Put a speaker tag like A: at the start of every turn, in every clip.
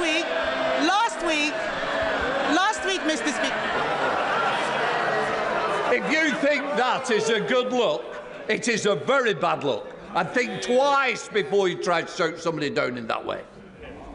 A: week, Mr. Speaker.
B: If you think that is a good look, it is a very bad look. And think twice before you try to shout somebody down in that way.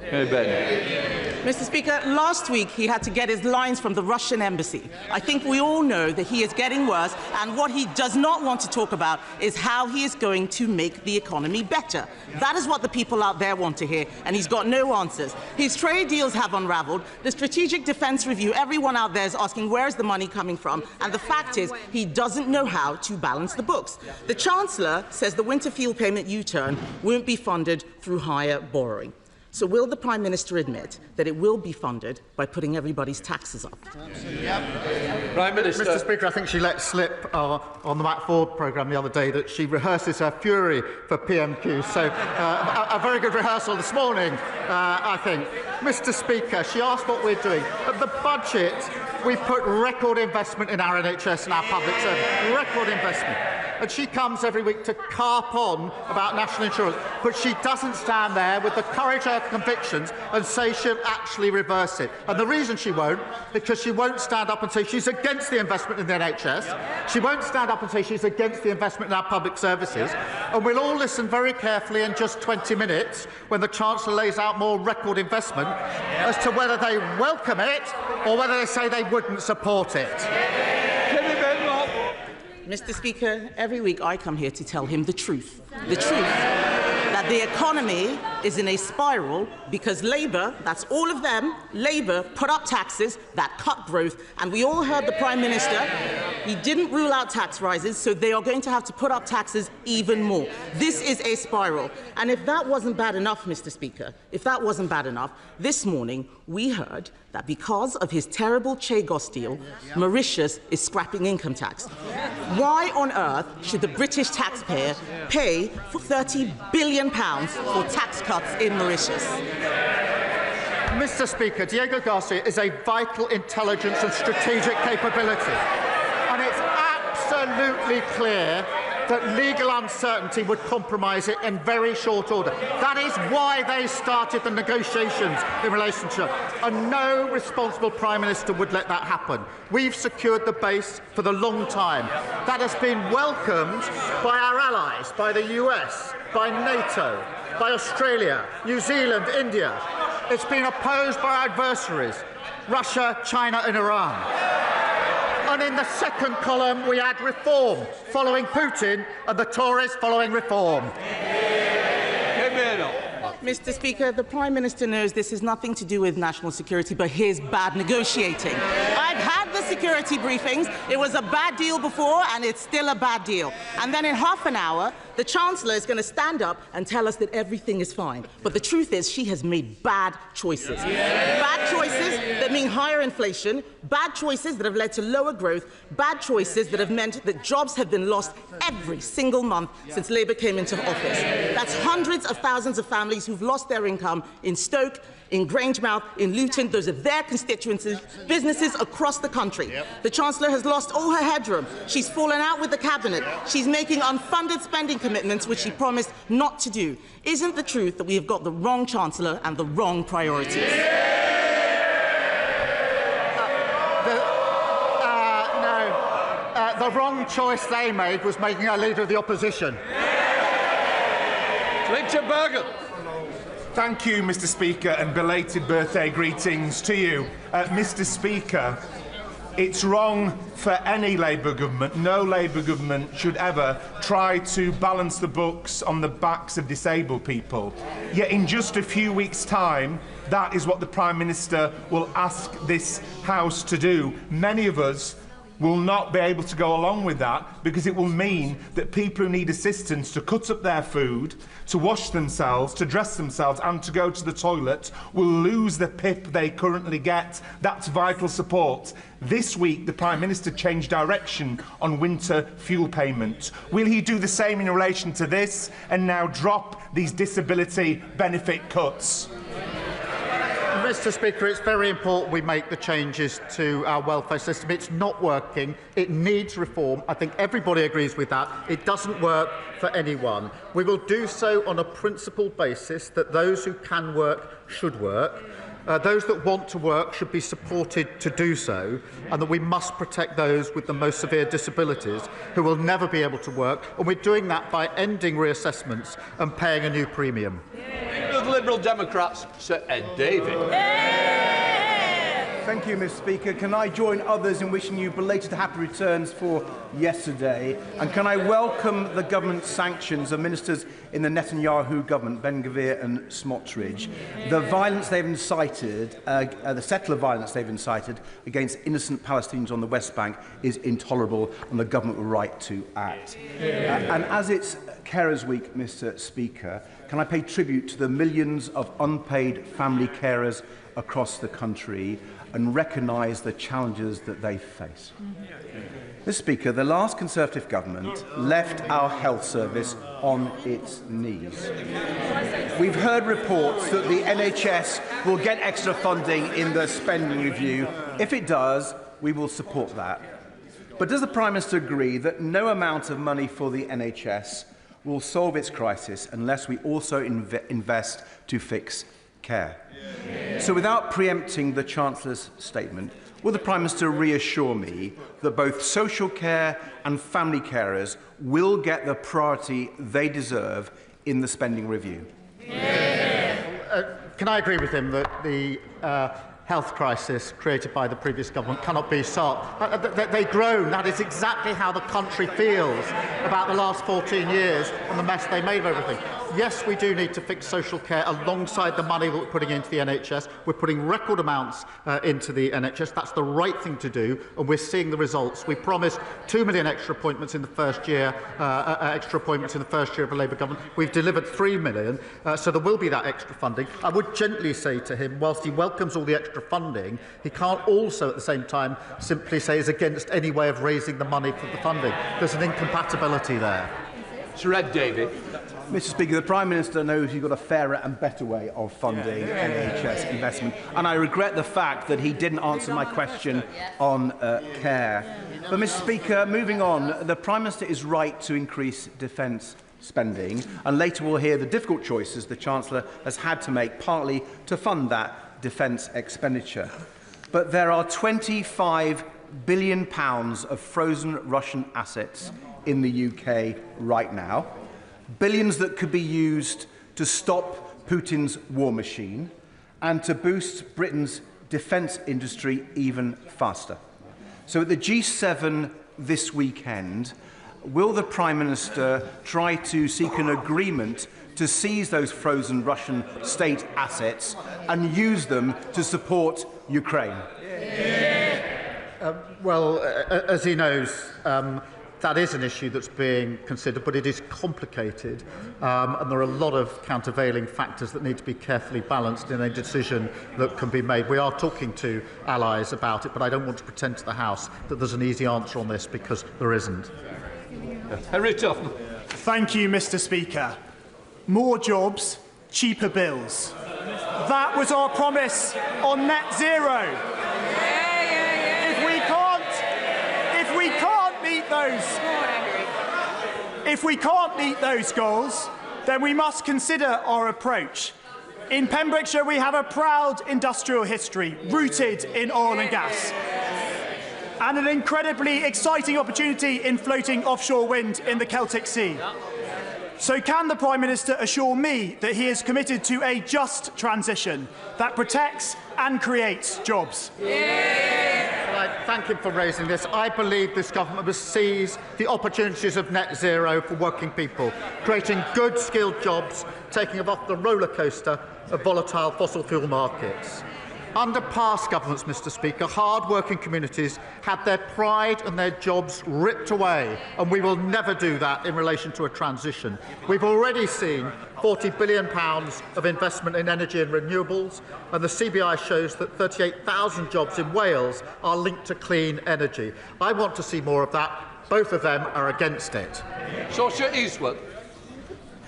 A: Mr. Speaker, last week he had to get his lines from the Russian embassy. I think we all know that he is getting worse, and what he does not want to talk about is how he is going to make the economy better. That is what the people out there want to hear, and he's got no answers. His trade deals have unravelled. The Strategic Defence Review, everyone out there is asking where is the money coming from, and the fact is he doesn't know how to balance the books. The Chancellor says the winter fuel payment U-turn won't be funded through higher borrowing. So will the Prime Minister admit that it will be funded by putting everybody's taxes up?
B: Prime Minister.
C: Mr. Speaker, I think she let slip on the Matt Ford programme the other day that she rehearses her fury for PMQ. So a very good rehearsal this morning, I think. Mr. Speaker, she asked what we're doing. At the budget, we've put record investment in our NHS and our public service. Record investment. And she comes every week to carp on about national insurance, but she doesn't stand there with the courage of her convictions and say she'll actually reverse it. And the reason she won't, because she won't stand up and say she's against the investment in the NHS. She won't stand up and say she's against the investment in our public services. And we'll all listen very carefully in just 20 minutes when the Chancellor lays out more record investment as to whether they welcome it or whether they say they wouldn't support it.
A: Mr. Speaker, every week I come here to tell him the truth. The truth that the economy is in a spiral because Labour, that's all of them, Labour put up taxes that cut growth. And we all heard the Prime Minister, he didn't rule out tax rises, so they are going to have to put up taxes even more. This is a spiral. And if that wasn't bad enough, Mr. Speaker, if that wasn't bad enough, this morning we heard that because of his terrible Chagos deal, Mauritius is scrapping income tax. Why on earth should the British taxpayer pay for £30 billion for tax cuts in Mauritius?
C: Mr. Speaker, Diego Garcia is a vital intelligence and strategic capability. And it's absolutely clear that legal uncertainty would compromise it in very short order. That is why they started the negotiations in relation to it. And no responsible Prime Minister would let that happen. We've secured the base for the long time. That has been welcomed by our allies, by the US, by NATO, by Australia, New Zealand, India. It's been opposed by our adversaries, Russia, China and Iran. And in the second column, we add reform, following Putin, and the Tories following reform.
A: Mr. Speaker, the Prime Minister knows this has nothing to do with national security, but his bad negotiating. I've had the security briefings. It was a bad deal before, and it's still a bad deal. And then in half an hour, the Chancellor is going to stand up and tell us that everything is fine. But the truth is, she has made bad choices. Bad choices that mean higher inflation, bad choices that have led to lower growth, bad choices that have meant that jobs have been lost every single month since Labour came into office. That's hundreds of thousands of families who've lost their income in Stoke, in Grangemouth, in Luton. Those are their constituencies, businesses across the country. The Chancellor has lost all her headroom. She's fallen out with the Cabinet. She's making unfunded spending commitments which she promised not to do. Isn't the truth that we have got the wrong Chancellor and the wrong priorities?
C: The wrong choice they made was making her Leader of the Opposition.
B: Richard Bergen.
D: Thank you, Mr. Speaker, and belated birthday greetings to you. Mr. Speaker, it's wrong for any Labour government. No Labour government should ever try to balance the books on the backs of disabled people. Yet in just a few weeks' time, that is what the Prime Minister will ask this House to do. Many of us will not be able to go along with that because it will mean that people who need assistance to cut up their food, to wash themselves, to dress themselves and to go to the toilet will lose the PIP they currently get. That's vital support. This week, the Prime Minister changed direction on winter fuel payment. Will he do the same in relation to this and now drop these disability benefit cuts?
C: Mr. Speaker, it's very important we make the changes to our welfare system. It's not working. It needs reform. I think everybody agrees with that. It doesn't work for anyone. We will do so on a principled basis that those who can work should work. Those that want to work should be supported to do so, and that we must protect those with the most severe disabilities who will never be able to work, and we're doing that by ending reassessments and paying a new premium.
B: The Liberal Democrats, Sir Ed Davey.
E: Thank you, Mr. Speaker. Can I join others in wishing you belated happy returns for yesterday? And can I welcome the government sanctions of ministers in the Netanyahu government, Ben-Gvir and Smotrich? The violence they've incited, the settler violence they've incited against innocent Palestinians on the West Bank is intolerable, and the government will right to act. And as it's Carers Week, Mr. Speaker, can I pay tribute to the millions of unpaid family carers across the country and recognise the challenges that they face? Mr. Speaker, the last Conservative government left our health service on its knees. We've heard reports that the NHS will get extra funding in the spending review. If it does, we will support that. But does the Prime Minister agree that no amount of money for the NHS will solve its crisis unless we also invest to fix care? So without preempting the Chancellor's statement, will the Prime Minister reassure me that both social care and family carers will get the priority they deserve in the spending review?
C: Can I agree with him that the health crisis created by the previous government cannot be solved? They groan. That is exactly how the country feels about the last 14 years and the mess they made of everything. Yes, we do need to fix social care alongside the money that we're putting into the NHS. We're putting record amounts into the NHS. That's the right thing to do, and we're seeing the results. We promised 2 million extra appointments in the first year, of a Labour government. We've delivered 3 million, so there will be that extra funding. I would gently say to him, whilst he welcomes all the extra funding, he can't also at the same time simply say he's against any way of raising the money for the funding. There's an incompatibility there.
B: Sir Ed Davey.
E: Mr. Speaker, the Prime Minister knows you've got a fairer and better way of funding NHS investment, and I regret the fact that he didn't answer my question on care. But, Mr. Speaker, moving on, the Prime Minister is right to increase defence spending, and later we'll hear the difficult choices the Chancellor has had to make, partly to fund that defence expenditure. But there are £25 billion of frozen Russian assets in the UK right now. Billions that could be used to stop Putin's war machine and to boost Britain's defence industry even faster. So at the G7 this weekend, will the Prime Minister try to seek an agreement to seize those frozen Russian state assets and use them to support Ukraine?
C: Well, as he knows, that is an issue that's being considered, but it is complicated, and there are a lot of countervailing factors that need to be carefully balanced in a decision that can be made. We are talking to allies about it, but I don't want to pretend to the House that there's an easy answer on this, because there isn't.
B: Henry Tufton.
F: Thank you, Mr. Speaker. More jobs, cheaper bills. That was our promise on net zero. If we can't meet those goals, then we must consider our approach. In Pembrokeshire, we have a proud industrial history rooted in oil and gas, and an incredibly exciting opportunity in floating offshore wind in the Celtic Sea. So can the Prime Minister assure me that he is committed to a just transition that protects and creates jobs?
C: Well, I thank him for raising this. I believe this government must seize the opportunities of net zero for working people, creating good skilled jobs, taking off the roller coaster of volatile fossil fuel markets. Under past governments, Mr. Speaker, hard-working communities had their pride and their jobs ripped away, and we will never do that in relation to a transition. We've already seen £40 billion of investment in energy and renewables, and the CBI shows that 38,000 jobs in Wales are linked to clean energy. I want to see more of that. Both of them are against it.
B: Saoirse Eastwood.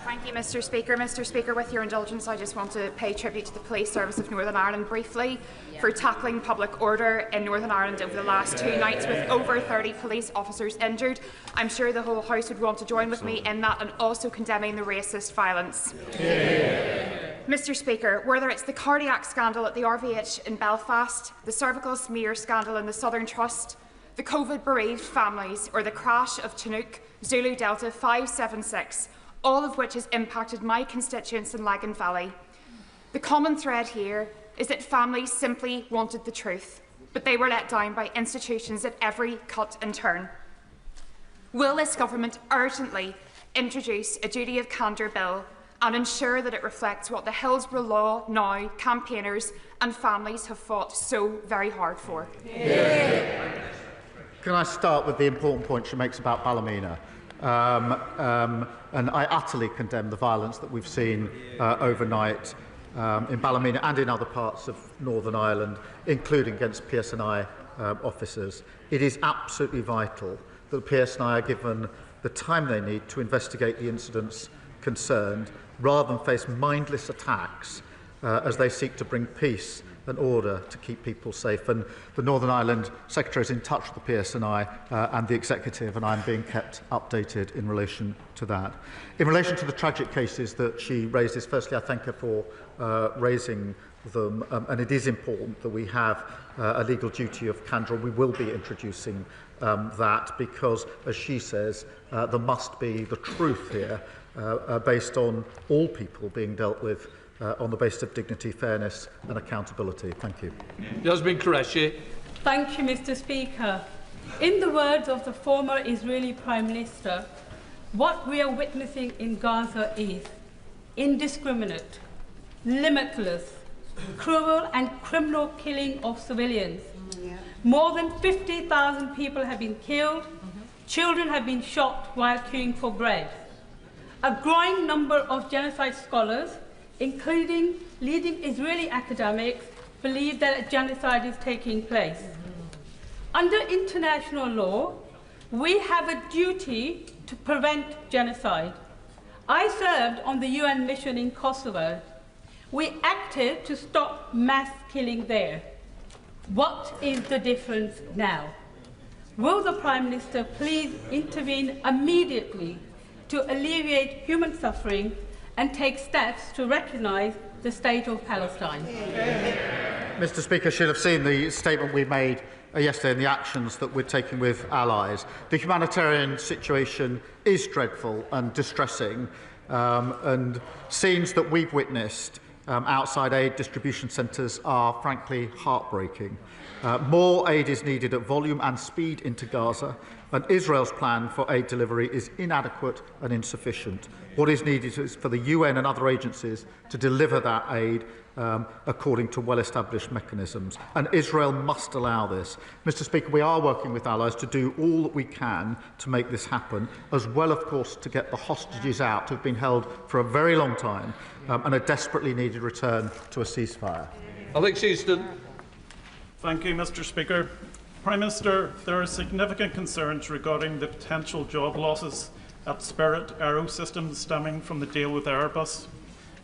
G: Thank you, Mr. Speaker. Mr. Speaker, with your indulgence, I just want to pay tribute to the Police Service of Northern Ireland briefly for tackling public order in Northern Ireland over the last 2 nights with over 30 police officers injured. I'm sure the whole House would want to join with me in that, and also condemning the racist violence. Mr. Mr Speaker, whether it's the cardiac scandal at the RVH in Belfast, the cervical smear scandal in the Southern Trust, the COVID-bereaved families, or the crash of Chinook Zulu Delta 576, all of which has impacted my constituents in Lagan Valley, the common thread here is that families simply wanted the truth, but they were let down by institutions at every cut and turn. Will this government urgently introduce a duty of candour bill and ensure that it reflects what the Hillsborough Law Now campaigners and families have fought so very hard for?
C: Yeah. Can I start with the important point she makes about Ballymena? And I utterly condemn the violence that we've seen overnight in Ballymena and in other parts of Northern Ireland, including against PSNI officers. It is absolutely vital that the PSNI are given the time they need to investigate the incidents concerned, rather than face mindless attacks as they seek to bring peace and order to keep people safe. And the Northern Ireland Secretary is in touch with the PSNI and the Executive, and I'm being kept updated in relation to that. In relation to the tragic cases that she raises, firstly, I thank her for raising them, and it is important that we have a legal duty of candour. We will be introducing that because, as she says, there must be the truth here based on all people being dealt with on the basis of dignity, fairness and accountability. Thank you.
B: Yasmin Qureshi.
H: Thank you, Mr Speaker. In the words of the former Israeli Prime Minister, what we are witnessing in Gaza is indiscriminate, limitless, cruel and criminal killing of civilians. More than 50,000 people have been killed, children have been shot while queuing for bread. A growing number of genocide scholars, including leading Israeli academics, believe that a genocide is taking place. Under international law, we have a duty to prevent genocide. I served on the UN mission in Kosovo. We acted to stop mass killing there. What is the difference now? Will the Prime Minister please intervene immediately to alleviate human suffering and take steps to recognise the state of Palestine?
C: Mr Speaker, she'll have seen the statement we made yesterday and the actions that we're taking with allies. The humanitarian situation is dreadful and distressing, and scenes that we've witnessed outside aid distribution centres are frankly heartbreaking. More aid is needed at volume and speed into Gaza, and Israel's plan for aid delivery is inadequate and insufficient. What is needed is for the UN and other agencies to deliver that aid according to well-established mechanisms, and Israel must allow this. Mr Speaker, we are working with allies to do all that we can to make this happen, as well, of course, to get the hostages out who have been held for a very long time and a desperately needed return to a ceasefire.
B: Alex Easton.
I: Thank you, Mr Speaker. Prime Minister, there are significant concerns regarding the potential job losses at Spirit Aerosystems stemming from the deal with Airbus.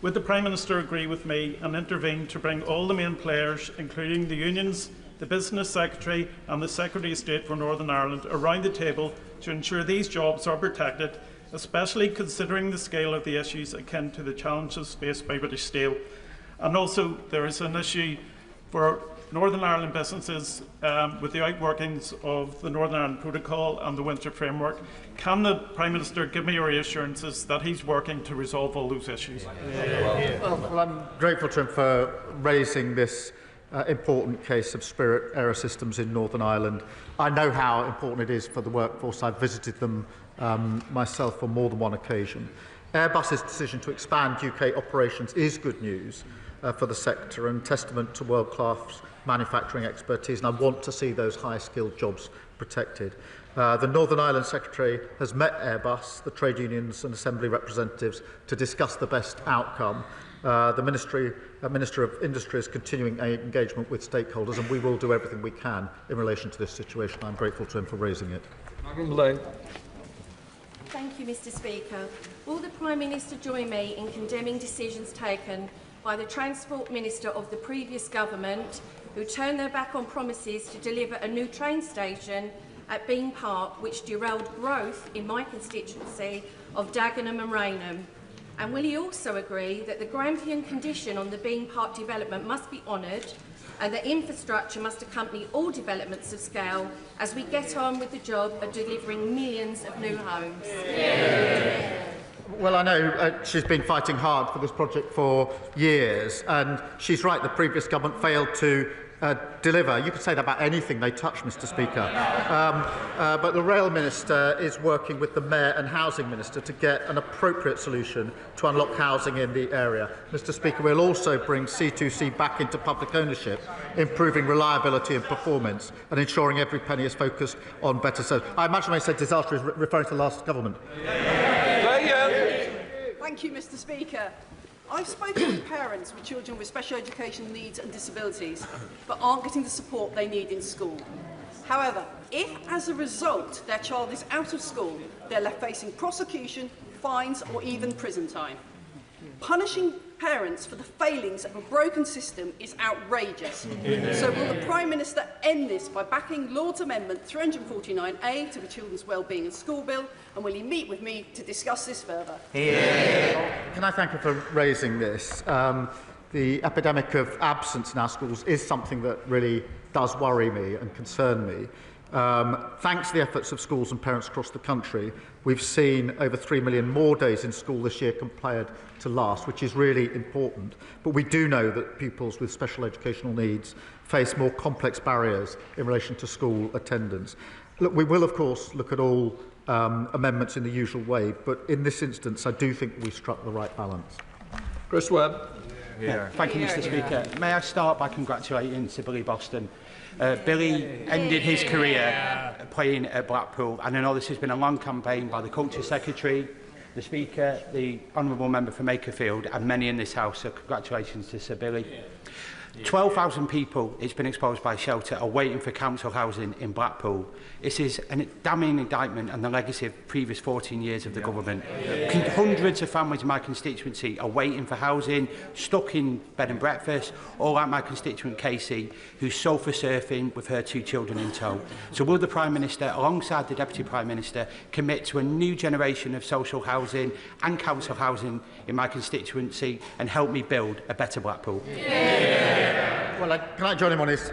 I: Would the Prime Minister agree with me and intervene to bring all the main players, including the unions, the Business Secretary and the Secretary of State for Northern Ireland, around the table to ensure these jobs are protected, especially considering the scale of the issues akin to the challenges faced by British Steel? And also, there is an issue for Northern Ireland businesses with the outworkings of the Northern Ireland Protocol and the Windsor Framework. Can the Prime Minister give me reassurances that he's working to resolve all those issues?
C: Well, I'm grateful to him for raising this important case of Spirit Aerosystems in Northern Ireland. I know how important it is for the workforce. I've visited them myself on more than one occasion. Airbus's decision to expand UK operations is good news for the sector and testament to world-class manufacturing expertise, and I want to see those high-skilled jobs protected. The Northern Ireland Secretary has met Airbus, the trade unions and Assembly representatives to discuss the best outcome. The Minister of Industry is continuing engagement with stakeholders, and we will do everything we can in relation to this situation. I'm grateful to him for raising it.
J: Thank you, Mr Speaker. Will the Prime Minister join me in condemning decisions taken by the Transport Minister of the previous government, who turned their back on promises to deliver a new train station at Bean Park, which derailed growth in my constituency of Dagenham and Rainham, And will he also agree that the Grampian condition on the Bean Park development must be honoured and that infrastructure must accompany all developments of scale as we get on with the job of delivering millions of new homes?
C: Well, I know she's been fighting hard for this project for years, and she's right, the previous government failed to deliver. You could say that about anything they touch, Mr. Speaker. But the Rail Minister is working with the Mayor and Housing Minister to get an appropriate solution to unlock housing in the area. Mr. Speaker, we'll also bring C2C back into public ownership, improving reliability and performance and ensuring every penny is focused on better service. I imagine when I said disaster is referring to the last government.
K: Thank you, Mr. Speaker. I've spoken with parents with children with special educational needs and disabilities, but aren't getting the support they need in school. However, if as a result their child is out of school, they're left facing prosecution, fines or even prison time. Punishing parents for the failings of a broken system is outrageous. So will the Prime Minister end this by backing Lord's Amendment 349A to the Children's Wellbeing and School Bill, and will he meet with me to discuss this further?
C: Can I thank her for raising this? The epidemic of absence in our schools is something that really does worry me and concern me. Thanks to the efforts of schools and parents across the country, we've seen over 3 million more days in school this year compared to last, which is really important. But we do know that pupils with special educational needs face more complex barriers in relation to school attendance. Look, we will, of course, look at all amendments in the usual way, but in this instance, I do think we struck the right balance.
B: Chris Webb.
L: Thank you, Mr. Speaker. May I start by congratulating Sir Billy Boston. Billy ended his career playing at Blackpool, and I know this has been a long campaign by the Culture Secretary, the Speaker, the Honourable Member for Makerfield, and many in this House, so congratulations to Sir Billy. 12,000 people, it's been exposed by shelter, are waiting for council housing in Blackpool. This is a damning indictment on the legacy of previous 14 years of the government. Hundreds of families in my constituency are waiting for housing, stuck in bed and breakfast, or like my constituent Casey, who's sofa surfing with her 2 children in tow. So will the Prime Minister, alongside the Deputy Prime Minister, commit to a new generation of social housing and council housing in my constituency and help me build a better Blackpool?
C: Well, can I join him on his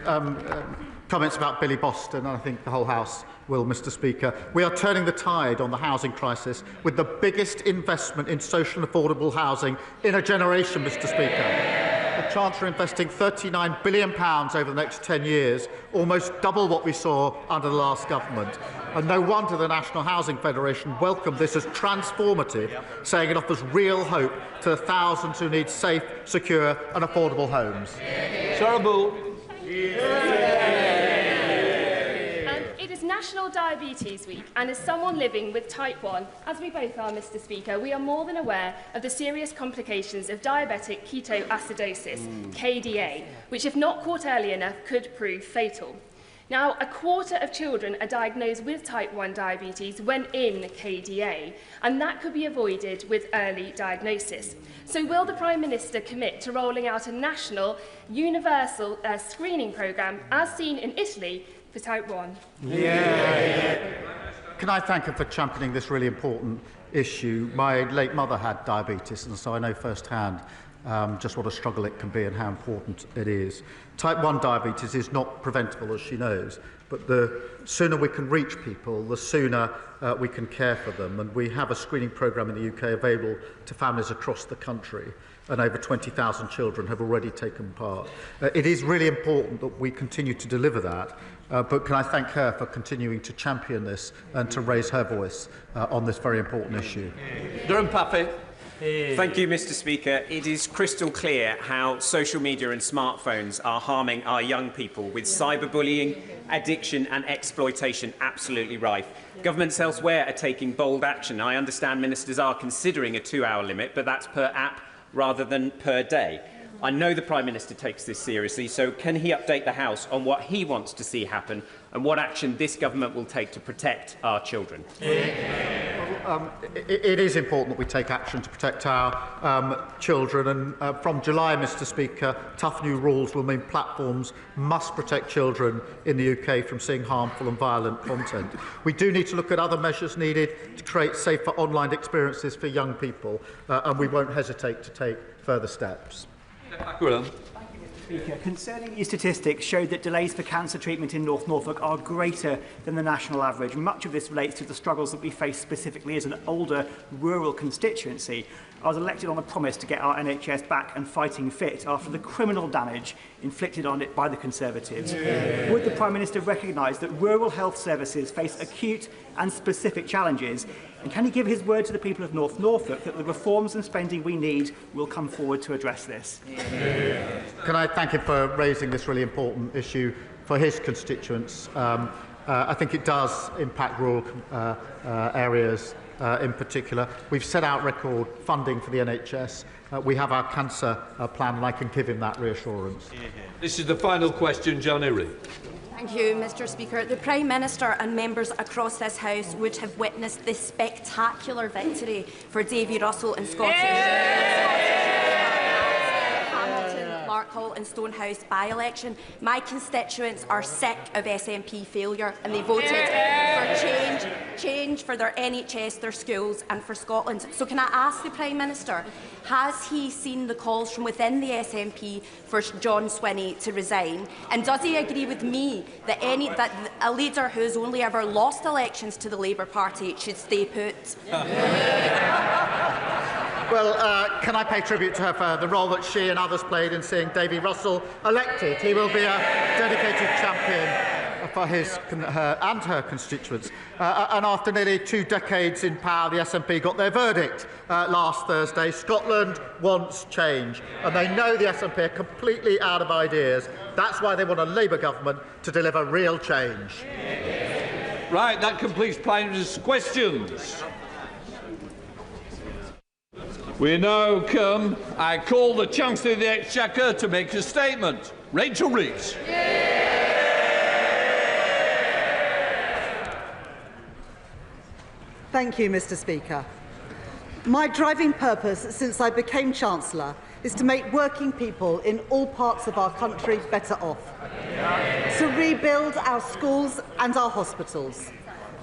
C: comments about Billy Boston? I think the whole House will, Mr. Speaker. We are turning the tide on the housing crisis with the biggest investment in social and affordable housing in a generation, Mr. Speaker. The Chancellor investing £39 billion over the next 10 years, almost double what we saw under the last government. And no wonder the National Housing Federation welcomed this as transformative, saying it offers real hope to the thousands who need safe, secure and affordable homes.
B: Sarah Bull.
M: It is National Diabetes Week, and as someone living with type 1, as we both are, Mr. Speaker, we are more than aware of the serious complications of diabetic ketoacidosis, KDA, which, if not caught early enough, could prove fatal. Now, 1/4 of children are diagnosed with type 1 diabetes when in KDA, and that could be avoided with early diagnosis. So will the Prime Minister commit to rolling out a national, universal screening programme, as seen in Italy, for type 1?
C: Can I thank her for championing this really important issue? My late mother had diabetes, and so I know firsthand just what a struggle it can be and how important it is. Type 1 diabetes is not preventable, as she knows, but the sooner we can reach people, the sooner we can care for them. And we have a screening programme in the UK available to families across the country, and over 20,000 children have already taken part. It is really important that we continue to deliver that, but can I thank her for continuing to champion this and to raise her voice on this very important issue.
B: Durham Pappy.
N: Thank you, Mr. Speaker. It is crystal clear how social media and smartphones are harming our young people, with cyberbullying, addiction and exploitation absolutely rife. Governments elsewhere are taking bold action. I understand ministers are considering a 2-hour limit, but that's per app rather than per day. I know the Prime Minister takes this seriously, so can he update the House on what he wants to see happen and what action this government will take to protect our children?
C: It is important that we take action to protect our children, and from July, Mr Speaker, tough new rules will mean platforms must protect children in the UK from seeing harmful and violent content. We do need to look at other measures needed to create safer online experiences for young people, and we won't hesitate to take further steps.
F: Speaker, concerning new statistics showed that delays for cancer treatment in North Norfolk are greater than the national average. Much of this relates to the struggles that we face specifically as an older rural constituency. I was elected on a promise to get our NHS back and fighting fit after the criminal damage inflicted on it by the Conservatives. Yeah. Would the Prime Minister recognise that rural health services face acute and specific challenges? And can he give his word to the people of North Norfolk that the reforms and spending we need will come forward to address this?
C: Yeah. Can I thank him for raising this really important issue for his constituents? I think it does impact rural areas in particular. We've set out record funding for the NHS. We have our cancer plan, and I can give him that reassurance.
B: This is the final question, John Erie.
J: Thank you, Mr Speaker. The Prime Minister and members across this House would have witnessed this spectacular victory for Davy Russell in Scottish. Hall and Stonehouse by-election. My constituents are sick of SNP failure, and they voted for change for their NHS, their schools and for Scotland. So can I ask the Prime Minister, has he seen the calls from within the SNP for John Swinney to resign? And does he agree with me that a leader who has only ever lost elections to the Labour Party should stay put?
C: Well, can I pay tribute to her for the role that she and others played in seeing Davy Russell elected? He will be a dedicated champion for her constituents. And after nearly 2 decades in power, the SNP got their verdict last Thursday. Scotland wants change, and they know the SNP are completely out of ideas. That's why they want a Labour government to deliver real change.
B: Right, that completes Prime Minister's questions. We now come. I call the Chancellor of the Exchequer to make a statement. Rachel Reeves.
O: Thank you, Mr Speaker. My driving purpose since I became Chancellor is to make working people in all parts of our country better off, to rebuild our schools and our hospitals,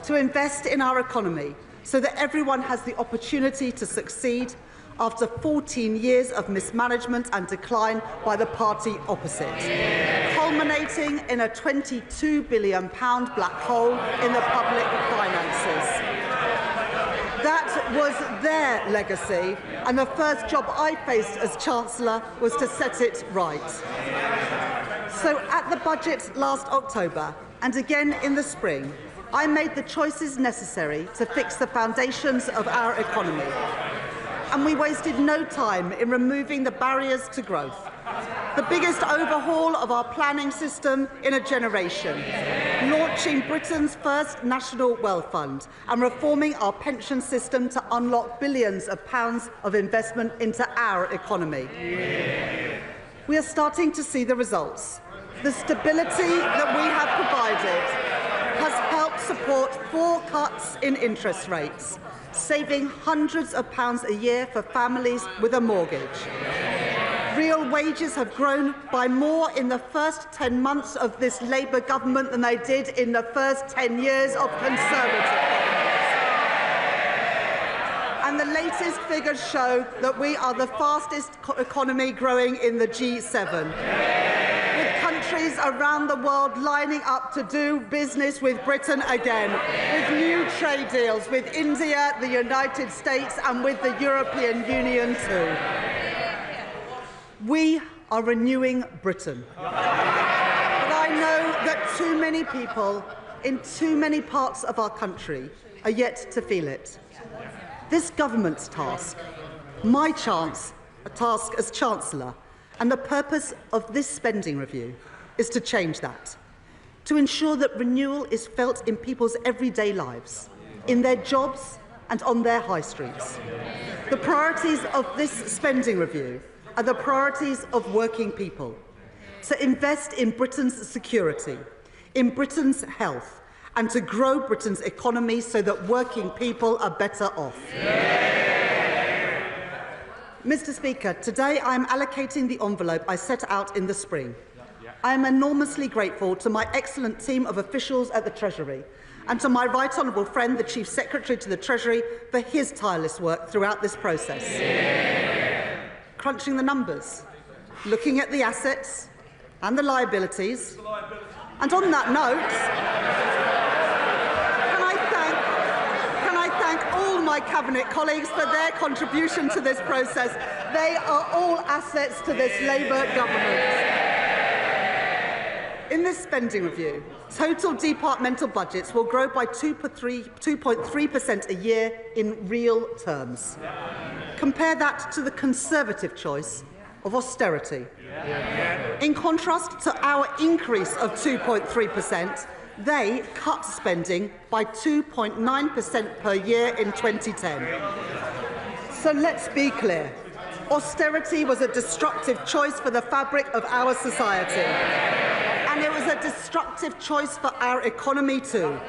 O: to invest in our economy so that everyone has the opportunity to succeed after 14 years of mismanagement and decline by the party opposite, culminating in a £22 billion black hole in the public finances. That was their legacy, and the first job I faced as Chancellor was to set it right. So at the budget last October, and again in the spring, I made the choices necessary to fix the foundations of our economy. And we wasted no time in removing the barriers to growth. The biggest overhaul of our planning system in a generation, launching Britain's first national wealth fund and reforming our pension system to unlock billions of pounds of investment into our economy. We are starting to see the results. The stability that we have provided has helped support 4 cuts in interest rates, saving hundreds of pounds a year for families with a mortgage. Real wages have grown by more in the first 10 months of this Labour government than they did in the first 10 years of Conservative governments. And the latest figures show that we are the fastest economy growing in the G7. With countries around the world lining up to do business with Britain again, with new trade deals with India, the United States and with the European Union too. We are renewing Britain. But I know that too many people in too many parts of our country are yet to feel it. This government's task, my task as Chancellor, and the purpose of this spending review is to change that, to ensure that renewal is felt in people's everyday lives, in their jobs and on their high streets. The priorities of this spending review are the priorities of working people, to invest in Britain's security, in Britain's health, and to grow Britain's economy so that working people are better off. Mr. Speaker, today I am allocating the envelope I set out in the spring. I am enormously grateful to my excellent team of officials at the Treasury and to my right honourable friend, the Chief Secretary to the Treasury, for his tireless work throughout this process. Crunching the numbers, looking at the assets and the liabilities. And on that note, can I thank all my Cabinet colleagues for their contribution to this process. They are all assets to this Labour government. In this spending review, total departmental budgets will grow by 2.3% a year in real terms. Compare that to the Conservative choice of austerity. In contrast to our increase of 2.3%, they cut spending by 2.9% per year in 2010. So let's be clear. Austerity was a destructive choice for the fabric of our society. And it was a destructive choice for our economy too,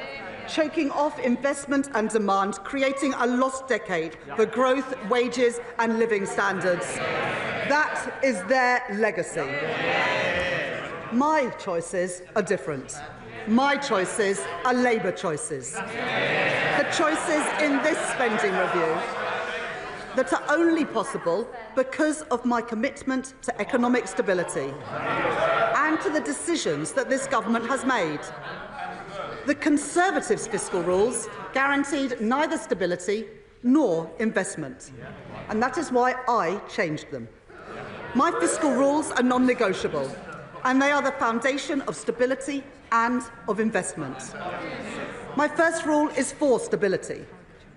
O: choking off investment and demand, creating a lost decade for growth, wages and living standards. That is their legacy. My choices are different. My choices are Labour choices. The choices in this spending review that are only possible because of my commitment to economic stability and to the decisions that this government has made. The Conservatives' fiscal rules guaranteed neither stability nor investment, and that is why I changed them. My fiscal rules are non-negotiable, and they are the foundation of stability and of investment. My first rule is for stability,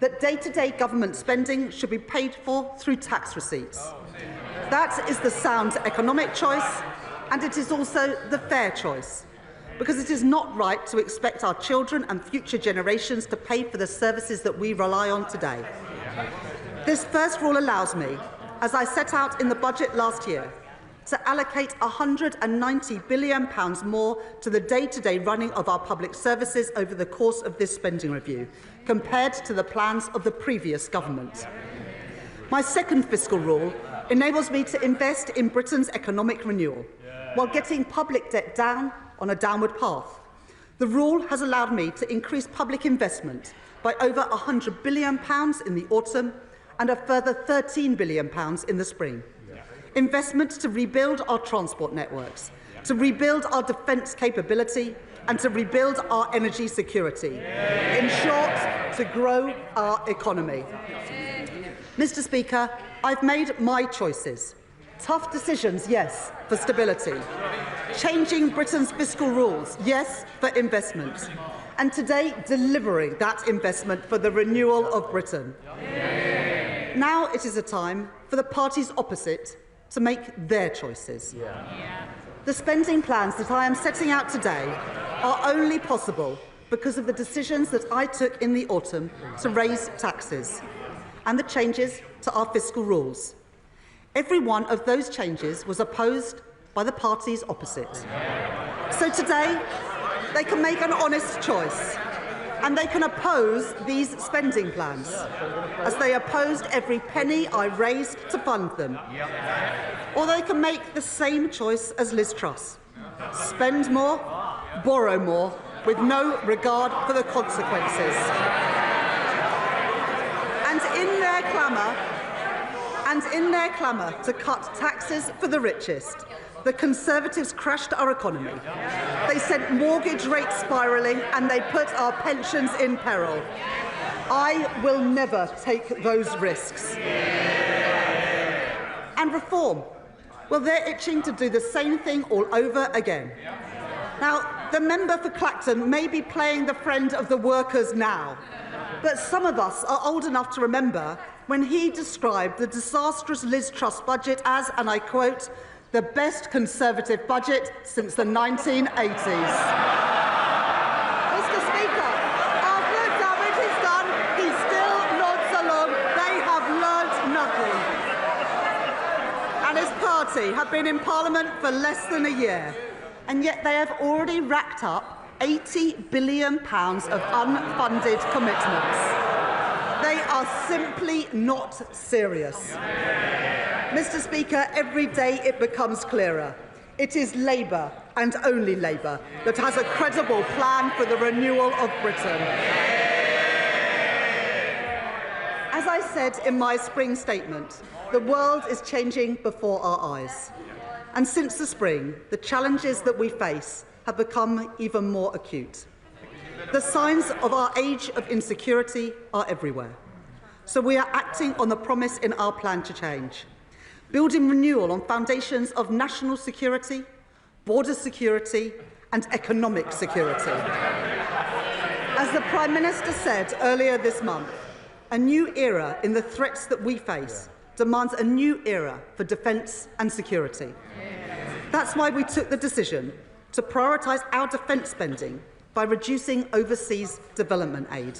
O: that day-to-day government spending should be paid for through tax receipts. That is the sound economic choice, and it is also the fair choice, because it is not right to expect our children and future generations to pay for the services that we rely on today. This first rule allows me, as I set out in the budget last year, to allocate £190 billion more to the day-to-day running of our public services over the course of this spending review, compared to the plans of the previous government. My second fiscal rule enables me to invest in Britain's economic renewal, while getting public debt down on a downward path. The rule has allowed me to increase public investment by over £100 billion in the autumn and a further £13 billion in the spring. Investment to rebuild our transport networks, to rebuild our defence capability and to rebuild our energy security. In short, to grow our economy. Mr. Speaker, I've made my choices. Tough decisions, yes, for stability. Changing Britain's fiscal rules, yes, for investment. And today, delivering that investment for the renewal of Britain. Now it is a time for the parties opposite to make their choices. The spending plans that I am setting out today are only possible because of the decisions that I took in the autumn to raise taxes and the changes to our fiscal rules. Every one of those changes was opposed by the parties opposite. So today, they can make an honest choice, and they can oppose these spending plans, as they opposed every penny I raised to fund them. Or they can make the same choice as Liz Truss: spend more, borrow more, with no regard for the consequences. And in their clamour to cut taxes for the richest, the Conservatives crashed our economy. They sent mortgage rates spiralling and they put our pensions in peril. I will never take those risks. And reform, well, they're itching to do the same thing all over again. Now, the member for Clacton may be playing the friend of the workers now, but some of us are old enough to remember when he described the disastrous Liz Truss budget as, and I quote, the best Conservative budget since the 1980s. Mr. Speaker, after the damage is done, he still nods along. They have learnt nothing. And his party have been in Parliament for less than a year, and yet they have already racked up £80 billion of unfunded commitments. They are simply not serious. Mr. Speaker, every day it becomes clearer. It is Labour, and only Labour, that has a credible plan for the renewal of Britain. As I said in my spring statement, the world is changing before our eyes. And since the spring, the challenges that we face have become even more acute. The signs of our age of insecurity are everywhere. So we are acting on the promise in our plan to change, building renewal on foundations of national security, border security and economic security. As the Prime Minister said earlier this month, a new era in the threats that we face demands a new era for defence and security. That's why we took the decision to prioritise our defence spending by reducing overseas development aid,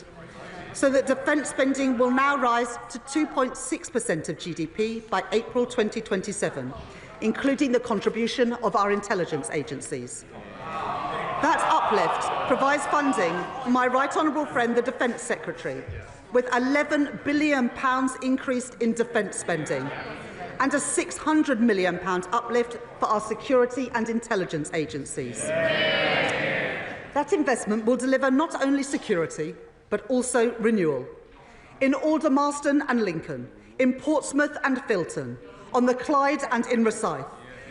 O: so that defence spending will now rise to 2.6% of GDP by April 2027, including the contribution of our intelligence agencies. That uplift provides funding for my right honourable friend, the Defence Secretary, with £11 billion increased in defence spending and a £600 million uplift for our security and intelligence agencies. That investment will deliver not only security, but also renewal. In Aldermaston and Lincoln, in Portsmouth and Filton, on the Clyde and in Rosyth,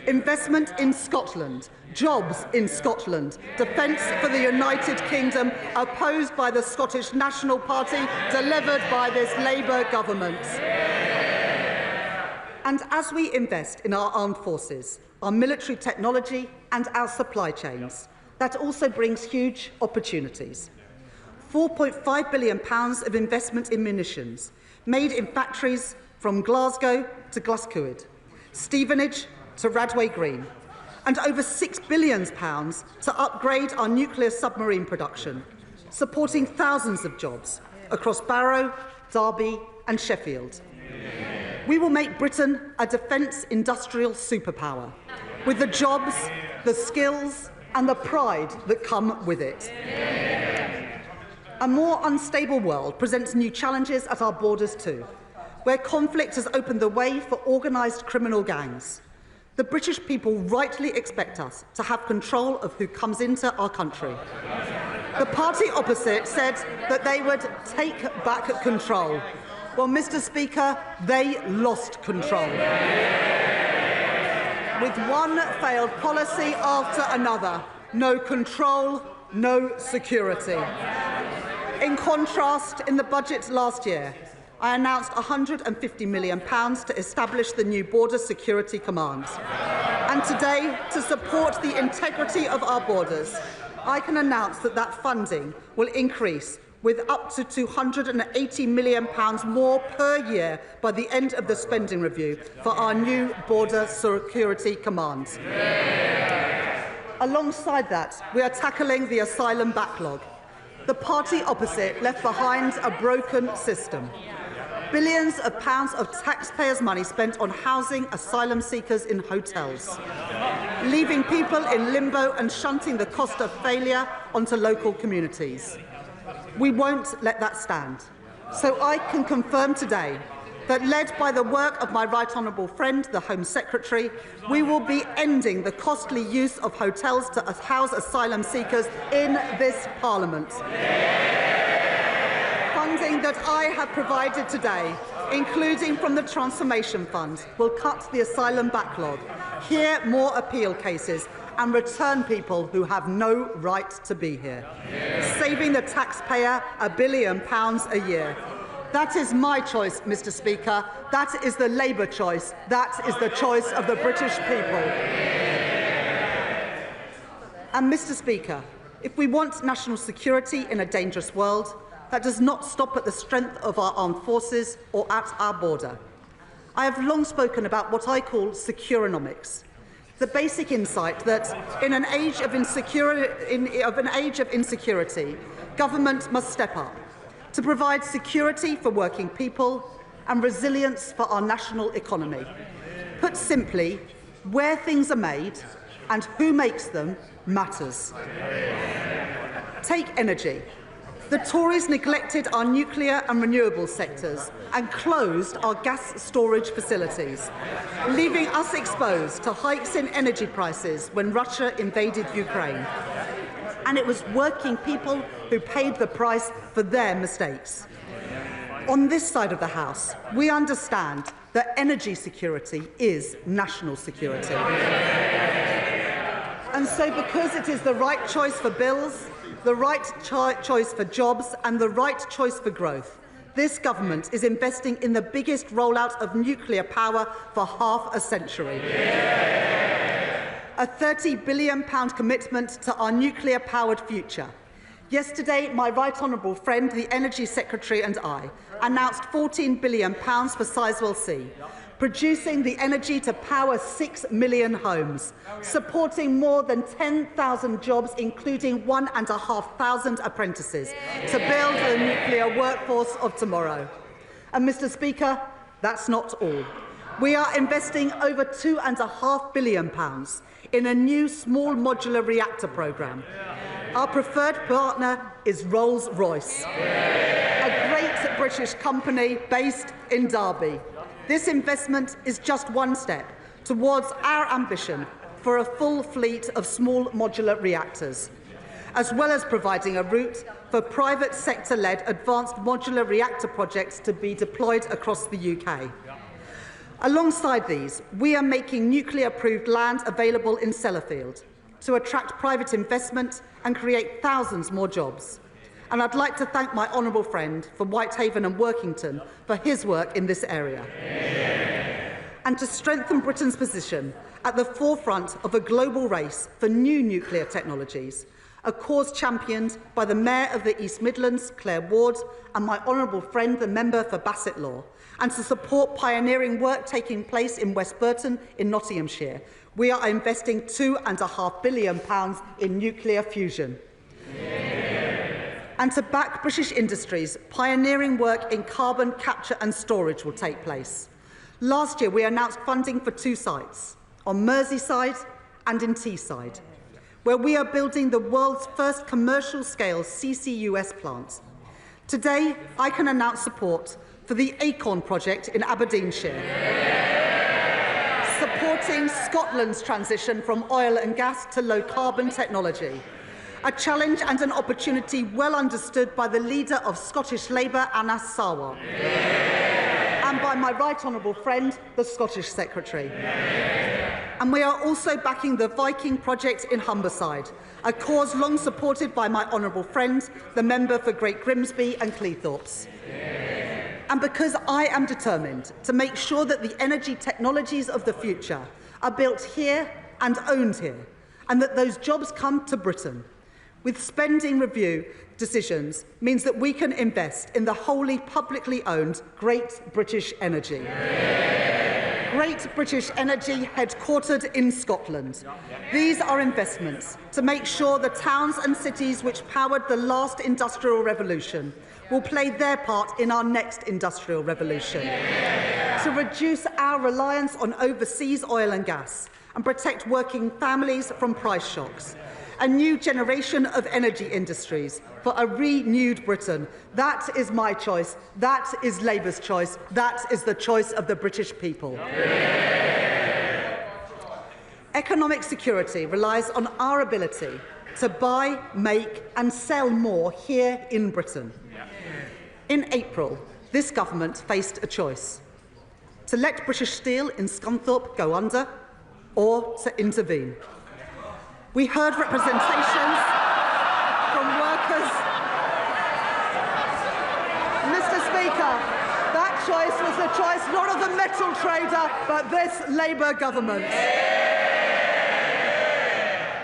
O: investment in Scotland, jobs in Scotland, defence for the United Kingdom, opposed by the Scottish National Party, delivered by this Labour government. And as we invest in our armed forces, our military technology and our supply chains, that also brings huge opportunities. £4.5 billion of investment in munitions, made in factories from Glasgow to Glasgow, Stevenage to Radway Green, and over £6 billion to upgrade our nuclear submarine production, supporting thousands of jobs across Barrow, Derby and Sheffield. We will make Britain a defence industrial superpower, with the jobs, the skills and the pride that come with it. A more unstable world presents new challenges at our borders too, where conflict has opened the way for organised criminal gangs. The British people rightly expect us to have control of who comes into our country. The party opposite said that they would take back control. Well, Mr. Speaker, they lost control. With one failed policy after another. No control, no security. In contrast, in the budget last year, I announced £150 million to establish the new Border Security Command. And today, to support the integrity of our borders, I can announce that that funding will increase with up to £280 million more per year by the end of the spending review for our new Border Security Command. Alongside that, we are tackling the asylum backlog. The party opposite left behind a broken system. Billions of pounds of taxpayers' money spent on housing asylum seekers in hotels, leaving people in limbo and shunting the cost of failure onto local communities. We won't let that stand. So I can confirm today that, led by the work of my right honourable friend, the Home Secretary, we will be ending the costly use of hotels to house asylum seekers in this Parliament. Funding that I have provided today, including from the Transformation Fund, will cut the asylum backlog, hear more appeal cases and return people who have no right to be here, saving the taxpayer £1 billion a year. That is my choice, Mr. Speaker. That is the Labour choice. That is the choice of the British people. And, Mr. Speaker, if we want national security in a dangerous world, that does not stop at the strength of our armed forces or at our border. I have long spoken about what I call securonomics, the basic insight that in an age of insecurity, government must step up to provide security for working people and resilience for our national economy. Put simply, where things are made and who makes them matters. Take energy. The Tories neglected our nuclear and renewable sectors and closed our gas storage facilities, leaving us exposed to hikes in energy prices when Russia invaded Ukraine. And it was working people who paid the price for their mistakes. On this side of the House, we understand that energy security is national security. And so because it is the right choice for bills, the right choice for jobs and the right choice for growth, this government is investing in the biggest rollout of nuclear power for half a century. A £30 billion commitment to our nuclear-powered future. Yesterday, my right honourable friend, the Energy Secretary, and I announced £14 billion for Sizewell C, producing the energy to power 6 million homes, supporting more than 10,000 jobs, including 1,500 apprentices, to build the nuclear workforce of tomorrow. And, Mr. Speaker, that's not all. We are investing over £2.5 billion in a new small modular reactor programme. Our preferred partner is Rolls-Royce, a great British company based in Derby. This investment is just one step towards our ambition for a full fleet of small modular reactors, as well as providing a route for private sector-led advanced modular reactor projects to be deployed across the UK. Alongside these, we are making nuclear-approved land available in Sellafield to attract private investment and create thousands more jobs. And I'd like to thank my honourable friend from Whitehaven and Workington for his work in this area. And to strengthen Britain's position at the forefront of a global race for new nuclear technologies, a cause championed by the Mayor of the East Midlands, Claire Ward, and my honourable friend, the member for Bassett Law, and to support pioneering work taking place in West Burton in Nottinghamshire, we are investing £2.5 billion in nuclear fusion. And to back British industries, pioneering work in carbon capture and storage will take place. Last year, we announced funding for 2 sites, on Merseyside and in Teesside, where we are building the world's first commercial-scale CCUS plant. Today, I can announce support for the Acorn project in Aberdeenshire, supporting Scotland's transition from oil and gas to low-carbon technology. A challenge and an opportunity well understood by the leader of Scottish Labour, Anas Sarwar, and by my right honourable friend, the Scottish Secretary. And we are also backing the Viking project in Humberside, a cause long supported by my honourable friend, the member for Great Grimsby and Cleethorpes. And because I am determined to make sure that the energy technologies of the future are built here and owned here, and that those jobs come to Britain, with spending review decisions means that we can invest in the wholly publicly owned Great British Energy. Great British Energy, headquartered in Scotland. These are investments to make sure the towns and cities which powered the last industrial revolution will play their part in our next industrial revolution, to reduce our reliance on overseas oil and gas and protect working families from price shocks. A new generation of energy industries for a renewed Britain. That is my choice. That is Labour's choice. That is the choice of the British people. Economic security relies on our ability to buy, make and sell more here in Britain. In April, this government faced a choice: to let British Steel in Scunthorpe go under or to intervene. We heard representations from workers. Mr. Speaker, that choice was the choice not of the metal trader, but this Labour government.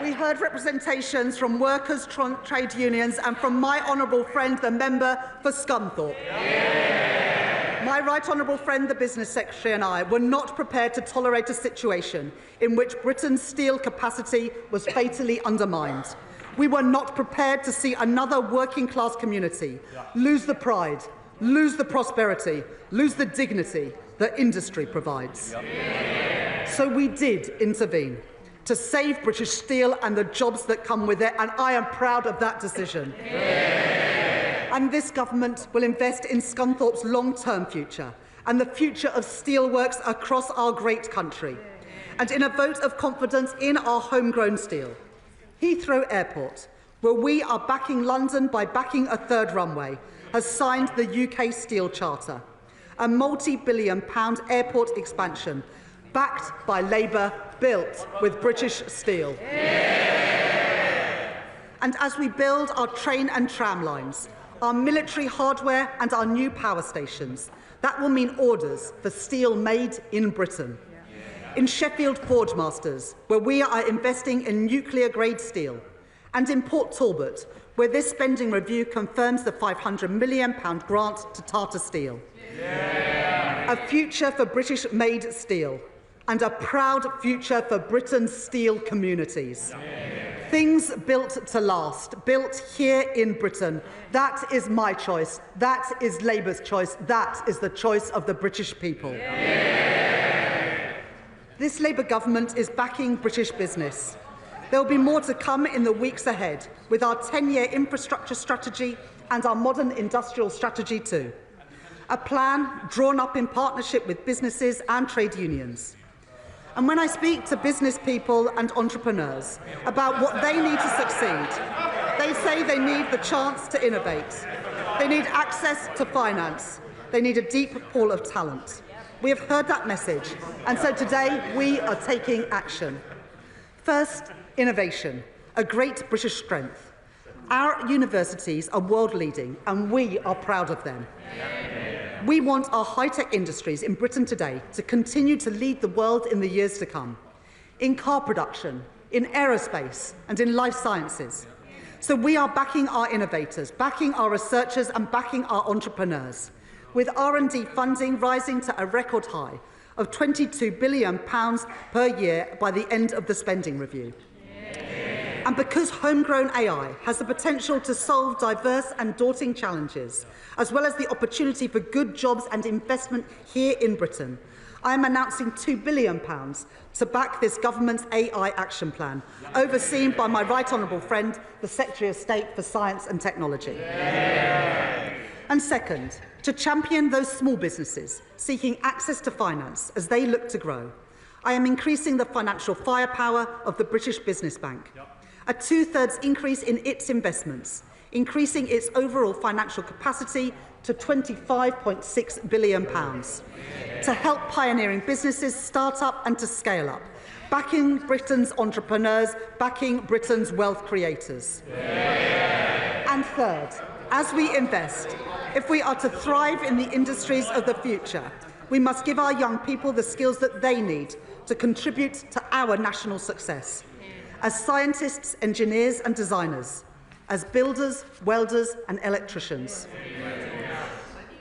O: We heard representations from workers, trade unions, and from my honourable friend, the member for Scunthorpe. My right honourable friend, the Business Secretary, and I were not prepared to tolerate a situation in which Britain's steel capacity was fatally undermined. We were not prepared to see another working-class community lose the pride, lose the prosperity, lose the dignity that industry provides. So we did intervene. to save British steel and the jobs that come with it, and I am proud of that decision. And this government will invest in Scunthorpe's long-term future and the future of steelworks across our great country, and in a vote of confidence in our homegrown steel. Heathrow Airport, where we are backing London by backing a third runway, has signed the UK Steel Charter, a multi-billion-pound airport expansion backed by Labour, built with British steel. And as we build our train and tram lines, our military hardware and our new power stations, that will mean orders for steel made in Britain. In Sheffield Forgemasters, where we are investing in nuclear-grade steel, and in Port Talbot, where this spending review confirms the £500 million grant to Tata Steel. A future for British-made steel, and a proud future for Britain's steel communities. Things built to last, built here in Britain. That is my choice. That is Labour's choice. That is the choice of the British people. This Labour government is backing British business. There will be more to come in the weeks ahead with our 10-year infrastructure strategy and our modern industrial strategy too. A plan drawn up in partnership with businesses and trade unions. And when I speak to business people and entrepreneurs about what they need to succeed, they say they need the chance to innovate. They need access to finance. They need a deep pool of talent. We have heard that message, and so today we are taking action. First, innovation, a great British strength. Our universities are world-leading, and we are proud of them. We want our high-tech industries in Britain today to continue to lead the world in the years to come, in car production, in aerospace, and in life sciences. So we are backing our innovators, backing our researchers, and backing our entrepreneurs, with R&D funding rising to a record high of £22 billion per year by the end of the spending review. And because homegrown AI has the potential to solve diverse and daunting challenges, as well as the opportunity for good jobs and investment here in Britain, I am announcing £2 billion to back this government's AI action plan, overseen by my right honourable friend, the Secretary of State for Science and Technology. And second, to champion those small businesses seeking access to finance as they look to grow, I am increasing the financial firepower of the British Business Bank. A two-thirds increase in its investments, increasing its overall financial capacity to £25.6 billion, to help pioneering businesses start up and to scale up, backing Britain's entrepreneurs, backing Britain's wealth creators. And third, as we invest, if we are to thrive in the industries of the future, we must give our young people the skills that they need to contribute to our national success. As scientists, engineers and designers, as builders, welders and electricians.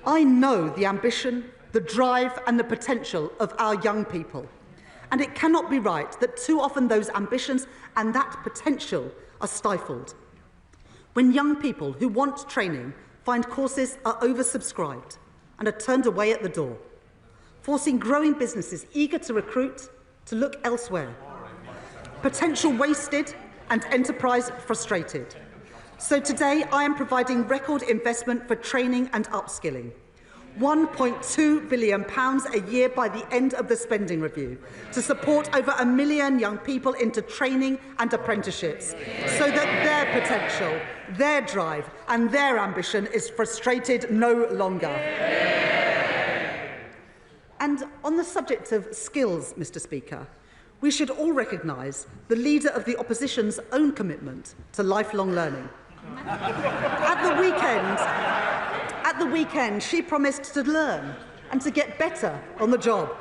O: I know the ambition, the drive and the potential of our young people, and it cannot be right that too often those ambitions and that potential are stifled. When young people who want training find courses are oversubscribed and are turned away at the door, forcing growing businesses eager to recruit to look elsewhere. Potential wasted and enterprise frustrated. So today I am providing record investment for training and upskilling. £1.2 billion a year by the end of the spending review to support over 1 million young people into training and apprenticeships so that their potential, their drive and their ambition is frustrated no longer. And on the subject of skills, Mr. Speaker, we should all recognise the Leader of the Opposition's own commitment to lifelong learning. At the weekend, she promised to learn and to get better on the job.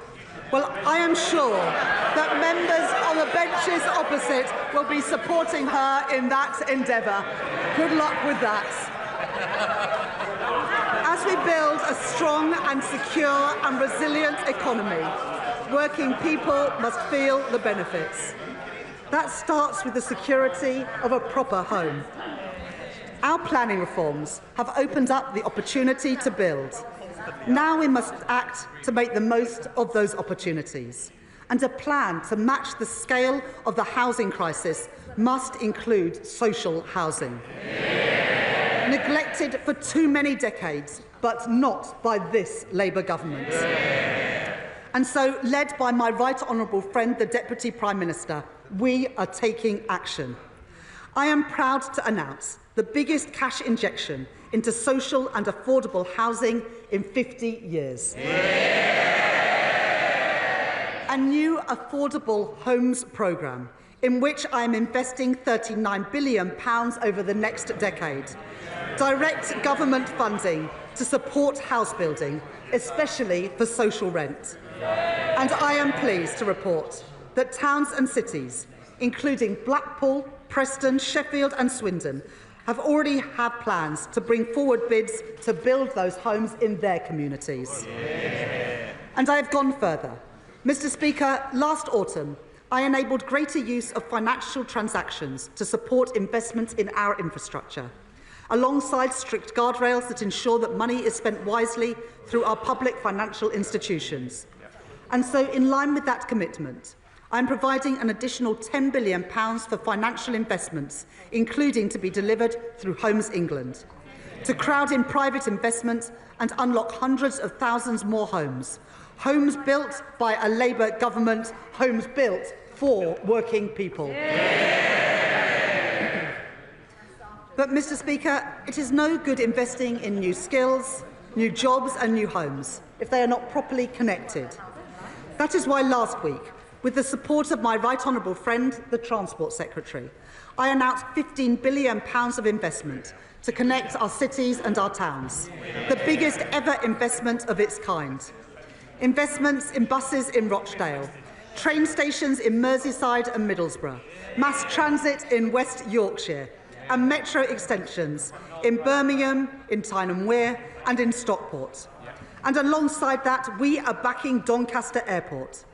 O: Well, I am sure that members on the benches opposite will be supporting her in that endeavour. Good luck with that. As we build a strong and secure and resilient economy, working people must feel the benefits. That starts with the security of a proper home. Our planning reforms have opened up the opportunity to build. Now we must act to make the most of those opportunities and a plan to match the scale of the housing crisis must include social housing. Neglected for too many decades, but not by this Labour government. And so, led by my right honourable friend, the Deputy Prime Minister, we are taking action. I am proud to announce the biggest cash injection into social and affordable housing in 50 years. A new affordable homes programme in which I am investing £39 billion over the next decade. Direct government funding to support house building, especially for social rent. And I am pleased to report that towns and cities, including Blackpool, Preston, Sheffield and Swindon, have already had plans to bring forward bids to build those homes in their communities. And I have gone further. Mr. Speaker, last autumn, I enabled greater use of financial transactions to support investment in our infrastructure, alongside strict guardrails that ensure that money is spent wisely through our public financial institutions. And so, in line with that commitment, I am providing an additional £10 billion for financial investments, including to be delivered through Homes England, to crowd in private investment and unlock hundreds of thousands more homes. Homes built by a Labour government, homes built for working people. But, Mr. Speaker, it is no good investing in new skills, new jobs and new homes if they are not properly connected. That is why last week, with the support of my right honourable friend, the Transport Secretary, I announced £15 billion of investment to connect our cities and our towns, the biggest ever investment of its kind. Investments in buses in Rochdale, train stations in Merseyside and Middlesbrough, mass transit in West Yorkshire, and metro extensions in Birmingham, in Tyne Wear and in Stockport. And alongside that, we are backing Doncaster Airport.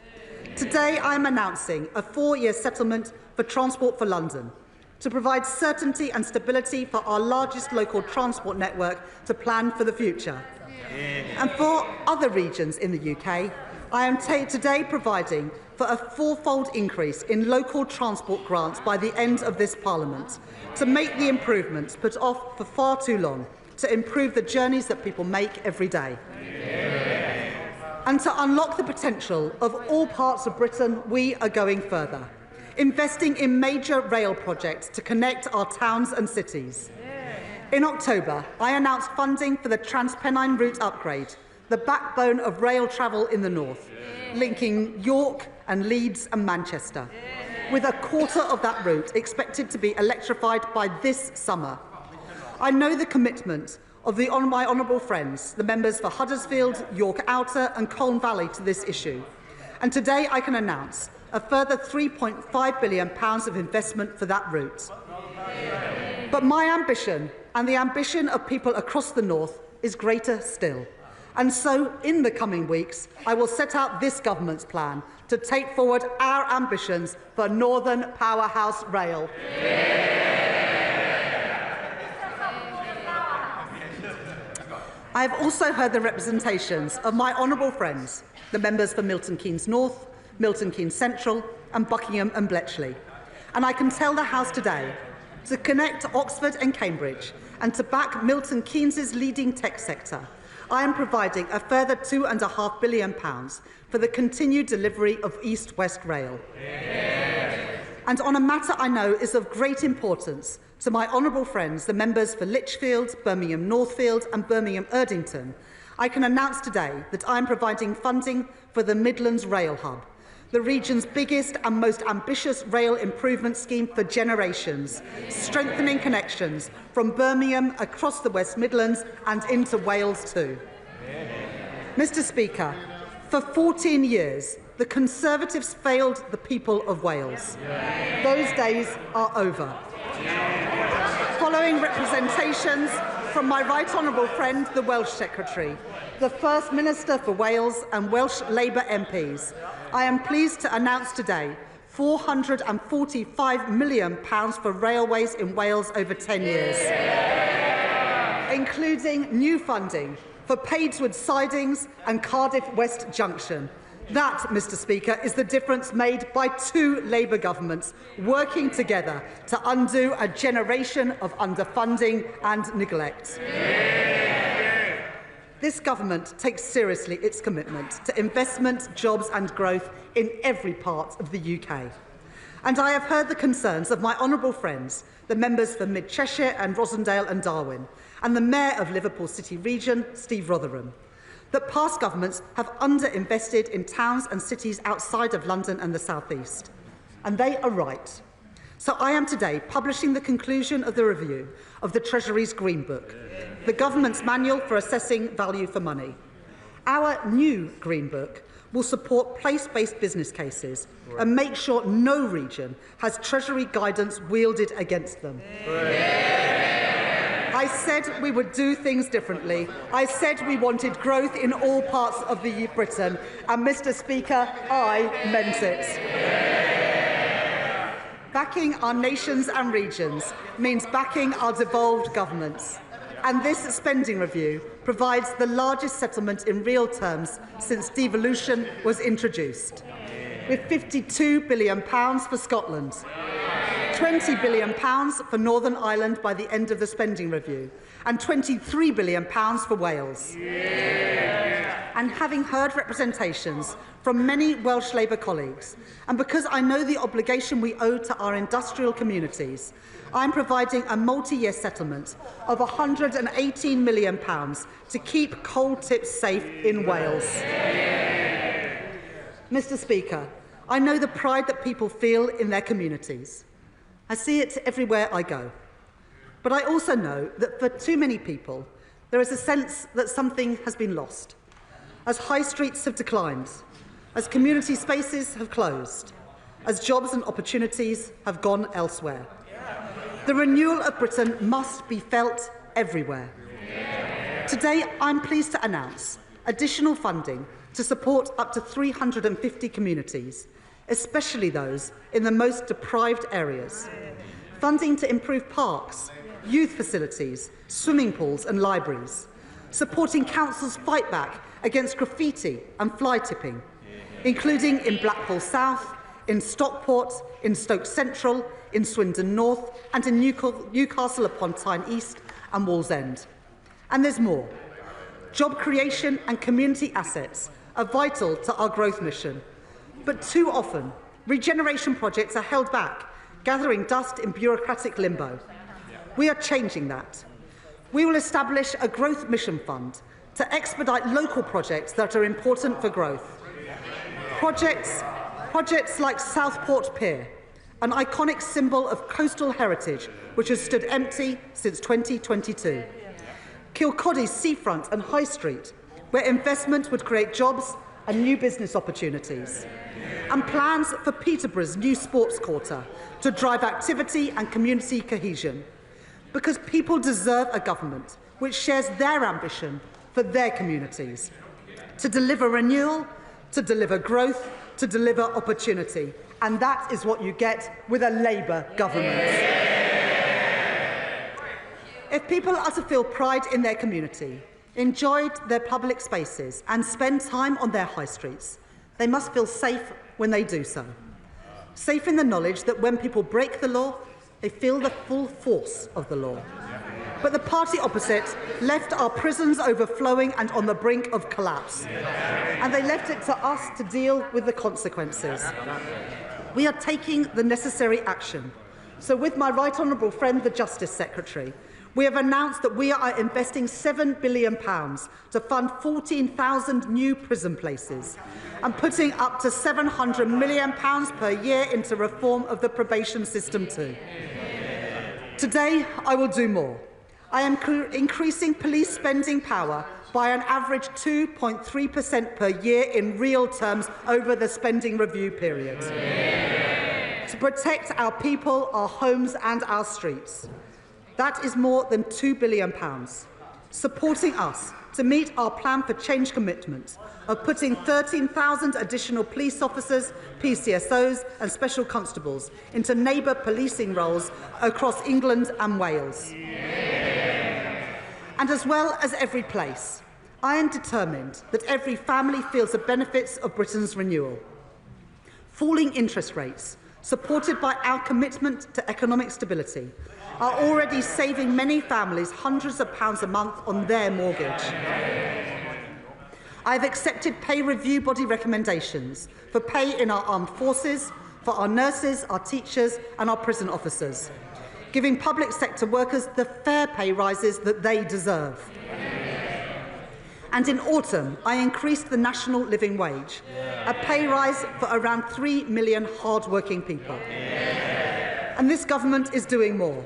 O: Today, I am announcing a 4-year settlement for Transport for London to provide certainty and stability for our largest local transport network to plan for the future. And for other regions in the UK, I am today providing for a 4-fold increase in local transport grants by the end of this Parliament to make the improvements put off for far too long to improve the journeys that people make every day. And to unlock the potential of all parts of Britain, we are going further, investing in major rail projects to connect our towns and cities. In October, I announced funding for the Transpennine route upgrade, the backbone of rail travel in the north, linking York and Leeds and Manchester, with a quarter of that route expected to be electrified by this summer. I know the commitment of my honourable friends, the members for Huddersfield, York Outer and Colne Valley to this issue. And today I can announce a further £3.5 billion of investment for that route. But my ambition and the ambition of people across the north is greater still. And so, in the coming weeks, I will set out this government's plan to take forward our ambitions for Northern Powerhouse Rail. I have also heard the representations of my honourable friends, the members for Milton Keynes North, Milton Keynes Central and Buckingham and Bletchley. And I can tell the House today to connect Oxford and Cambridge and to back Milton Keynes' leading tech sector, I am providing a further £2.5 billion for the continued delivery of East-West Rail. And on a matter I know is of great importance to my honourable friends, the members for Lichfield, Birmingham Northfield and Birmingham Erdington, I can announce today that I am providing funding for the Midlands Rail Hub, the region's biggest and most ambitious rail improvement scheme for generations, strengthening connections from Birmingham across the West Midlands and into Wales too. Mr. Speaker, for 14 years, the Conservatives failed the people of Wales. Those days are over. Following representations from my right honourable friend, the Welsh Secretary, the First Minister for Wales and Welsh Labour MPs, I am pleased to announce today £445 million for railways in Wales over 10 years, including new funding for Padeswood Sidings and Cardiff West Junction, That, Mr. Speaker, is the difference made by two Labour governments working together to undo a generation of underfunding and neglect. This government takes seriously its commitment to investment, jobs and growth in every part of the UK. And I have heard the concerns of my honourable friends, the members for Mid Cheshire and Rossendale and Darwin, and the Mayor of Liverpool City Region, Steve Rotherham, that past governments have underinvested in towns and cities outside of London and the South East. And they are right. So I am today publishing the conclusion of the review of the Treasury's Green Book, the government's manual for assessing value for money. Our new Green Book will support place-based business cases and make sure no region has Treasury guidance wielded against them. I said we would do things differently. I said we wanted growth in all parts of Britain. And, Mr. Speaker, I meant it. Backing our nations and regions means backing our devolved governments. And this spending review provides the largest settlement in real terms since devolution was introduced, with £52 billion for Scotland, £20 billion for Northern Ireland by the end of the spending review, and £23 billion for Wales. And having heard representations from many Welsh Labour colleagues, and because I know the obligation we owe to our industrial communities, I am providing a multi-year settlement of £118 million to keep coal tips safe in Wales. Mr. Speaker, I know the pride that people feel in their communities. I see it everywhere I go. But I also know that for too many people, there is a sense that something has been lost, as high streets have declined, as community spaces have closed, as jobs and opportunities have gone elsewhere. The renewal of Britain must be felt everywhere. Today, I'm pleased to announce additional funding to support up to 350 communities, especially those in the most deprived areas. Funding to improve parks, youth facilities, swimming pools and libraries. Supporting councils' fight back against graffiti and fly tipping, including in Blackpool South, in Stockport, in Stoke Central, in Swindon North and in Newcastle upon Tyne East and Wallsend. And there's more. Job creation and community assets are vital to our growth mission. But too often, regeneration projects are held back, gathering dust in bureaucratic limbo. We are changing that. We will establish a growth mission fund to expedite local projects that are important for growth. Projects like Southport Pier, an iconic symbol of coastal heritage which has stood empty since 2022. Kilcody's seafront and High Street, where investment would create jobs and new business opportunities. And plans for Peterborough's new sports quarter to drive activity and community cohesion. Because people deserve a government which shares their ambition for their communities. To deliver renewal, to deliver growth, to deliver opportunity. And that is what you get with a Labour government. If people are to feel pride in their community, enjoy their public spaces and spend time on their high streets, they must feel safe when they do so. Safe in the knowledge that when people break the law, they feel the full force of the law. But the party opposite left our prisons overflowing and on the brink of collapse. And they left it to us to deal with the consequences. We are taking the necessary action. So with my right honourable friend, the Justice Secretary, we have announced that we are investing £7 billion to fund 14,000 new prison places and putting up to £700 million per year into reform of the probation system too. Today, I will do more. I am increasing police spending power by an average 2.3% per year in real terms over the spending review period. To protect our people, our homes and our streets. That is more than £2 billion, supporting us to meet our plan for change commitment of putting 13,000 additional police officers, PCSOs and special constables into neighbour policing roles across England and Wales. And as well as every place, I am determined that every family feels the benefits of Britain's renewal. Falling interest rates, supported by our commitment to economic stability, are already saving many families hundreds of pounds a month on their mortgage. I have accepted pay review body recommendations for pay in our armed forces, for our nurses, our teachers and our prison officers, giving public sector workers the fair pay rises that they deserve. And in autumn, I increased the national living wage, a pay rise for around 3 million hard-working people. And this government is doing more.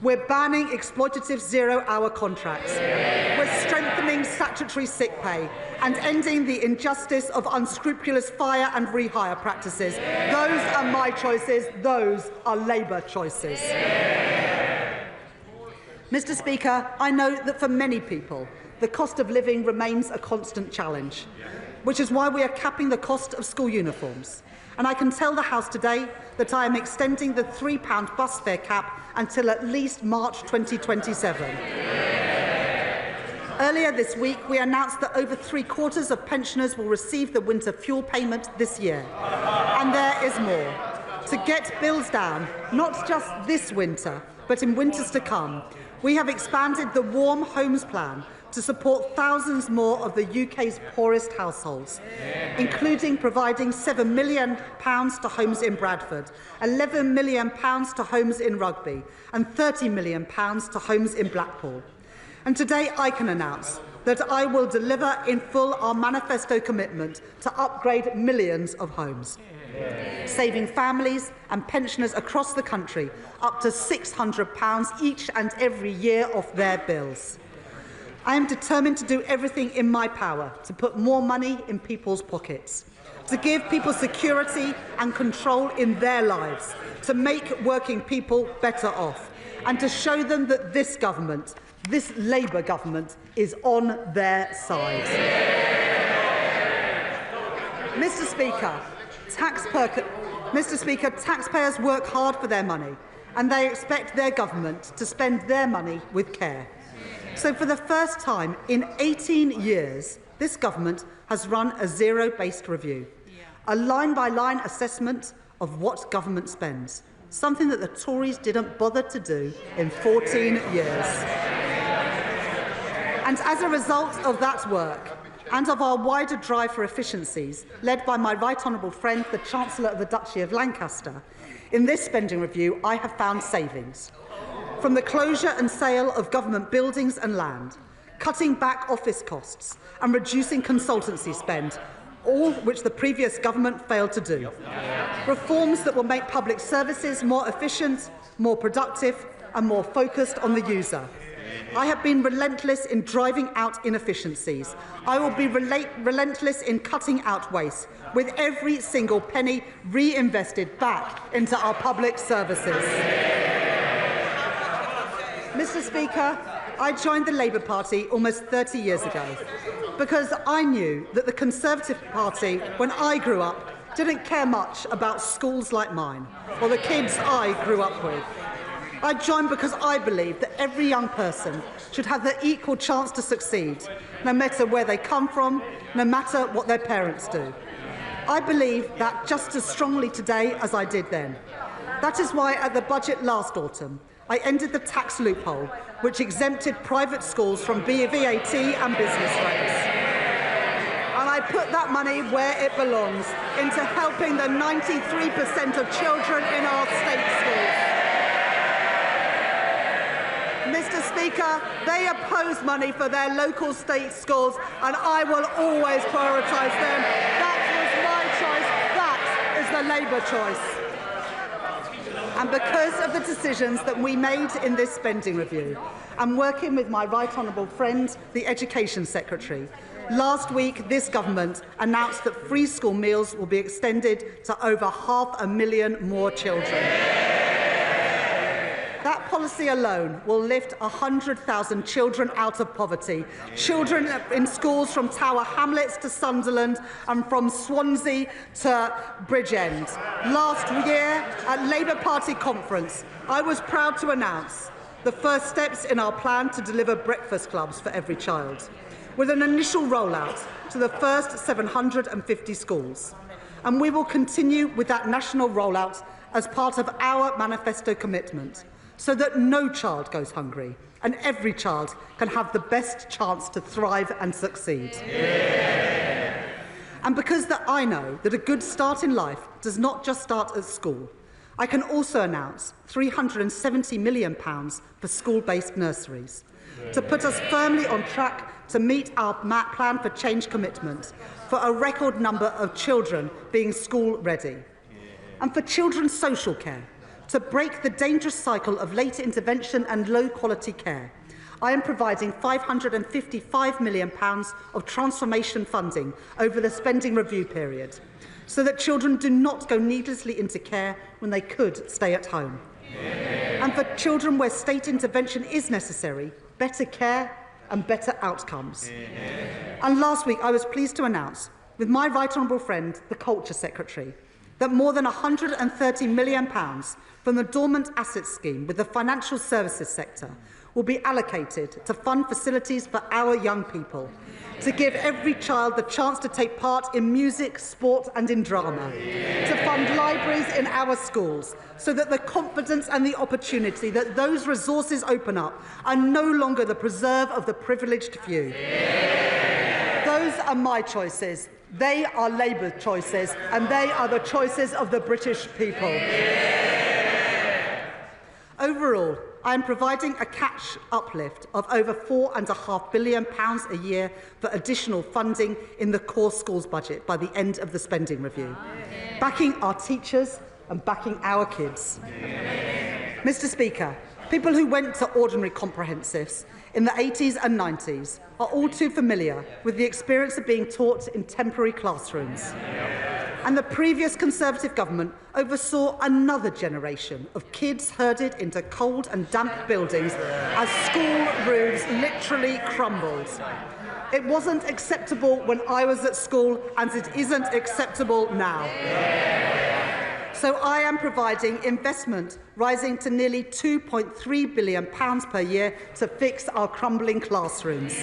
O: We're banning exploitative zero-hour contracts. We're strengthening statutory sick pay and ending the injustice of unscrupulous fire and rehire practices. Those are my choices. Those are Labour choices. Mr. Speaker, I know that for many people, the cost of living remains a constant challenge, which is why we are capping the cost of school uniforms. And I can tell the House today that I am extending the £3 bus fare cap until at least March 2027. Earlier this week, we announced that over three-quarters of pensioners will receive the winter fuel payment this year. And there is more. To get bills down, not just this winter, but in winters to come, we have expanded the Warm Homes Plan to support thousands more of the UK's poorest households, including providing £7 million to homes in Bradford, £11 million to homes in Rugby, and £30 million to homes in Blackpool. And today I can announce that I will deliver in full our manifesto commitment to upgrade millions of homes, saving families and pensioners across the country up to £600 each and every year off their bills. I am determined to do everything in my power to put more money in people's pockets, to give people security and control in their lives, to make working people better off, and to show them that this government, this Labour government, is on their side. Mr. Speaker, taxpayers work hard for their money, and they expect their government to spend their money with care. So for the first time in 18 years, this government has run a zero-based review, a line-by-line assessment of what government spends, something that the Tories didn't bother to do in 14 years. And as a result of that work, and of our wider drive for efficiencies, led by my right honourable friend, the Chancellor of the Duchy of Lancaster, in this spending review I have found savings. From the closure and sale of government buildings and land, cutting back office costs and reducing consultancy spend, all which the previous government failed to do. Reforms that will make public services more efficient, more productive and more focused on the user. I have been relentless in driving out inefficiencies. I will be relentless in cutting out waste, with every single penny reinvested back into our public services. Mr. Speaker, I joined the Labour Party almost 30 years ago because I knew that the Conservative Party, when I grew up, didn't care much about schools like mine or the kids I grew up with. I joined because I believe that every young person should have the equal chance to succeed, no matter where they come from, no matter what their parents do. I believe that just as strongly today as I did then. That is why at the budget last autumn, I ended the tax loophole which exempted private schools from VAT and business rates. And I put that money where it belongs, into helping the 93% of children in our state schools. Mr. Speaker, they oppose money for their local state schools, and I will always prioritise them. That was my choice. That is the Labour choice. And because of the decisions that we made in this spending review, and working with my right honourable friend, the Education Secretary, last week this government announced that free school meals will be extended to over 500,000 more children. That policy alone will lift 100,000 children out of poverty, children in schools from Tower Hamlets to Sunderland and from Swansea to Bridgend. Last year, at Labour Party conference, I was proud to announce the first steps in our plan to deliver breakfast clubs for every child. with an initial rollout to the first 750 schools. And we will continue with that national rollout as part of our manifesto commitment, so that no child goes hungry and every child can have the best chance to thrive and succeed. Yeah. And because I know that a good start in life does not just start at school, I can also announce £370 million for school-based nurseries, to put us firmly on track to meet our plan for change commitment for a record number of children being school-ready. And for children's social care, to break the dangerous cycle of late intervention and low-quality care, I am providing £555 million of transformation funding over the spending review period, so that children do not go needlessly into care when they could stay at home. Yeah. And for children where state intervention is necessary, better care and better outcomes. Yeah. And last week I was pleased to announce, with my right honourable friend, the Culture Secretary, that more than £130 million from the Dormant Assets Scheme with the financial services sector will be allocated to fund facilities for our young people, to give every child the chance to take part in music, sport and in drama, to fund libraries in our schools, so that the confidence and the opportunity that those resources open up are no longer the preserve of the privileged few. Those are my choices. They are Labour's choices, and they are the choices of the British people. Overall, I am providing a cash uplift of over £4.5 billion a year for additional funding in the core schools budget by the end of the spending review, backing our teachers and backing our kids. Mr. Speaker, people who went to ordinary comprehensives in the 80s and 90s are all too familiar with the experience of being taught in temporary classrooms. And the previous Conservative government oversaw another generation of kids herded into cold and damp buildings as school roofs literally crumbled. It wasn't acceptable when I was at school, and it isn't acceptable now. So I am providing investment rising to nearly £2.3 billion per year to fix our crumbling classrooms.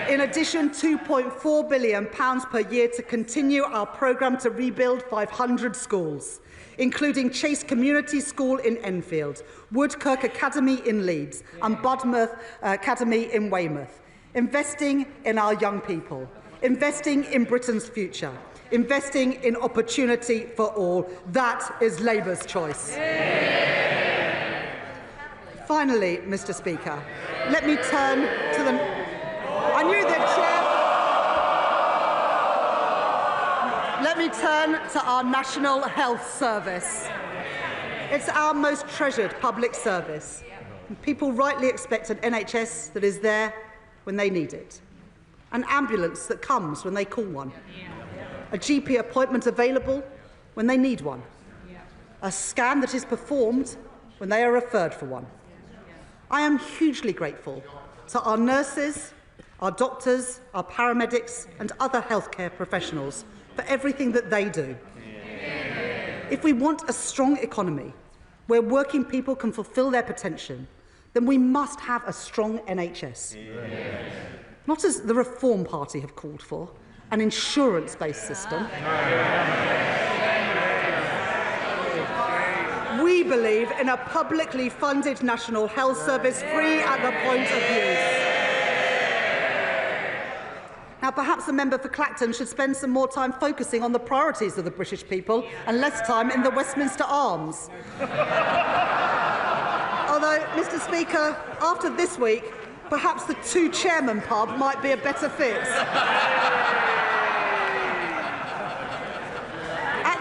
O: In addition, £2.4 billion per year to continue our programme to rebuild 500 schools, including Chase Community School in Enfield, Woodkirk Academy in Leeds and Budmouth Academy in Weymouth, investing in our young people, investing in Britain's future, investing in opportunity for all. That is Labour's choice. Finally, Mr. Speaker, let me turn to the... I knew that, Chair. Let me turn to our National Health Service. It's our most treasured public service. And people rightly expect an NHS that is there when they need it, an ambulance that comes when they call one, a GP appointment available when they need one, a scan that is performed when they are referred for one. I am hugely grateful to our nurses, our doctors, our paramedics and other healthcare professionals for everything that they do. If we want a strong economy where working people can fulfil their potential, then we must have a strong NHS. Not as the Reform Party have called for, an insurance-based system. We believe in a publicly funded National Health Service free at the point of use. Now, perhaps the member for Clacton should spend some more time focusing on the priorities of the British people and less time in the Westminster Arms. Although, Mr. Speaker, after this week, perhaps the two-chairman pub might be a better fit. At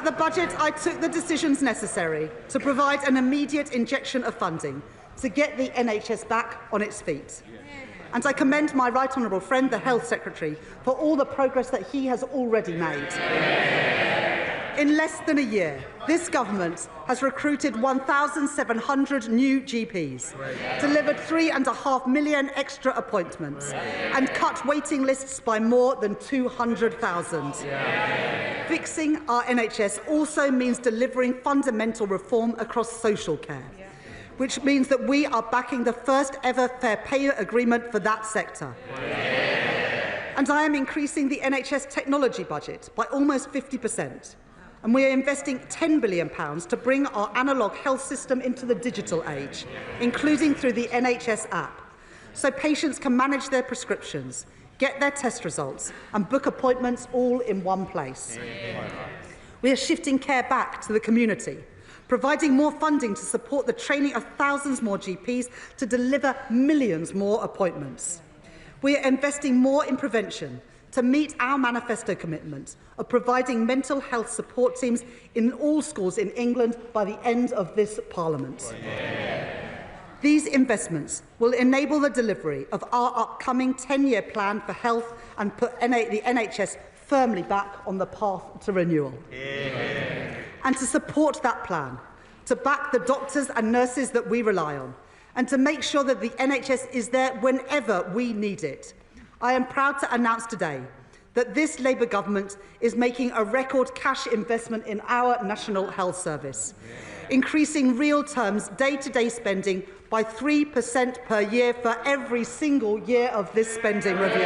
O: the budget, I took the decisions necessary to provide an immediate injection of funding to get the NHS back on its feet. And I commend my right honourable friend, the Health Secretary, for all the progress that he has already made. In less than a year, this government has recruited 1,700 new GPs, delivered 3.5 million extra appointments, and cut waiting lists by more than 200,000. Fixing our NHS also means delivering fundamental reform across social care, which means that we are backing the first ever fair pay agreement for that sector. And I am increasing the NHS technology budget by almost 50%. And we are investing £10 billion to bring our analogue health system into the digital age, including through the NHS app, so patients can manage their prescriptions, get their test results and book appointments all in one place. We are shifting care back to the community, providing more funding to support the training of thousands more GPs to deliver millions more appointments. We are investing more in prevention to meet our manifesto commitment of providing mental health support teams in all schools in England by the end of this Parliament. These investments will enable the delivery of our upcoming 10-year plan for health and put the NHS firmly back on the path to renewal. And to support that plan, to back the doctors and nurses that we rely on, and to make sure that the NHS is there whenever we need it, I am proud to announce today that this Labour government is making a record cash investment in our National Health Service, increasing real terms day-to-day spending by 3% per year for every single year of this spending review.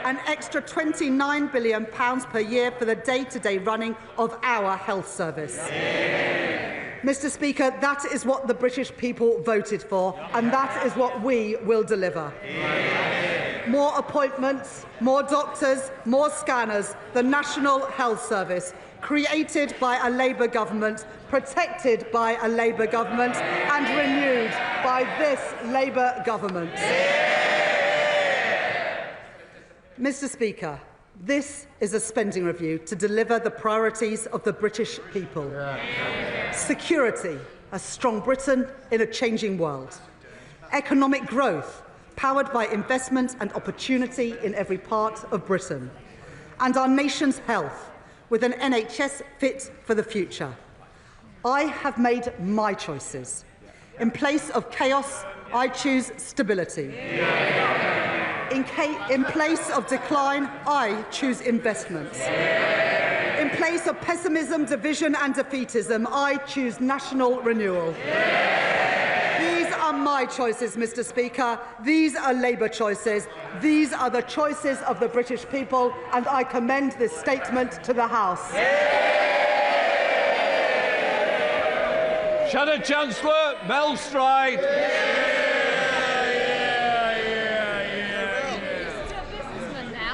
O: An extra £29 billion per year for the day-to-day running of our health service. Mr. Speaker, that is what the British people voted for, and that is what we will deliver. More appointments, more doctors, more scanners, the National Health Service, created by a Labour government, protected by a Labour government, and renewed by this Labour government. Mr. Speaker, this is a spending review to deliver the priorities of the British people. Security, a strong Britain in a changing world. Economic growth, powered by investment and opportunity in every part of Britain. And our nation's health, with an NHS fit for the future. I have made my choices. In place of chaos, I choose stability. In place of decline, I choose investments. In place of pessimism, division and defeatism, I choose national renewal. These are my choices, Mr. Speaker. These are Labour choices. These are the choices of the British people, and I commend this statement to the House.
B: Shadow Chancellor, Belstride.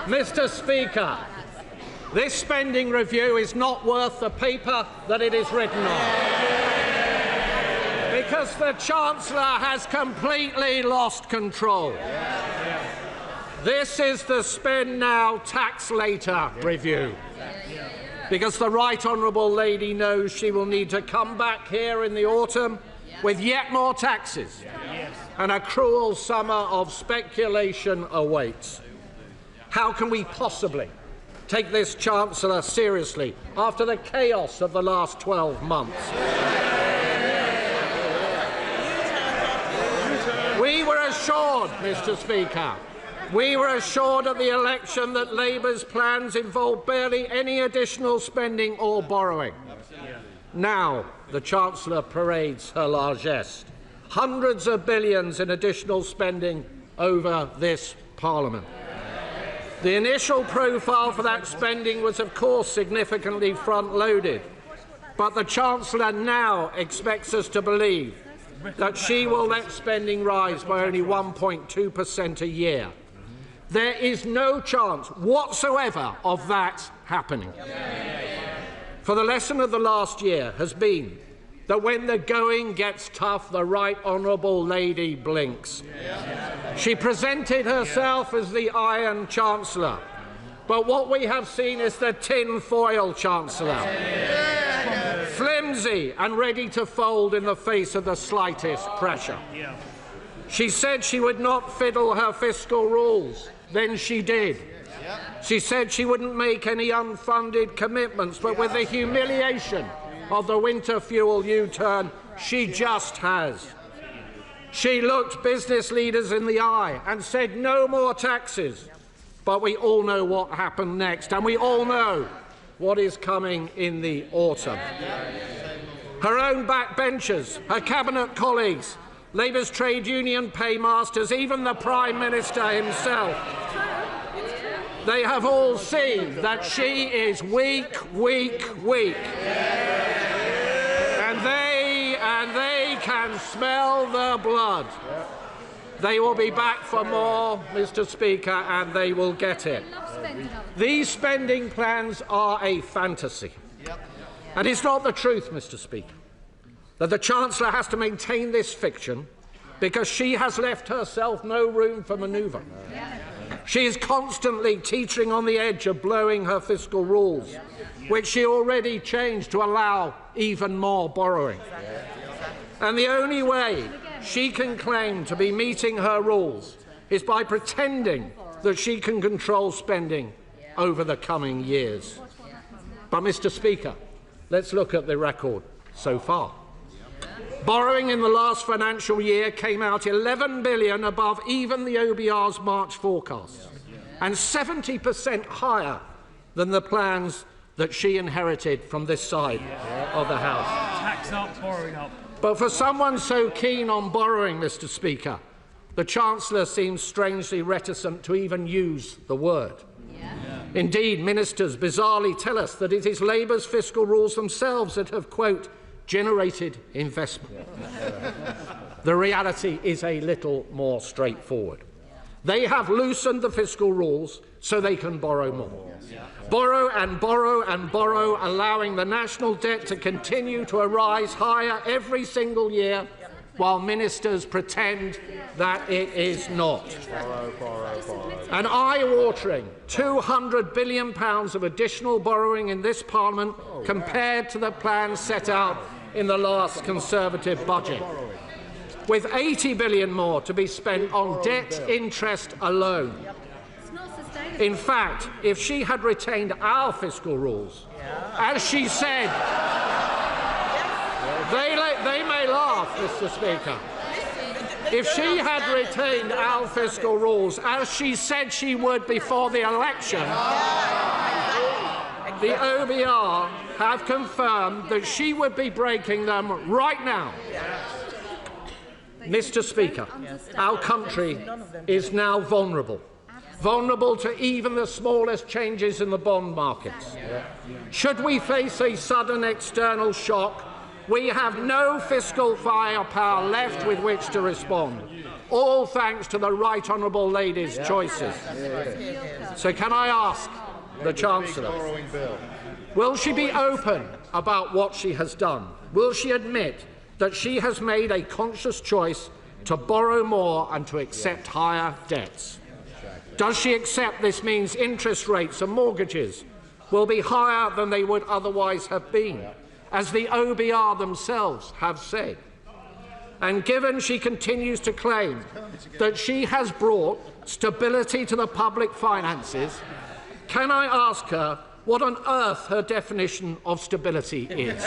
P: Mr. Speaker, this spending review is not worth the paper that it is written on, because the Chancellor has completely lost control. This is the spend now, tax later review, because the Right Honourable Lady knows she will need to come back here in the autumn with yet more taxes, and a cruel summer of speculation awaits. How can we possibly take this Chancellor seriously after the chaos of the last 12 months? We were assured, Mr. Speaker, we were assured at the election that Labour's plans involved barely any additional spending or borrowing. Now the Chancellor parades her largesse. Hundreds of billions in additional spending over this Parliament. The initial profile for that spending was, of course, significantly front-loaded, but the Chancellor now expects us to believe that she will let spending rise by only 1.2% a year. There is no chance whatsoever of that happening. For the lesson of the last year has been that when the going gets tough, the Right Honourable Lady blinks. She presented herself as the Iron Chancellor, but what we have seen is the tin-foil Chancellor, flimsy and ready to fold in the face of the slightest pressure. She said she would not fiddle her fiscal rules, then she did. She said she wouldn't make any unfunded commitments, but with the humiliation of the winter fuel U-turn, she just has. She looked business leaders in the eye and said no more taxes. But we all know what happened next, and we all know what is coming in the autumn. her own backbenchers, her cabinet colleagues, Labour's trade union paymasters, even the Prime Minister himself. They have all seen that she is weak, weak, weak. And they can smell the blood. They will be back for more, Mr. Speaker, and they will get it. These spending plans are a fantasy. And it's not the truth, Mr. Speaker, that the Chancellor has to maintain this fiction because she has left herself no room for manoeuvre. She is constantly teetering on the edge of blowing her fiscal rules, which she already changed to allow even more borrowing. And the only way she can claim to be meeting her rules is by pretending that she can control spending over the coming years. But, Mr. Speaker, let's look at the record so far. Borrowing in the last financial year came out $11 billion above even the OBR's March forecasts, and 70% higher than the plans that she inherited from this side of the House.
Q: Tax up, borrowing up.
P: But for someone so keen on borrowing, Mr. Speaker, the Chancellor seems strangely reticent to even use the word. Indeed, ministers bizarrely tell us that it is Labour's fiscal rules themselves that have, quote, generated investment. The reality is a little more straightforward. They have loosened the fiscal rules so they can borrow more. Borrow and borrow and borrow, allowing the national debt to continue to rise higher every single year, while ministers pretend that it is not. An eye-watering £200 billion of additional borrowing in this Parliament compared to the plans set out in the last Conservative budget, with £80 billion more to be spent on debt interest alone. In fact, if she had retained our fiscal rules, as she said, they may laugh, Mr. Speaker. If she had retained our fiscal rules, as she said she would before the election, the OBR have confirmed that she would be breaking them right now. Mr. Speaker, our country is now vulnerable. Vulnerable to even the smallest changes in the bond markets. Should we face a sudden external shock, we have no fiscal firepower left with which to respond, all thanks to the Right Honourable Lady's choices. So can I ask the Chancellor, will she be open about what she has done? Will she admit that she has made a conscious choice to borrow more and to accept higher debts? Does she accept this means interest rates and mortgages will be higher than they would otherwise have been, as the OBR themselves have said? And given she continues to claim that she has brought stability to the public finances, can I ask her what on earth her definition of stability is?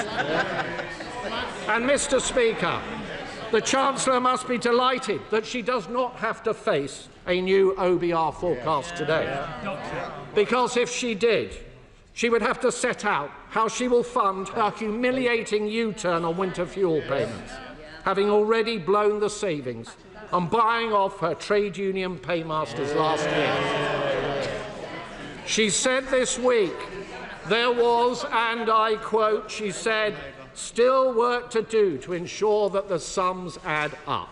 P: And, Mr. Speaker, the Chancellor must be delighted that she does not have to face a new OBR forecast today. Because if she did, she would have to set out how she will fund her humiliating U-turn on winter fuel payments, having already blown the savings and buying off her trade union paymasters last year. She said this week there was, and I quote, she said, still work to do to ensure that the sums add up.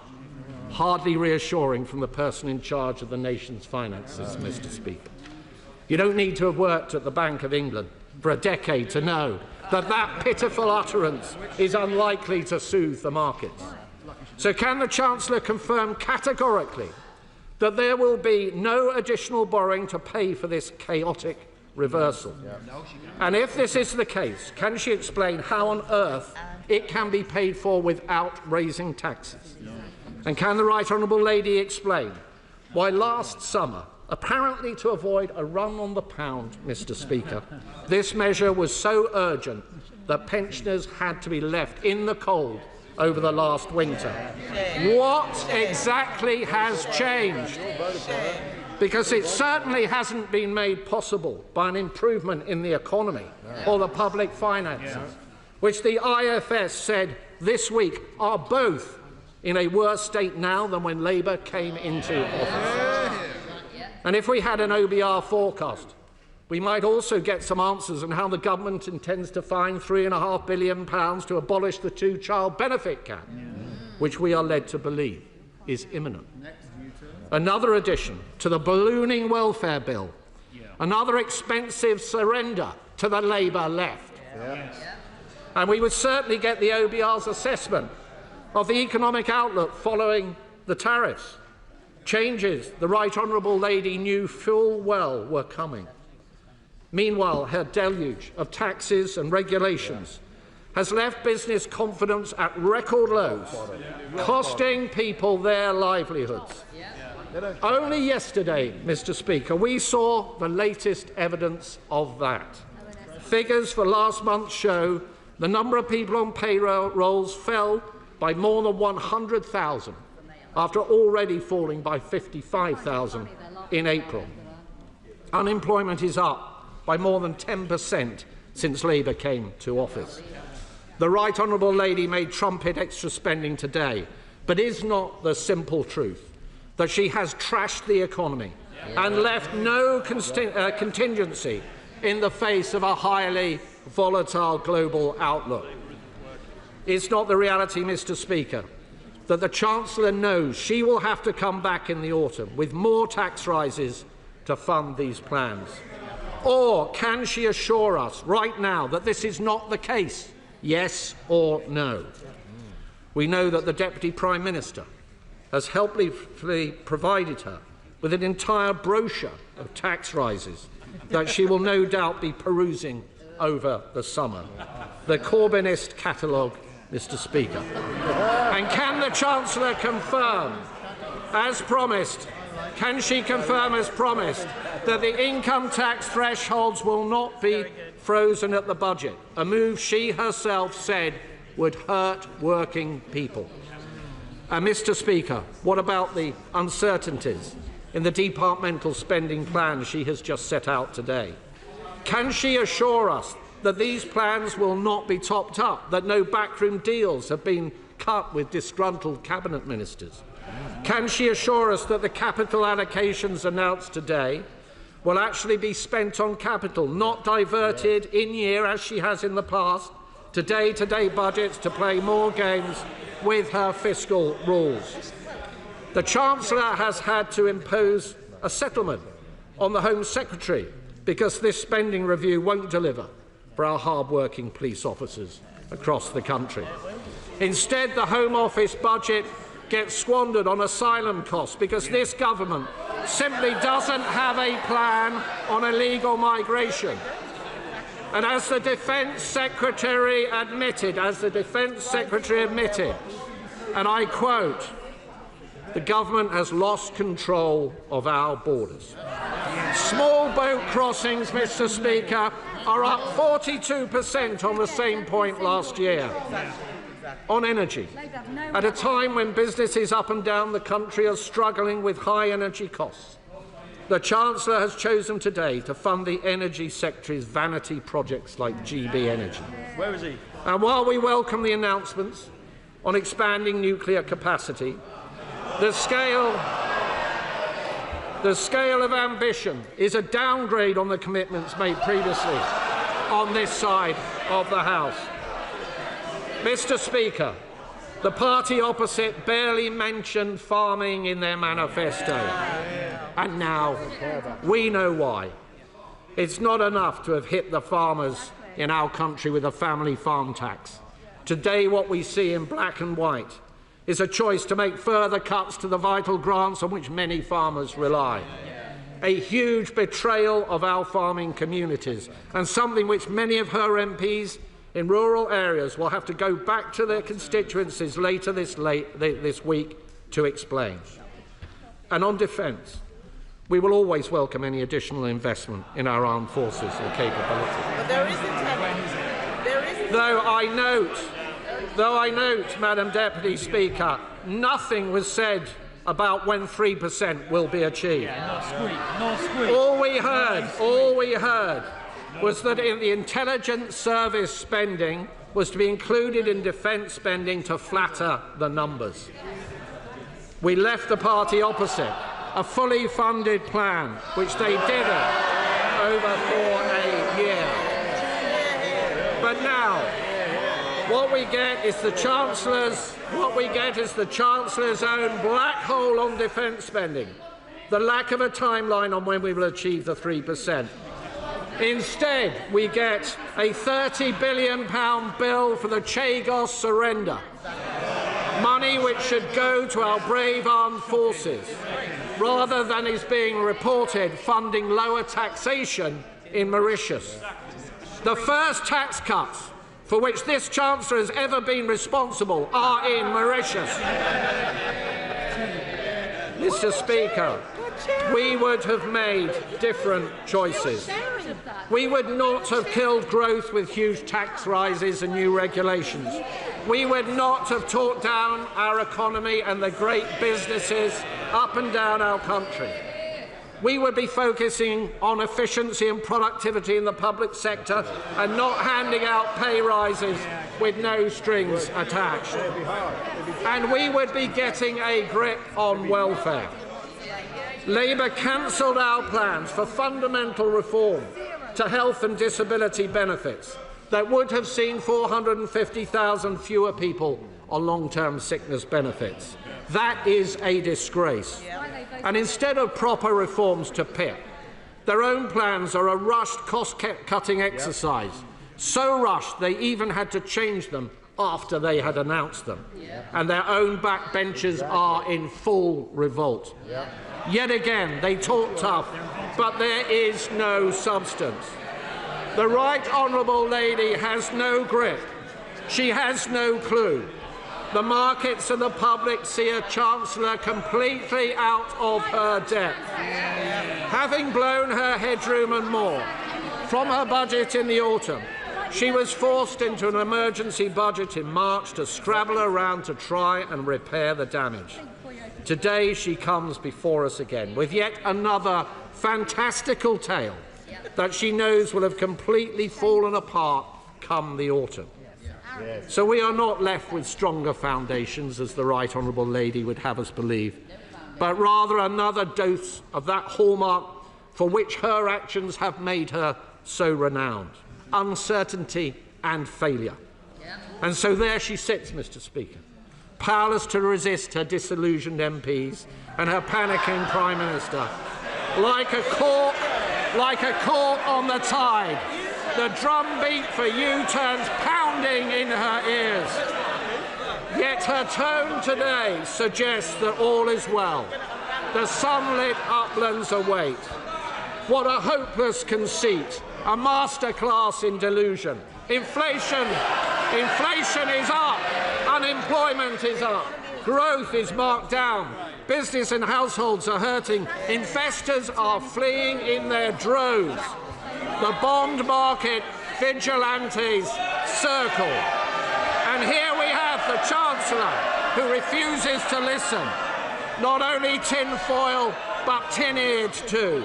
P: Hardly reassuring from the person in charge of the nation's finances, Mr. Speaker. You don't need to have worked at the Bank of England for a decade to know that that pitiful utterance is unlikely to soothe the markets. So can the Chancellor confirm categorically that there will be no additional borrowing to pay for this chaotic reversal? And if this is the case, can she explain how on earth it can be paid for without raising taxes? And can the Right Honourable Lady explain why last summer, apparently to avoid a run on the pound, Mr. Speaker, this measure was so urgent that pensioners had to be left in the cold over the last winter? What exactly has changed? Because it certainly hasn't been made possible by an improvement in the economy or the public finances, which the IFS said this week are both in a worse state now than when Labour came into office. And if we had an OBR forecast, we might also get some answers on how the government intends to find £3.5 billion to abolish the two-child benefit cap, which we are led to believe is imminent. Another addition to the ballooning welfare bill, another expensive surrender to the Labour left. And we would certainly get the OBR's assessment of the economic outlook following the tariffs. Changes the Right Honourable Lady knew full well were coming. Meanwhile, her deluge of taxes and regulations has left business confidence at record lows, costing people their livelihoods. Only yesterday, Mr. Speaker, we saw the latest evidence of that. Figures for last month show the number of people on payrolls fell by more than 100,000, after already falling by 55,000 in April. Unemployment is up by more than 10% since Labour came to office. The Right Honourable Lady may trumpet extra spending today, but is not the simple truth that she has trashed the economy and left no contingency in the face of a highly volatile global outlook? It's not the reality, Mr. Speaker, that the Chancellor knows she will have to come back in the autumn with more tax rises to fund these plans? Or can she assure us right now that this is not the case? Yes or no? We know that the Deputy Prime Minister has helpfully provided her with an entire brochure of tax rises that she will no doubt be perusing over the summer. The Corbynist catalogue, Mr. Speaker. And can the Chancellor confirm, as promised, can she confirm as promised, that the income tax thresholds will not be frozen at the budget, a move she herself said would hurt working people? And Mr. Speaker, what about the uncertainties in the departmental spending plan she has just set out today? Can she assure us that these plans will not be topped up, that no backroom deals have been cut with disgruntled cabinet ministers? Can she assure us that the capital allocations announced today will actually be spent on capital, not diverted in year, as she has in the past, to day-to-day budgets to play more games with her fiscal rules? The Chancellor has had to impose a settlement on the Home Secretary because this spending review won't deliver for our hard-working police officers across the country. Instead, the Home Office budget gets squandered on asylum costs because this government simply doesn't have a plan on illegal migration. And as the Defence Secretary admitted, and I quote, the government has lost control of our borders. Small boat crossings, Mr. Speaker, are up 42% on the same point last year. On energy, at a time when businesses up and down the country are struggling with high energy costs, the Chancellor has chosen today to fund the Energy Secretary's vanity projects like GB Energy.
R: Where is he?
P: And while we welcome the announcements on expanding nuclear capacity, the scale of ambition is a downgrade on the commitments made previously on this side of the House. Mr. Speaker, the party opposite barely mentioned farming in their manifesto. And now we know why. It's not enough to have hit the farmers in our country with a family farm tax. Today, what we see in black and white is a choice to make further cuts to the vital grants on which many farmers rely. A huge betrayal of our farming communities, and something which many of her MPs in rural areas will have to go back to their constituencies later this week to explain. And on defence, we will always welcome any additional investment in our armed forces or capability.
A: But there isn't any.
P: Though I note, Madam Deputy Speaker, nothing was said about when 3% will be achieved. All we heard was that in the intelligence service spending was to be included in defence spending to flatter the numbers. We left the party opposite a fully funded plan, which they didn't over for a year. But now, what we get is the Chancellor's own black hole on defence spending, the lack of a timeline on when we will achieve the 3%. Instead, we get a £30 billion bill for the Chagos surrender, money which should go to our brave armed forces, rather than is being reported funding lower taxation in Mauritius. The first tax cuts for which this Chancellor has ever been responsible are in Mauritius. Mr. Speaker, we would have made different choices. We would not have killed growth with huge tax rises and new regulations. We would not have talked down our economy and the great businesses up and down our country. We would be focusing on efficiency and productivity in the public sector and not handing out pay rises with no strings attached. And we would be getting a grip on welfare. Labour cancelled our plans for fundamental reform to health and disability benefits that would have seen 450,000 fewer people on long-term sickness benefits. That is a disgrace. And instead of proper reforms to PIP, their own plans are a rushed cost-cutting exercise, so rushed they even had to change them after they had announced them. And their own backbenchers are in full revolt. Yet again, they talk tough, but there is no substance. The Right Honourable Lady has no grip. She has no clue. The markets and the public see a Chancellor completely out of her depth. Having blown her headroom and more from her budget in the autumn, she was forced into an emergency budget in March to scrabble around to try and repair the damage. Today she comes before us again with yet another fantastical tale that she knows will have completely fallen apart come the autumn. So we are not left with stronger foundations, as the Right Honourable Lady would have us believe, but rather another dose of that hallmark for which her actions have made her so renowned: uncertainty and failure. And so there she sits, Mr. Speaker, powerless to resist her disillusioned MPs and her panicking Prime Minister, like a cork on the tide. The drumbeat for U-turns pounding in her ears. Yet her tone today suggests that all is well. The sunlit uplands await. What a hopeless conceit, a masterclass in delusion. Inflation is up, unemployment is up, growth is marked down, business and households are hurting, investors are fleeing in their droves. The bond market vigilantes circle. And here we have the Chancellor, who refuses to listen. Not only tin-foil, but tin-eared too.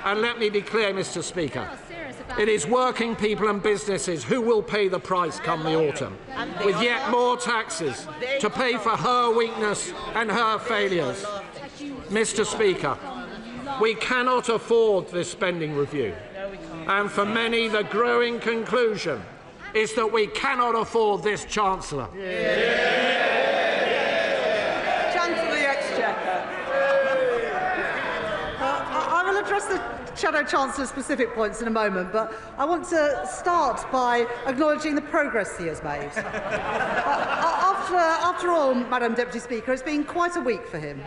P: And let me be clear, Mr. Speaker, it is working people and businesses who will pay the price come the autumn, with yet more taxes to pay for her weakness and her failures. Mr. Speaker, we cannot afford this spending review. And for many, the growing conclusion is that we cannot afford this Chancellor.
O: Chancellor the Exchequer. I will address the Shadow Chancellor's specific points in a moment, but I want to start by acknowledging the progress he has made. After all, Madam Deputy Speaker, it's been quite a week for him.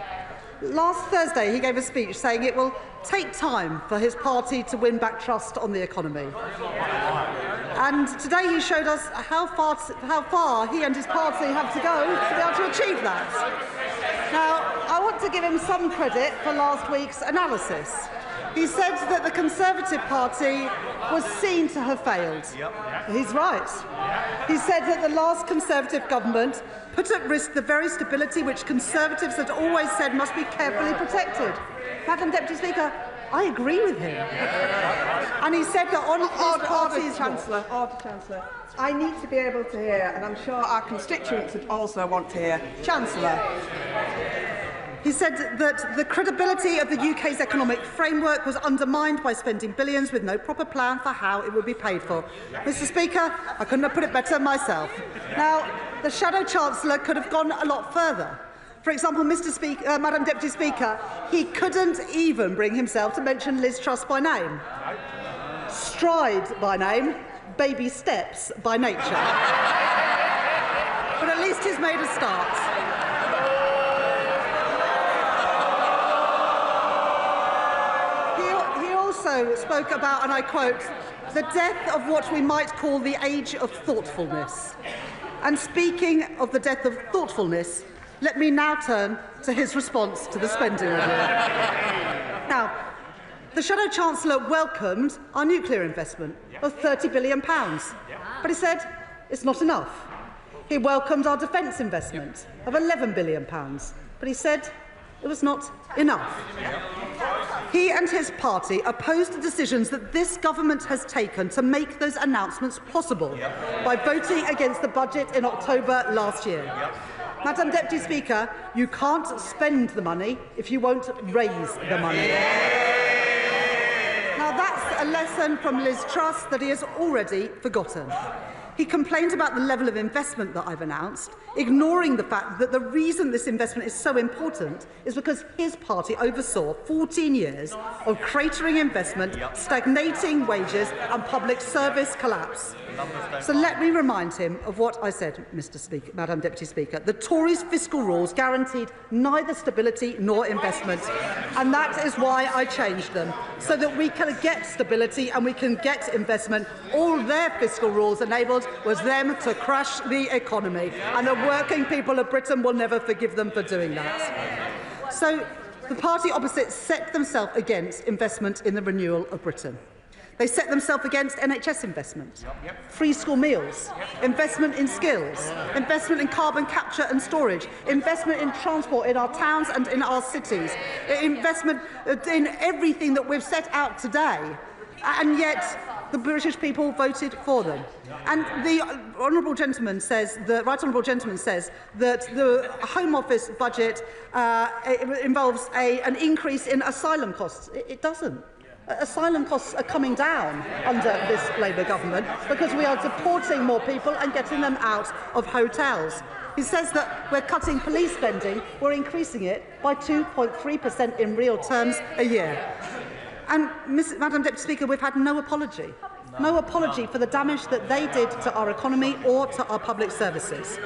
O: Last Thursday, he gave a speech saying it will take time for his party to win back trust on the economy. And today he showed us how far he and his party have to go to be able to achieve that. Now, I want to give him some credit for last week's analysis. He said that the Conservative Party was seen to have failed. He's right. He said that the last Conservative government put at risk the very stability which Conservatives had always said must be carefully protected. Madam Deputy Speaker, I agree with him. And he said that on his party's...
K: Chancellor. I need to be able to hear, and I'm sure our constituents would also want to hear, Chancellor.
O: He said that the credibility of the UK's economic framework was undermined by spending billions with no proper plan for how it would be paid for. Mr. Speaker, I couldn't have put it better myself. Now, the Shadow Chancellor could have gone a lot further. For example, Madam Deputy Speaker, he couldn't even bring himself to mention Liz Truss by name, Stride by name, baby steps by nature. But at least he's made a start. He also spoke about, and I quote, the death of what we might call the age of thoughtfulness. And speaking of the death of thoughtfulness, let me now turn to his response to the spending review. Now, the Shadow Chancellor welcomed our nuclear investment of £30 billion, but he said it's not enough. He welcomed our defence investment of £11 billion, but he said it was not enough. He and his party opposed the decisions that this government has taken to make those announcements possible by voting against the budget in October last year. Madam Deputy Speaker, you can't spend the money if you won't raise the money. Now that's a lesson from Liz Truss that he has already forgotten. He complained about the level of investment that I've announced, ignoring the fact that the reason this investment is so important is because his party oversaw 14 years of cratering investment, stagnating wages and public service collapse. So let me remind him of what I said, Madam Deputy Speaker. The Tories' fiscal rules guaranteed neither stability nor investment, and that is why I changed them, so that we can get stability and we can get investment. All their fiscal rules enabled was them to crash the economy, and the working people of Britain will never forgive them for doing that. So the party opposite set themselves against investment in the renewal of Britain. They set themselves against NHS investment, free school meals, investment in skills, investment in carbon capture and storage, investment in transport in our towns and in our cities, investment in everything that we've set out today, and yet the British people voted for them. And the honourable gentleman says, the right honourable gentleman says that the Home Office budget involves an increase in asylum costs. It doesn't. Asylum costs are coming down under this Labour government because we are deporting more people and getting them out of hotels. He says that we're cutting police spending, we're increasing it by 2.3% in real terms a year. And, Madam Deputy Speaker, we've had no apology. No apology for the damage that they did to our economy or to our public services.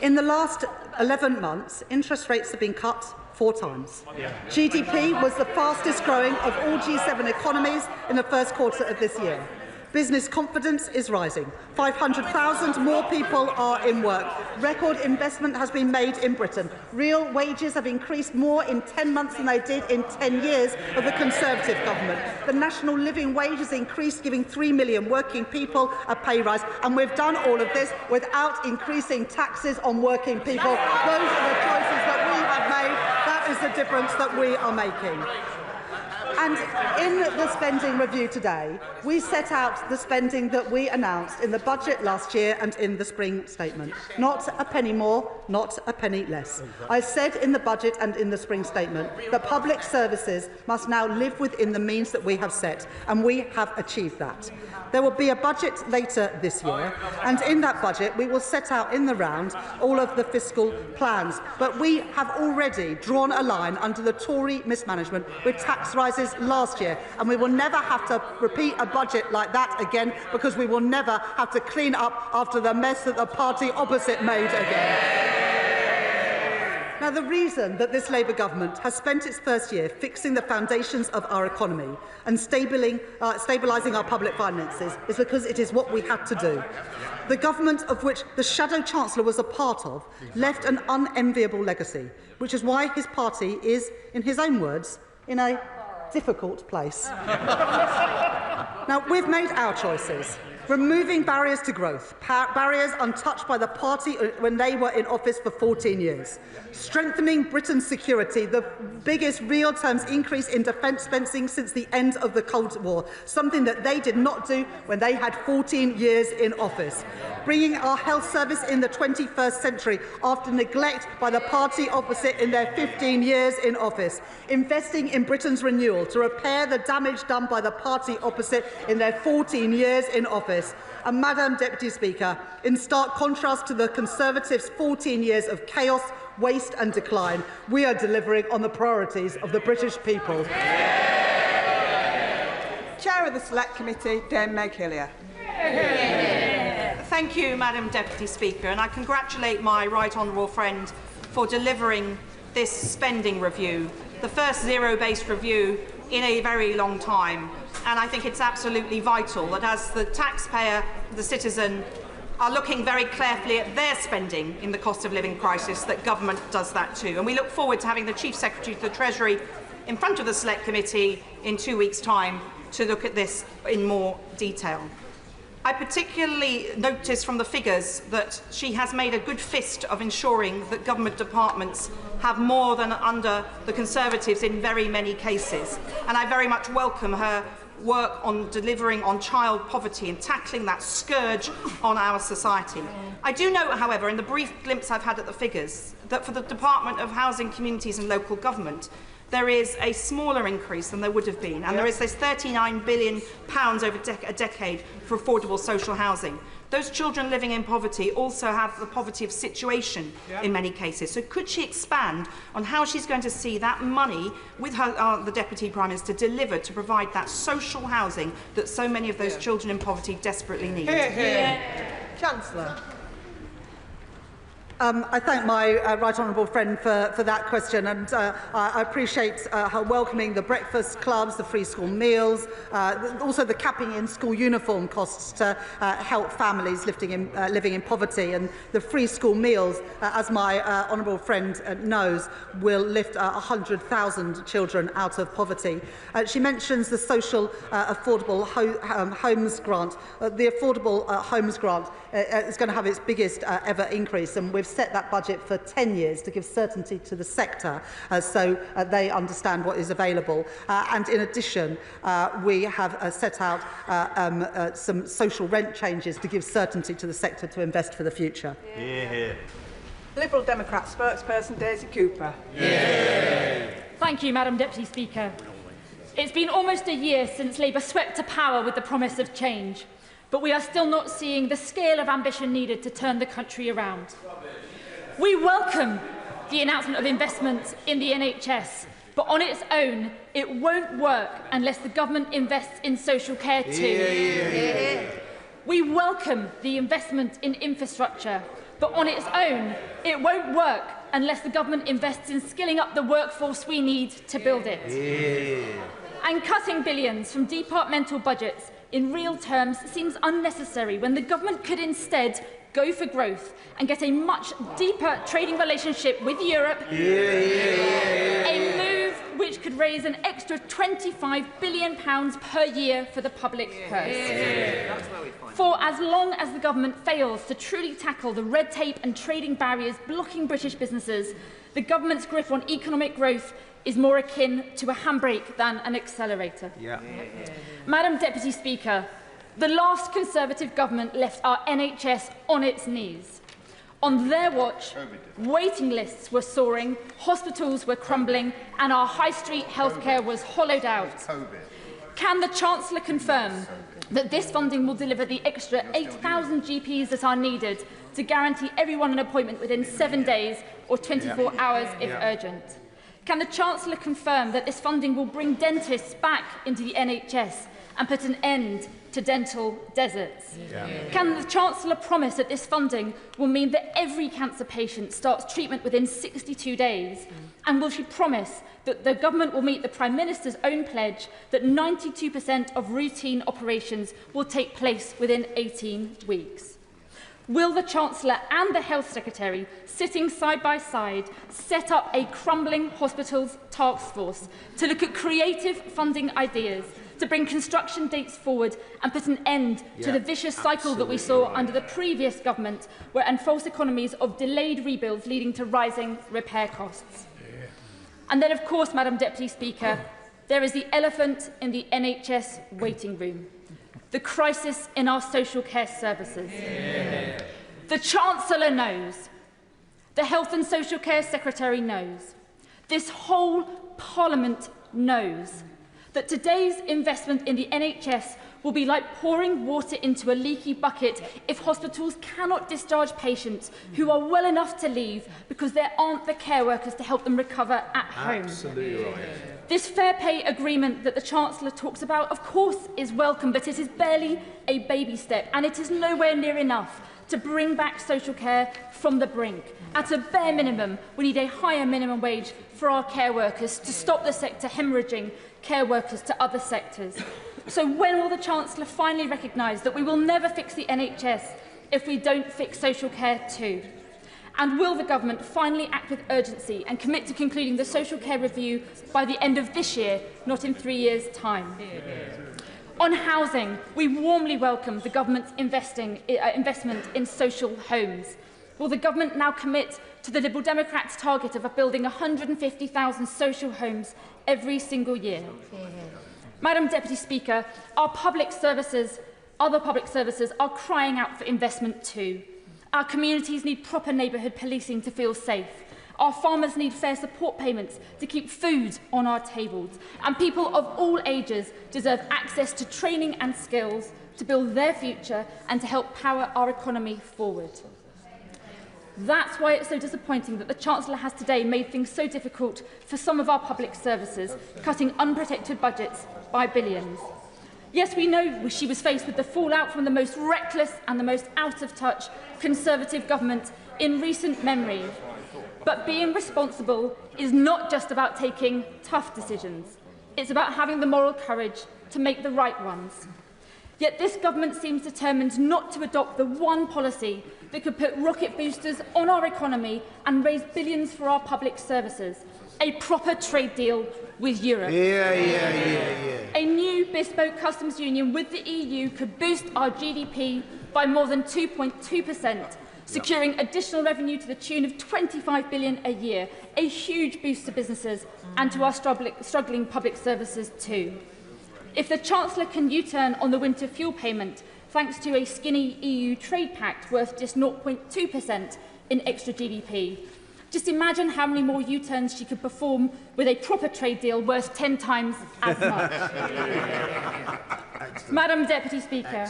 O: In the last 11 months, interest rates have been cut 4 times. GDP was the fastest growing of all G7 economies in the first quarter of this year. Business confidence is rising. 500,000 more people are in work. Record investment has been made in Britain. Real wages have increased more in 10 months than they did in 10 years of the Conservative government. The national living wage has increased, giving 3 million working people a pay rise. And we've done all of this without increasing taxes on working people. Those are the choices that we have made. That is the difference that we are making. And in the spending review today, we set out the spending that we announced in the budget last year and in the spring statement. Not a penny more, not a penny less. I said in the budget and in the spring statement that public services must now live within the means that we have set, and we have achieved that. There will be a budget later this year, and in that budget we will set out in the round all of the fiscal plans. But we have already drawn a line under the Tory mismanagement with tax rises last year, and we will never have to repeat a budget like that again, because we will never have to clean up after the mess that the party opposite made again. Now, the reason that this Labour government has spent its first year fixing the foundations of our economy and stabilising our public finances is because it is what we had to do. The government of which the Shadow Chancellor was a part of left an unenviable legacy, which is why his party is, in his own words, in a difficult place. Now, we've made our choices. removing barriers to growth, barriers untouched by the party when they were in office for 14 years, strengthening Britain's security, the biggest real terms increase in defence spending since the end of the Cold War, something that they did not do when they had 14 years in office, bringing our health service in the 21st century after neglect by the party opposite in their 15 years in office, investing in Britain's renewal to repair the damage done by the party opposite in their 14 years in office. And Madam Deputy Speaker, in stark contrast to the Conservatives' 14 years of chaos, waste and decline, we are delivering on the priorities of the British people.
R: Chair of the Select Committee, Dame Meg Hillier.
S: Thank you, Madam Deputy Speaker, and I congratulate my right honourable friend for delivering this spending review, the first zero-based review in a very long time. And I think it's absolutely vital that as the taxpayer, the citizen, are looking very carefully at their spending in the cost of living crisis, that government does that too. And we look forward to having the Chief Secretary to the Treasury in front of the Select Committee in 2 weeks' time to look at this in more detail. I particularly notice from the figures that she has made a good fist of ensuring that government departments have more than under the Conservatives in very many cases. And I very much welcome her work on delivering on child poverty and tackling that scourge on our society. I do note, however, in the brief glimpse I've had at the figures, that for the Department of Housing, Communities and Local Government, there is a smaller increase than there would have been, and there is this £39 billion over a decade for affordable social housing. Those children living in poverty also have the poverty of situation in many cases. So could she expand on how she's going to see that money, with her, the Deputy Prime Minister, delivered to provide that social housing that so many of those children in poverty desperately need?
R: Chancellor.
O: I thank my right honourable friend for that question, and I appreciate her welcoming the breakfast clubs, the free school meals, also the capping in school uniform costs to help families living in poverty, and the free school meals, as my honourable friend knows, will lift 100,000 children out of poverty. She mentions the social affordable homes grant. The affordable homes grant is going to have its biggest ever increase, and we've set that budget for 10 years to give certainty to the sector so they understand what is available. And in addition, we have set out some social rent changes to give certainty to the sector to invest for the future.
R: Liberal Democrat spokesperson Daisy Cooper.
T: Thank you, Madam Deputy Speaker. It's been almost a year since Labour swept to power with the promise of change, but we are still not seeing the scale of ambition needed to turn the country around. We welcome the announcement of investment in the NHS, but on its own, it won't work unless the government invests in social care too. We welcome the investment in infrastructure, but on its own, it won't work unless the government invests in skilling up the workforce we need to build it. And cutting billions from departmental budgets in real terms seems unnecessary when the government could instead go for growth and get a much deeper trading relationship with Europe, a move which could raise an extra £25 billion per year for the public purse. For as long as the government fails to truly tackle the red tape and trading barriers blocking British businesses, the government's grip on economic growth is more akin to a handbrake than an accelerator. Madam Deputy Speaker, the last Conservative government left our NHS on its knees. On their watch, waiting lists were soaring, hospitals were crumbling, and our high street healthcare was hollowed out. Can the Chancellor confirm that this funding will deliver the extra 8,000 GPs that are needed to guarantee everyone an appointment within 7 days or 24 hours if urgent? Can the Chancellor confirm that this funding will bring dentists back into the NHS and put an end to dental deserts? Can the Chancellor promise that this funding will mean that every cancer patient starts treatment within 62 days? And will she promise that the government will meet the Prime Minister's own pledge that 92% of routine operations will take place within 18 weeks? Will the Chancellor and the Health Secretary, sitting side by side, set up a crumbling hospitals task force to look at creative funding ideas to bring construction dates forward and put an end to the vicious cycle that we saw under the previous government, and false economies of delayed rebuilds leading to rising repair costs. And then, of course, Madam Deputy Speaker, there is the elephant in the NHS waiting room, the crisis in our social care services. The Chancellor knows. The Health and Social Care Secretary knows. This whole Parliament knows that today's investment in the NHS will be like pouring water into a leaky bucket if hospitals cannot discharge patients who are well enough to leave because there aren't the care workers to help them recover at home.
P: Absolutely right.
T: This fair pay agreement that the Chancellor talks about, of course, is welcome, but it is barely a baby step, and it is nowhere near enough to bring back social care from the brink. At a bare minimum, we need a higher minimum wage for our care workers to stop the sector hemorrhaging care workers to other sectors. So when will the Chancellor finally recognise that we will never fix the NHS if we don't fix social care too? And will the government finally act with urgency and commit to concluding the social care review by the end of this year, not in 3 years' time? On housing, we warmly welcome the government's investment in social homes. Will the government now commit to the Liberal Democrats' target of building 150,000 social homes every single year? Madam Deputy Speaker, other public services are crying out for investment too. Our communities need proper neighbourhood policing to feel safe. Our farmers need fair support payments to keep food on our tables. And people of all ages deserve access to training and skills to build their future and to help power our economy forward. That's why it's so disappointing that the Chancellor has today made things so difficult for some of our public services, cutting unprotected budgets by billions. Yes, we know she was faced with the fallout from the most reckless and the most out-of-touch Conservative government in recent memory. But being responsible is not just about taking tough decisions. It's about having the moral courage to make the right ones. Yet this government seems determined not to adopt the one policy that could put rocket boosters on our economy and raise billions for our public services: a proper trade deal with Europe. A new bespoke customs union with the EU could boost our GDP by more than 2.2%, securing additional revenue to the tune of £25 billion a year, a huge boost to businesses and to our struggling public services too. If the Chancellor can U-turn on the winter fuel payment, thanks to a skinny EU trade pact worth just 0.2% in extra GDP, just imagine how many more U-turns she could perform with a proper trade deal worth 10 times as much. Madam Deputy Speaker,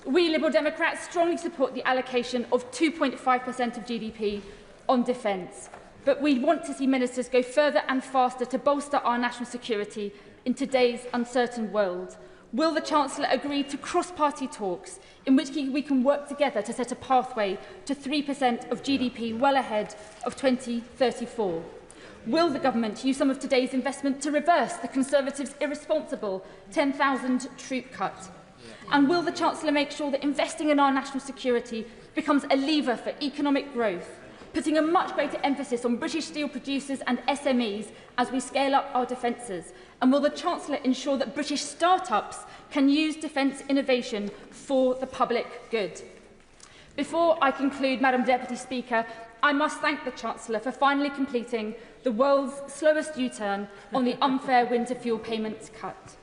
T: we Liberal Democrats strongly support the allocation of 2.5% of GDP on defence, but we want to see ministers go further and faster to bolster our national security in today's uncertain world. Will the Chancellor agree to cross-party talks in which we can work together to set a pathway to 3% of GDP well ahead of 2034? Will the government use some of today's investment to reverse the Conservatives' irresponsible 10,000 troop cut? And will the Chancellor make sure that investing in our national security becomes a lever for economic growth, putting a much greater emphasis on British steel producers and SMEs as we scale up our defences? And will the Chancellor ensure that British start-ups can use defence innovation for the public good? Before I conclude, Madam Deputy Speaker, I must thank the Chancellor for finally completing the world's slowest U-turn on the unfair winter fuel payments cut.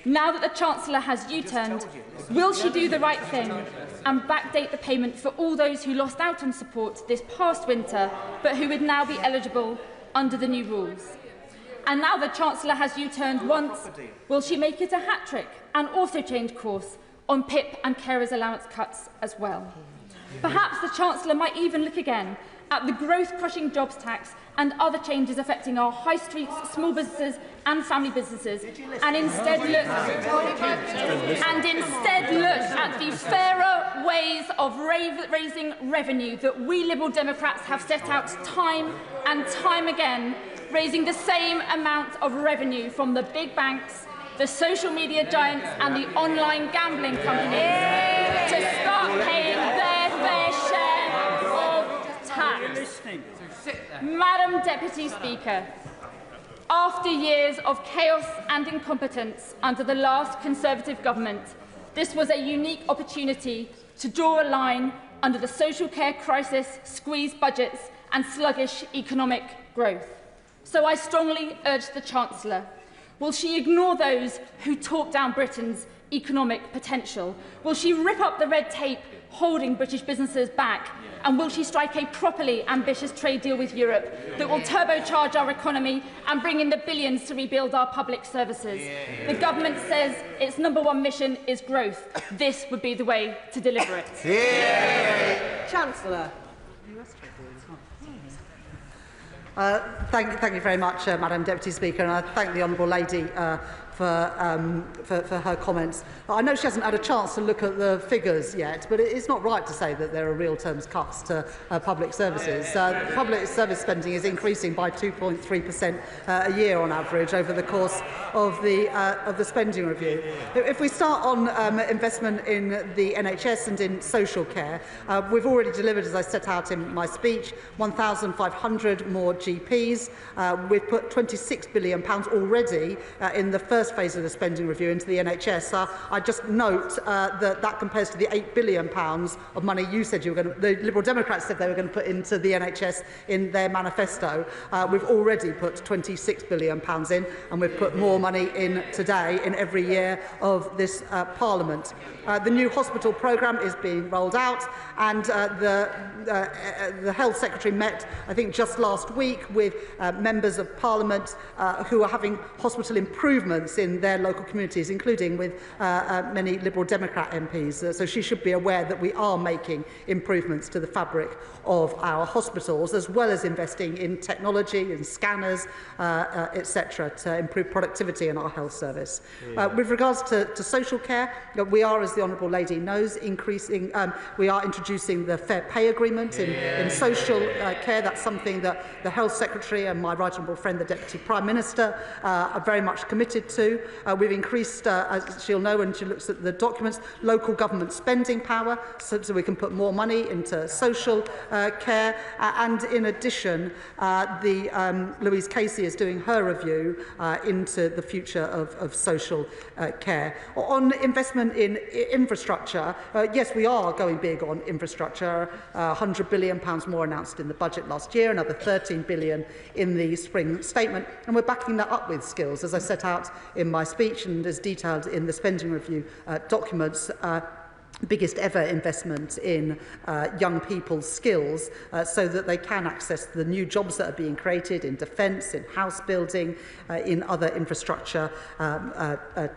T: Now that the Chancellor has U-turned, will she do the right thing and backdate the payment for all those who lost out on support this past winter, but who would now be eligible under the new rules? And now the Chancellor has U-turned once, will she make it a hat-trick and also change course on PIP and carers allowance cuts as well? Perhaps the Chancellor might even look again at the growth-crushing jobs tax and other changes affecting our high streets, small businesses and family businesses, and instead look at the fairer ways of raising revenue that we Liberal Democrats have set out time and time again, raising the same amount of revenue from the big banks, the social media giants and the online gambling companies to start paying their fair share of tax. Madam Deputy Speaker, After years of chaos and incompetence under the last Conservative government, this was a unique opportunity to draw a line under the social care crisis, squeezed budgets and sluggish economic growth. So I strongly urge the Chancellor, will she ignore those who talk down Britain's economic potential? Will she rip up the red tape holding British businesses back? And will she strike a properly ambitious trade deal with Europe that will turbocharge our economy and bring in the billions to rebuild our public services? The government says its #1 mission is growth. This would be the way to deliver it.
R: Chancellor.
O: Thank you very much, Madam Deputy Speaker, and I thank the Honourable Lady for her comments. I know she hasn't had a chance to look at the figures yet, but it's not right to say that there are real terms cuts to public services. Public service spending is increasing by 2.3% a year on average over the course of the spending review. If we start on investment in the NHS and in social care, we've already delivered, as I set out in my speech, 1,500 more GPs. We've put £26 billion already in the first phase of the spending review into the NHS. I just note that compares to the £8 billion of money you said you were going to, the Liberal Democrats said they were going to put into the NHS in their manifesto. We've already put £26 billion in, and we've put more money in today in every year of this Parliament. The new hospital programme is being rolled out, and the Health Secretary met, I think, just last week with members of Parliament who are having hospital improvements in their local communities, including with many Liberal Democrat MPs. So she should be aware that we are making improvements to the fabric of our hospitals, as well as investing in technology and scanners, etc., to improve productivity in our health service. With regards to social care, we are, as the Honourable Lady knows, we are introducing the fair pay agreement in social care. That's something that the Health Secretary and my right honourable friend, the Deputy Prime Minister, are very much committed to. We've increased, as she'll know when she looks at the documents, local government spending power so we can put more money into social care. And in addition, Louise Casey is doing her review into the future of social care. On investment in infrastructure, yes, we are going big on infrastructure. £100 billion more announced in the budget last year, another £13 billion in the spring statement, and we're backing that up with skills, as I set out in my speech and as detailed in the spending review documents. Biggest ever investment in young people's skills so that they can access the new jobs that are being created in defence, in house building, in other infrastructure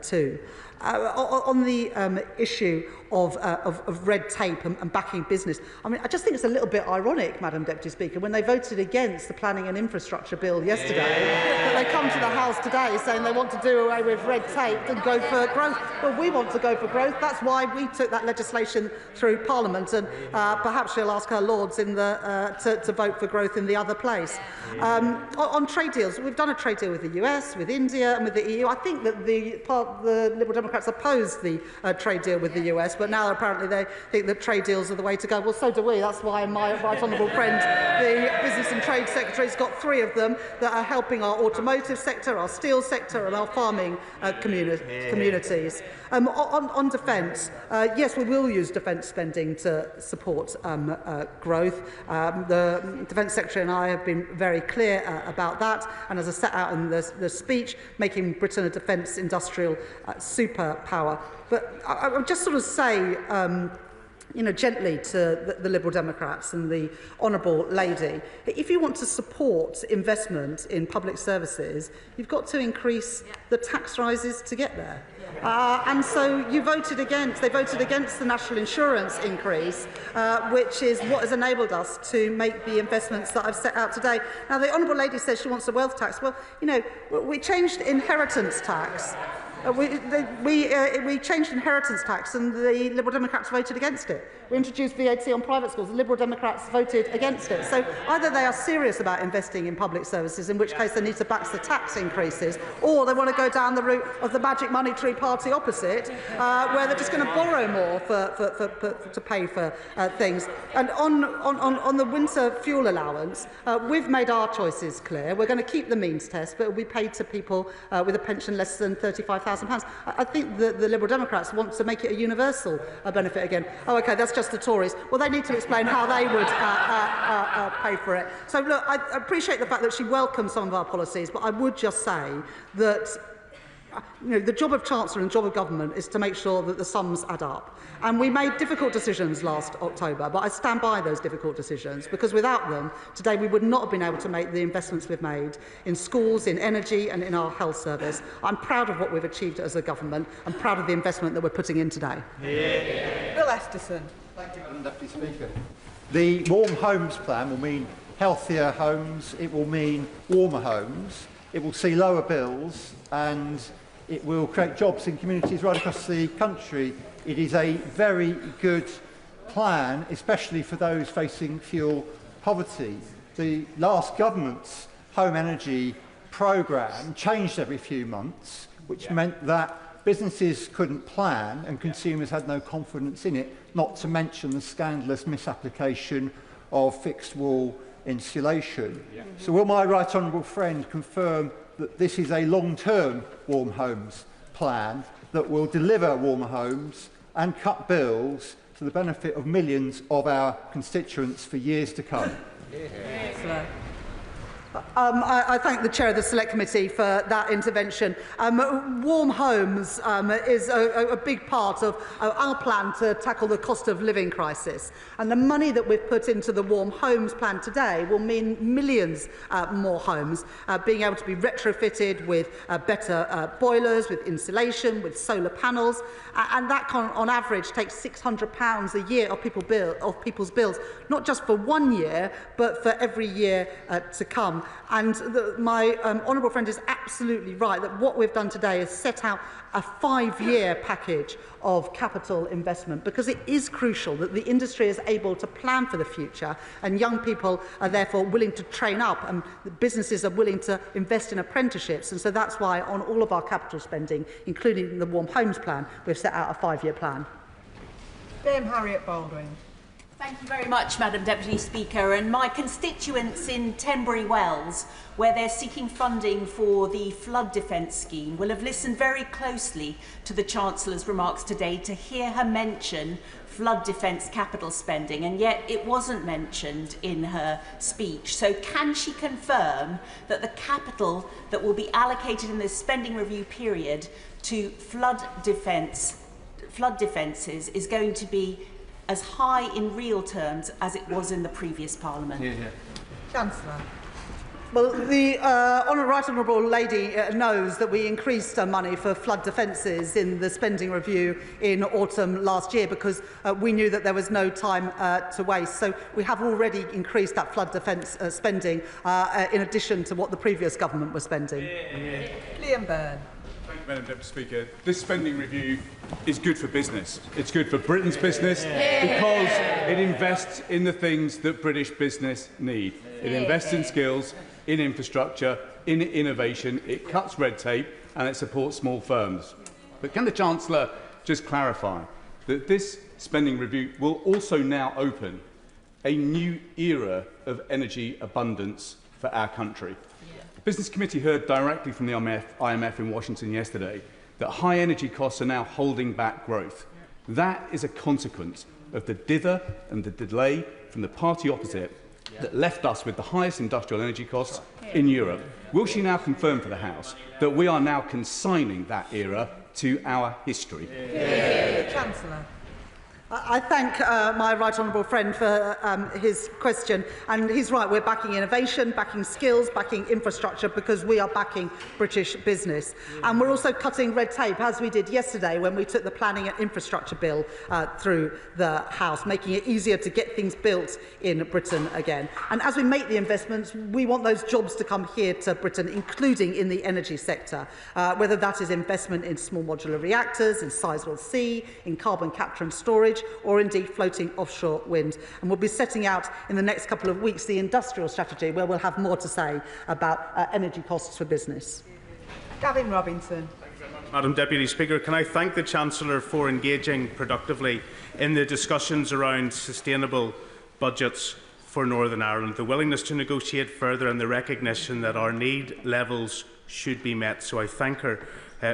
O: too. On the issue of red tape and backing business, I mean, I just think it's a little bit ironic, Madam Deputy Speaker, when they voted against the Planning and Infrastructure Bill yesterday, that they come to the House today saying they want to do away with red tape and go for growth. Well, we want to go for growth. That's why we took that legislation through Parliament, and perhaps she'll ask her Lords in to vote for growth in the other place. On trade deals, we've done a trade deal with the US, with India and with the EU. I think that the Liberal Democrats opposed the trade deal with the US, but now apparently they think that trade deals are the way to go. Well, so do we. That's why my right honourable friend, the Business and Trade Secretary, has got 3 of them that are helping our automotive sector, our steel sector and our farming communities. On defence, yes, we will use defence spending to support growth. The Defence Secretary and I have been very clear about that, and as I set out in the speech, making Britain a defence industrial superpower. But I would just sort of say, gently to the Liberal Democrats and the Honourable Lady, if you want to support investment in public services, you've got to increase the tax rises to get there. And so they voted against the national insurance increase, which is what has enabled us to make the investments that I've set out today. Now, the Honourable Lady says she wants a wealth tax. Well, we changed inheritance tax We changed inheritance tax and the Liberal Democrats voted against it. We introduced VAT on private schools. The Liberal Democrats voted against it. So either they are serious about investing in public services, in which case they need to back the tax increases, or they want to go down the route of the magic money tree party opposite, where they're just going to borrow more to pay for things. And on the winter fuel allowance, we've made our choices clear. We're going to keep the means test, but it will be paid to people with a pension less than £35,000. I think the Liberal Democrats want to make it a universal benefit again. Oh, OK, that's just the Tories. Well, they need to explain how they would pay for it. So, look, I appreciate the fact that she welcomes some of our policies, but I would just say that the job of Chancellor and the job of government is to make sure that the sums add up. And we made difficult decisions last October, but I stand by those difficult decisions, because without them, today we would not have been able to make the investments we've made in schools, in energy and in our health service. I'm proud of what we've achieved as a government. I'm proud of the investment that we're putting in today.
R: Yeah. Bill Esterson.
C: Thank you, Madam Deputy Speaker. The Warm Homes Plan will mean healthier homes, it will mean warmer homes, it will see lower bills, and it will create jobs in communities right across the country. It is a very good plan, especially for those facing fuel poverty. The last government's home energy programme changed every few months, which meant that businesses couldn't plan and consumers had no confidence in it, not to mention the scandalous misapplication of fixed wall insulation. So will my right honourable friend confirm that this is a long-term warm homes plan that will deliver warmer homes and cut bills to the benefit of millions of our constituents for years to come?
O: I thank the Chair of the Select Committee for that intervention. Warm homes is a big part of our plan to tackle the cost of living crisis. And the money that we've put into the Warm Homes plan today will mean millions more homes being able to be retrofitted with better boilers, with insulation, with solar panels. And that on average takes £600 a year of people's bills, not just for 1 year, but for every year to come. And my honourable friend is absolutely right that what we've done today is set out a 5-year package of capital investment, because it is crucial that the industry is able to plan for the future, and young people are therefore willing to train up, and businesses are willing to invest in apprenticeships. And so that's why on all of our capital spending, including the Warm Homes plan, we've set out a 5-year plan.
R: Dame Harriet Baldwin.
S: Thank you very much, Madam Deputy Speaker. And my constituents in Tenbury Wells, where they're seeking funding for the flood defence scheme, will have listened very closely to the Chancellor's remarks today to hear her mention flood defence capital spending, and yet it wasn't mentioned in her speech. So can she confirm that the capital that will be allocated in this spending review period to flood defences is going to be as high in real terms as it was in the previous Parliament?
R: Chancellor.
O: Well, the right honourable lady knows that we increased money for flood defences in the spending review in autumn last year, because we knew that there was no time to waste. So we have already increased that flood defence spending in addition to what the previous government was spending.
R: Liam Byrne.
U: Madam Deputy Speaker, this spending review is good for business. It's good for Britain's business because it invests in the things that British business need. It invests in skills, in infrastructure, in innovation, it cuts red tape and it supports small firms. But can the Chancellor just clarify that this spending review will also now open a new era of energy abundance for our country? The Business Committee heard directly from the IMF in Washington yesterday that high energy costs are now holding back growth. That is a consequence of the dither and the delay from the party opposite that left us with the highest industrial energy costs in Europe. Will she now confirm for the House that we are now consigning that era to our history?
R: Chancellor.
O: I thank my right honourable friend for his question, and he's right, we're backing innovation, backing skills, backing infrastructure, because we are backing British business. And we're also cutting red tape, as we did yesterday when we took the planning and infrastructure bill through the House, making it easier to get things built in Britain again. And as we make the investments, we want those jobs to come here to Britain, including in the energy sector, whether that is investment in small modular reactors, in Sizewell C, in carbon capture and storage, or indeed floating offshore wind. And we'll be setting out in the next couple of weeks the industrial strategy, where we'll have more to say about energy costs for business.
R: Gavin Robinson.
D: Madam Deputy Speaker, can I thank the Chancellor for engaging productively in the discussions around sustainable budgets for Northern Ireland, the willingness to negotiate further and the recognition that our need levels should be met. So I thank her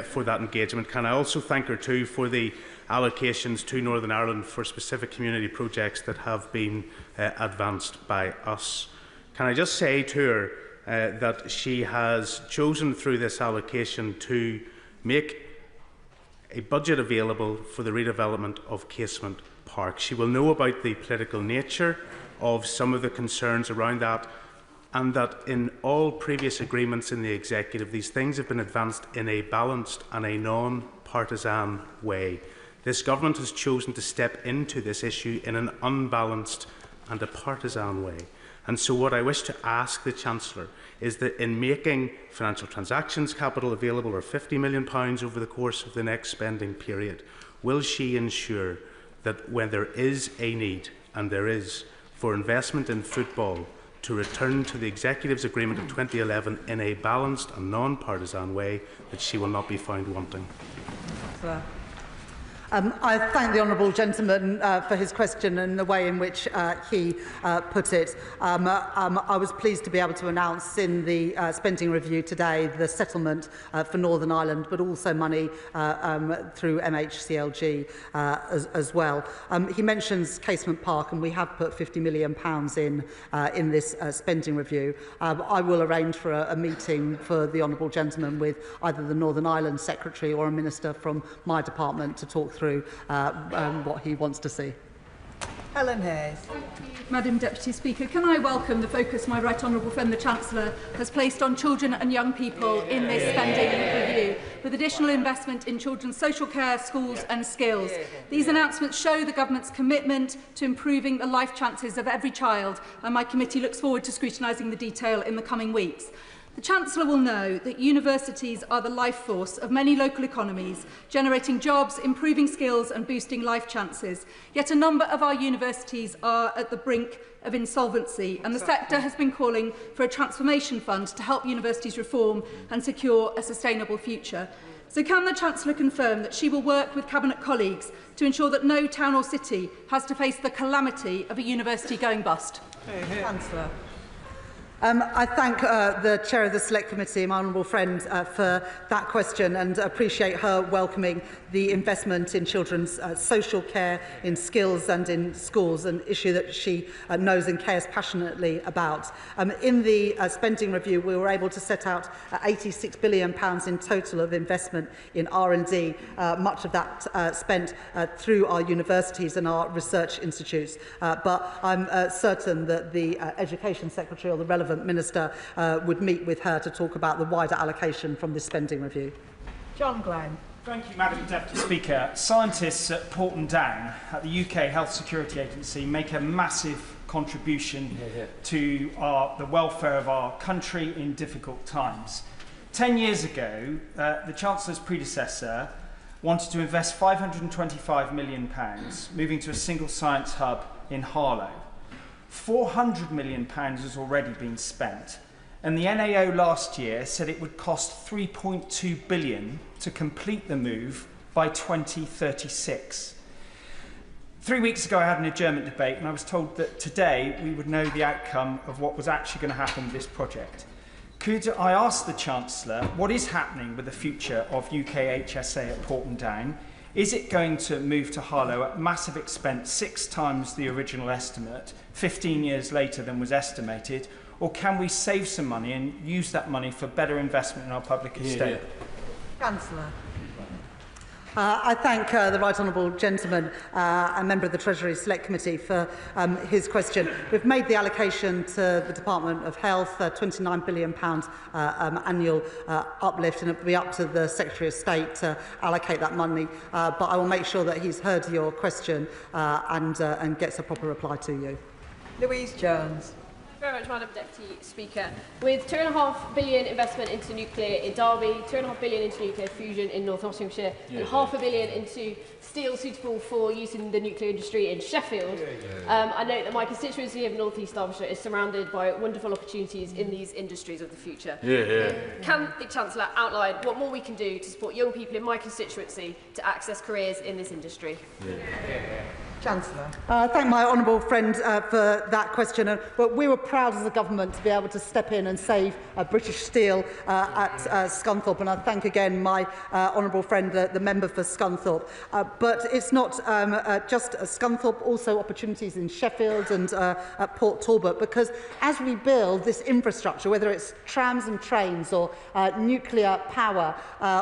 D: for that engagement. Can I also thank her too for the allocations to Northern Ireland for specific community projects that have been advanced by us. Can I just say to her that she has chosen through this allocation to make a budget available for the redevelopment of Casement Park. She will know about the political nature of some of the concerns around that, and that in all previous agreements in the Executive, these things have been advanced in a balanced and a non-partisan way. This government has chosen to step into this issue in an unbalanced and a partisan way. And so what I wish to ask the Chancellor is that in making financial transactions capital available, or £50 million over the course of the next spending period, will she ensure that when there is a need, and there is, for investment in football to return to the Executive's agreement of 2011 in a balanced and non-partisan way, that she will not be found wanting?
O: I thank the honourable gentleman for his question and the way in which he put it. I was pleased to be able to announce in the spending review today the settlement for Northern Ireland, but also money through MHCLG as well. He mentions Casement Park, and we have put £50 million in this spending review. I will arrange for a meeting for the honourable gentleman with either the Northern Ireland Secretary or a minister from my department to talk through what he wants to see.
R: Helen Hayes.
V: Madam Deputy Speaker, can I welcome the focus my right honourable friend the Chancellor has placed on children and young people in this spending review, with additional investment in children's social care, schools and skills. These announcements show the Government's commitment to improving the life chances of every child, and my committee looks forward to scrutinising the detail in the coming weeks. The Chancellor will know that universities are the life force of many local economies, generating jobs, improving skills and boosting life chances. Yet a number of our universities are at the brink of insolvency, and the sector has been calling for a transformation fund to help universities reform and secure a sustainable future. So can the Chancellor confirm that she will work with Cabinet colleagues to ensure that no town or city has to face the calamity of a university going bust?
R: Chancellor.
O: I thank the Chair of the Select Committee, my honourable friend, for that question, and appreciate her welcoming the investment in children's social care, in skills and in schools, an issue that she knows and cares passionately about. In the spending review, we were able to set out £86 billion in total of investment in R&D, much of that spent through our universities and our research institutes. But I'm certain that the Education Secretary or the relevant Minister would meet with her to talk about the wider allocation from this spending review.
R: John Glenn.
W: Thank you, Madam Deputy Speaker. Scientists at Porton Down at the UK Health Security Agency make a massive contribution to the welfare of our country in difficult times. 10 years ago, the Chancellor's predecessor wanted to invest £525 million, moving to a single science hub in Harlow. £400 million has already been spent, and the NAO last year said it would cost £3.2 billion to complete the move by 2036. 3 weeks ago I had an adjournment debate, and I was told that today we would know the outcome of what was actually going to happen with this project. Could I ask the Chancellor what is happening with the future of UK HSA at Porton Down? Is it going to move to Harlow at massive expense, 6 times the original estimate, 15 years later than was estimated, or can we save some money and use that money for better investment in our public estate?
R: Chancellor.
O: I thank the Right Honourable Gentleman, a member of the Treasury Select Committee, for his question. We've made the allocation to the Department of Health, £29 billion annual uplift, and it will be up to the Secretary of State to allocate that money. But I will make sure that he's heard your question and gets a proper reply to you.
R: Louise Jones.
E: Thank you very much, Madam Deputy Speaker. With £2.5 billion investment into nuclear in Derby, £2.5 billion into nuclear fusion in North Nottinghamshire, and £500 million into steel suitable for use in the nuclear industry in Sheffield, I note that my constituency of North East Derbyshire is surrounded by wonderful opportunities in these industries of the future. Can the Chancellor outline what more we can do to support young people in my constituency to access careers in this industry?
R: Chancellor.
O: I thank my honourable friend for that question. But we were proud as a government to be able to step in and save British Steel at Scunthorpe, and I thank again my honourable friend, the member for Scunthorpe. But it's not just Scunthorpe, also opportunities in Sheffield and at Port Talbot, because as we build this infrastructure, whether it's trams and trains or nuclear power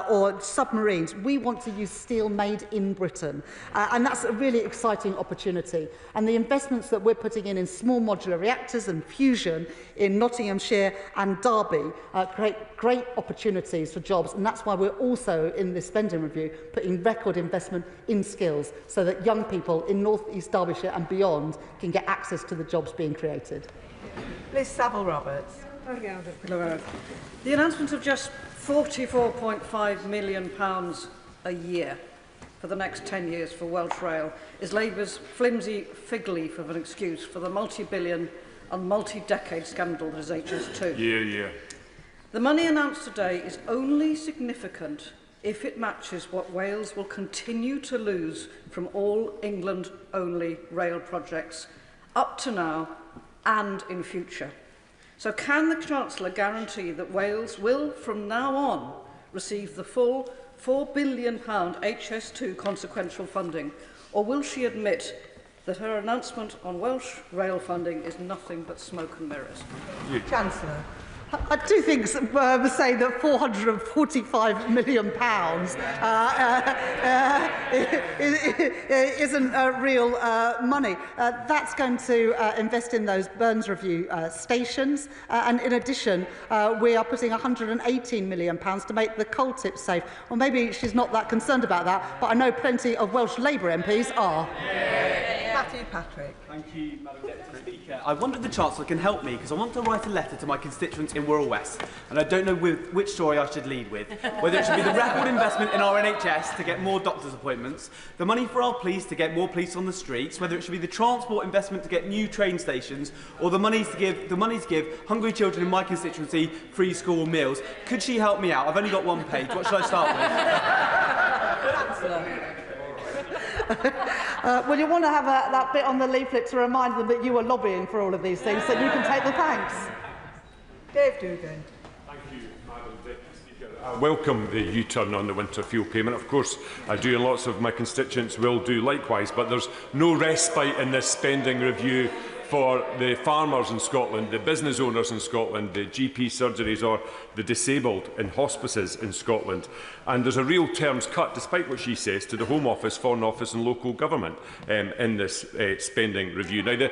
O: or submarines, we want to use steel made in Britain. And that's a really exciting opportunity, and the investments that we're putting in small modular reactors and fusion in Nottinghamshire and Derby create great opportunities for jobs, and that's why we're also in this spending review putting record investment in skills so that young people in North East Derbyshire and beyond can get access to the jobs being created.
R: Liz Saville-Roberts.
G: The announcement of just £44.5 million a year for the next 10 years for Welsh Rail is Labour's flimsy fig leaf of an excuse for the multi-billion and multi-decade scandal that is HS2. The money announced today is only significant if it matches what Wales will continue to lose from all England-only rail projects up to now and in future. So can the Chancellor guarantee that Wales will, from now on, receive the full £4 billion HS2 consequential funding, or will she admit that her announcement on Welsh rail funding is nothing but smoke and mirrors?
R: Chancellor.
O: I do think saying that £445 million isn't real money. That's going to invest in those Burns Review stations, and in addition, we are putting £118 million to make the coal tip safe. Well, maybe she's not that concerned about that, but I know plenty of Welsh Labour MPs are.
R: Matthew Patrick.
H: Thank you, Madam Deputy Speaker. I wonder if the Chancellor can help me, because I want to write a letter to my constituents in Wirral West, and I don't know which story I should lead with. Whether it should be the record investment in our NHS to get more doctors' appointments, the money for our police to get more police on the streets, whether it should be the transport investment to get new train stations, or the money to give hungry children in my constituency free school meals. Could she help me out? I've only got one page. What should I start with?
R: Chancellor.
O: Well, you want to have that bit on the leaflet to remind them that you were lobbying for all of these things, so you can take the thanks.
R: Dave Dugan.
X: Thank you, Madam Deputy Speaker. I welcome the U-turn on the winter fuel payment. Of course, I do, and lots of my constituents will do likewise, but there's no respite in this spending review for the farmers in Scotland, the business owners in Scotland, the GP surgeries or the disabled in hospices in Scotland. And there's a real terms cut, despite what she says, to the Home Office, Foreign Office and local government in this spending review. Now,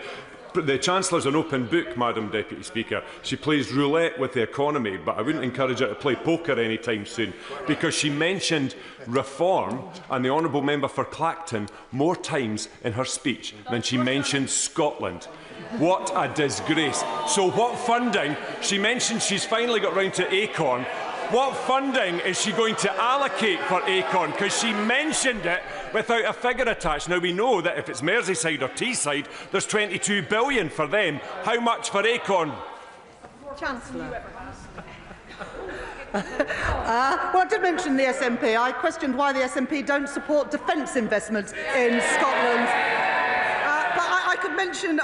X: the Chancellor's an open book, Madam Deputy Speaker. She plays roulette with the economy, but I wouldn't encourage her to play poker anytime soon, because she mentioned reform and the Honourable Member for Clacton more times in her speech than she mentioned Scotland. What a disgrace. So what funding? She mentioned she's finally got round to Acorn. What funding is she going to allocate for Acorn? Because she mentioned it without a figure attached. Now, we know that if it's Merseyside or Teesside, there's £22 billion for them. How much for Acorn?
R: Chancellor.
O: Well, I did mention the SNP. I questioned why the SNP don't support defence investments in Scotland.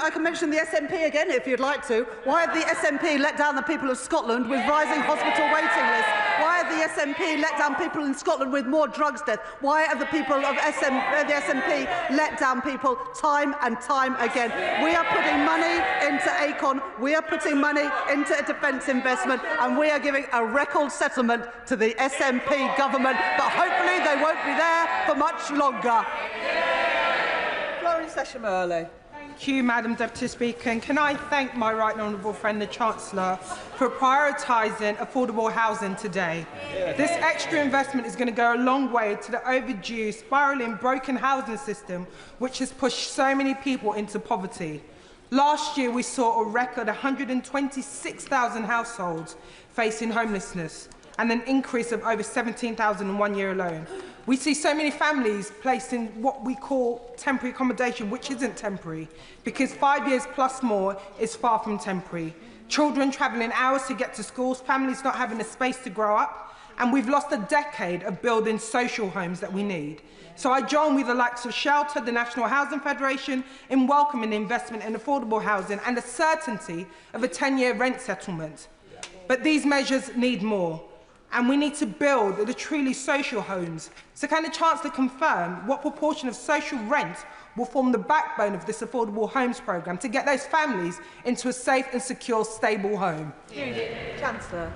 O: I can mention the SNP again if you'd like to. Why have the SNP let down the people of Scotland with rising hospital waiting lists? Why have the SNP let down people in Scotland with more drugs death? Why have the people of the SNP let down people time and time again? We are putting money into ACON, we are putting money into a defence investment, and we are giving a record settlement to the SNP government, but hopefully they won't be there for much longer.
R: Florence Session-Early.
I: Thank you, Madam Deputy Speaker. And can I thank my right honourable friend, the Chancellor, for prioritising affordable housing today. This extra investment is going to go a long way to the overdue, spiralling, broken housing system, which has pushed so many people into poverty. Last year, we saw a record 126,000 households facing homelessness, and an increase of over 17,000 in 1 year alone. We see so many families placed in what we call temporary accommodation, which isn't temporary, because 5 years plus more is far from temporary. Children travelling hours to get to schools, families not having a space to grow up, and we've lost a decade of building social homes that we need. So I join with the likes of Shelter, the National Housing Federation, in welcoming investment in affordable housing and the certainty of a 10-year rent settlement. But these measures need more. And we need to build the truly social homes. So can the Chancellor confirm what proportion of social rent will form the backbone of this affordable homes programme to get those families into a safe and secure, stable home?
R: Chancellor.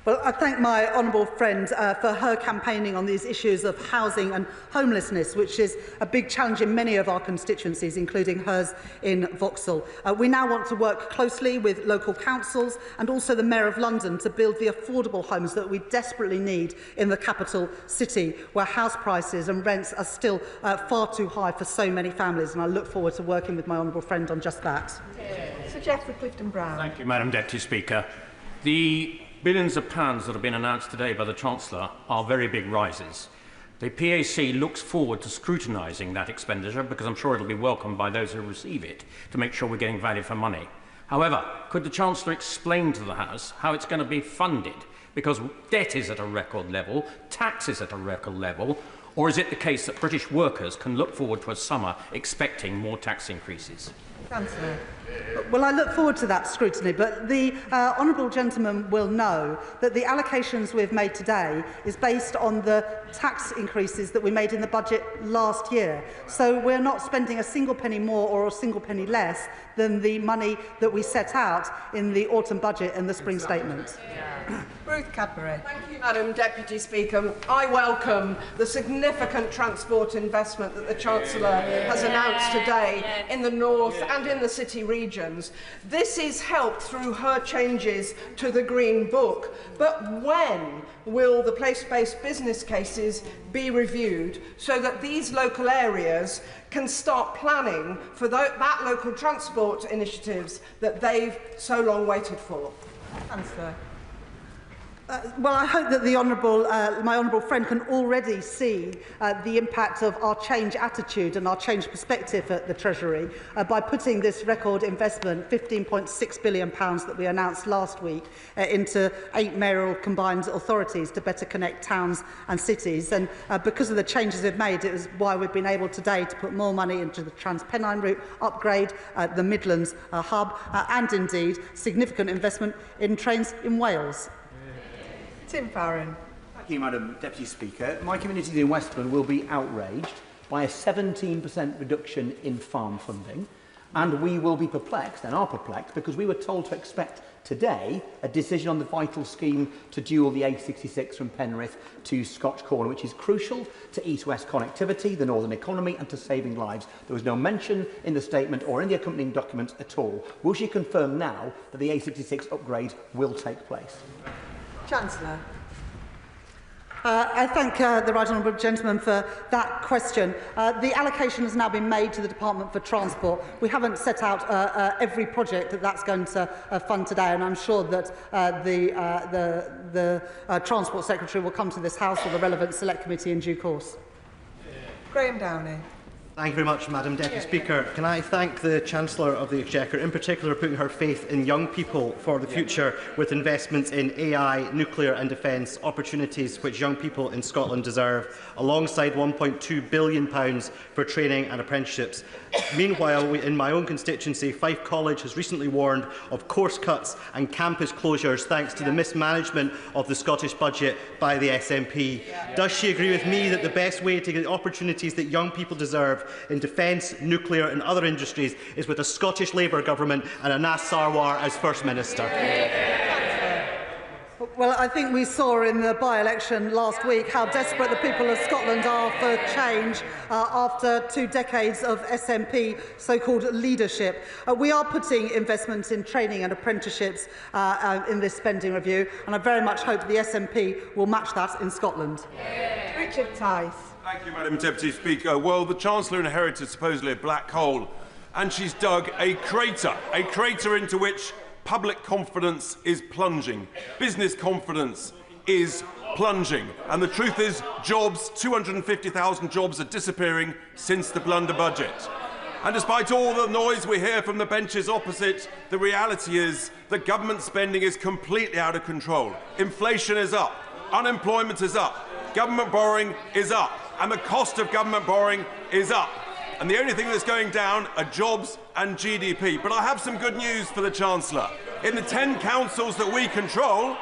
O: Well, I thank my honourable friend for her campaigning on these issues of housing and homelessness, which is a big challenge in many of our constituencies, including hers in Vauxhall. We now want to work closely with local councils and also the Mayor of London to build the affordable homes that we desperately need in the capital city, where house prices and rents are still far too high for so many families. And I look forward to working with my honourable friend on just that.
R: Sir Geoffrey Clifton-Brown.
L: Thank you, Madam Deputy Speaker. The billions of pounds that have been announced today by the Chancellor are very big rises. The PAC looks forward to scrutinising that expenditure, because I'm sure it will be welcomed by those who receive it, to make sure we're getting value for money. However, could the Chancellor explain to the House how it's going to be funded? Because debt is at a record level, tax is at a record level, or is it the case that British workers can look forward to a summer expecting more tax increases?
R: Chancellor.
O: Well, I look forward to that scrutiny, but the honourable gentleman will know that the allocations we've made today is based on the tax increases that we made in the budget last year. So we're not spending a single penny more or a single penny less than the money that we set out in the autumn budget and the spring statement.
R: Ruth Cadbury.
K: Thank you, Madam Deputy Speaker. I welcome the significant transport investment that the Chancellor has announced today in the North and in the city regions. This is helped through her changes to the Green Book. But when will the place-based business cases be reviewed so that these local areas can start planning for that local transport initiatives that they've so long waited for?
R: Chancellor.
O: Well, I hope that my honourable friend can already see the impact of our change attitude and our change perspective at the Treasury by putting this record investment, £15.6 billion that we announced last week, into 8 mayoral combined authorities to better connect towns and cities. And because of the changes we've made, it is why we've been able today to put more money into the Trans-Pennine route, upgrade the Midlands hub, and indeed significant investment in trains in Wales.
R: Tim Farron.
M: Thank you, Madam Deputy Speaker. My community in Westbourne will be outraged by a 17% reduction in farm funding, and we will be perplexed, and are perplexed, because we were told to expect today a decision on the vital scheme to dual the A66 from Penrith to Scotch Corner, which is crucial to east-west connectivity, the northern economy, and to saving lives. There was no mention in the statement or in the accompanying documents at all. Will she confirm now that the A66 upgrade will take place?
R: Chancellor.
O: I thank the right honourable gentleman for that question. The allocation has now been made to the Department for Transport. We haven't set out every project that's going to fund today, and I'm sure that the Transport Secretary will come to this House or the relevant Select Committee in due course.
R: Graham Downey.
N: Thank you very much, Madam Deputy Speaker. Can I thank the Chancellor of the Exchequer, in particular putting her faith in young people for the future, with investments in AI, nuclear and defence, opportunities which young people in Scotland deserve, alongside £1.2 billion for training and apprenticeships. Meanwhile, in my own constituency, Fife College has recently warned of course cuts and campus closures thanks to the mismanagement of the Scottish budget by the SNP. Does she agree with me that the best way to get the opportunities that young people deserve in defence, nuclear and other industries is with a Scottish Labour government and Anas Sarwar as First Minister.
O: Well, I think we saw in the by-election last week how desperate the people of Scotland are for change after 2 decades of SNP so-called leadership. We are putting investments in training and apprenticeships in this spending review, and I very much hope the SNP will match that in Scotland.
R: Richard Tice.
B: Thank you, Madam Deputy Speaker. Well, the Chancellor inherited supposedly a black hole, and she's dug a crater into which public confidence is plunging. Business confidence is plunging. And the truth is, 250,000 jobs are disappearing since the blunder budget. And despite all the noise we hear from the benches opposite, the reality is that government spending is completely out of control. Inflation is up, unemployment is up, government borrowing is up, and the cost of government borrowing is up. And the only thing that's going down are jobs and GDP. But I have some good news for the Chancellor. In the 10 councils that we control,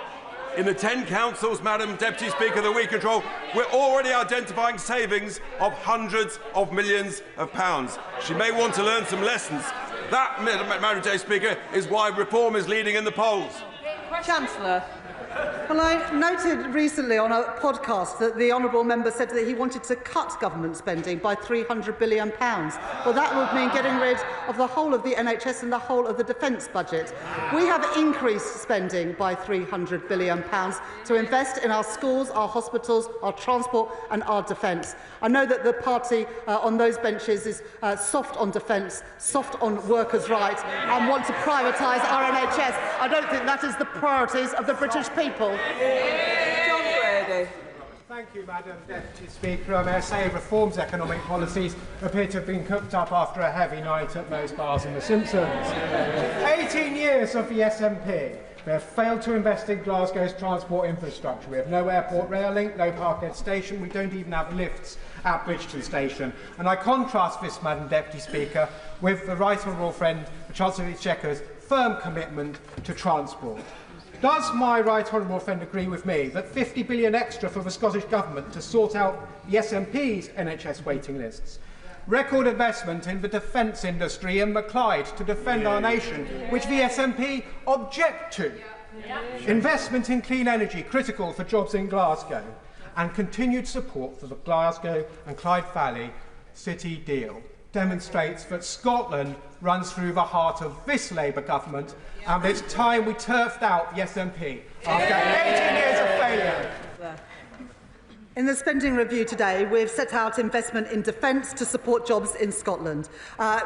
B: Madam Deputy Speaker, that we control, we're already identifying savings of hundreds of millions of pounds. She may want to learn some lessons. That, Madam Deputy Speaker, is why reform is leading in the polls.
R: Chancellor.
O: Well, I noted recently on a podcast that the honourable member said that he wanted to cut government spending by £300 billion. Well, that would mean getting rid of the whole of the NHS and the whole of the defence budget. We have increased spending by £300 billion to invest in our schools, our hospitals, our transport and our defence. I know that the party on those benches is soft on defence, soft on workers' rights and want to privatise our NHS. I don't think that is the priorities of the British people.
R: John Brady.
F: Thank you, Madam Deputy Speaker. I may say reform's economic policies appear to have been cooked up after a heavy night at most bars in The Simpsons. 18 years of the SNP. We have failed to invest in Glasgow's transport infrastructure. We have no airport rail link, no Parkhead station. We don't even have lifts at Bridgeton Station. And I contrast this, Madam Deputy Speaker, with the Right Honourable Friend, the Chancellor of the Exchequer's firm commitment to transport. Does my Right Honourable Friend agree with me that £50 billion extra for the Scottish Government to sort out the SNP's NHS waiting lists, record investment in the defence industry in Clyde to defend our nation, which the SNP object to, investment in clean energy critical for jobs in Glasgow, and continued support for the Glasgow and Clyde Valley City deal demonstrates that Scotland runs through the heart of this Labour government, and it's time we turfed out the SNP after 18 years of failure.
O: In the spending review today, we've set out investment in defence to support jobs in Scotland,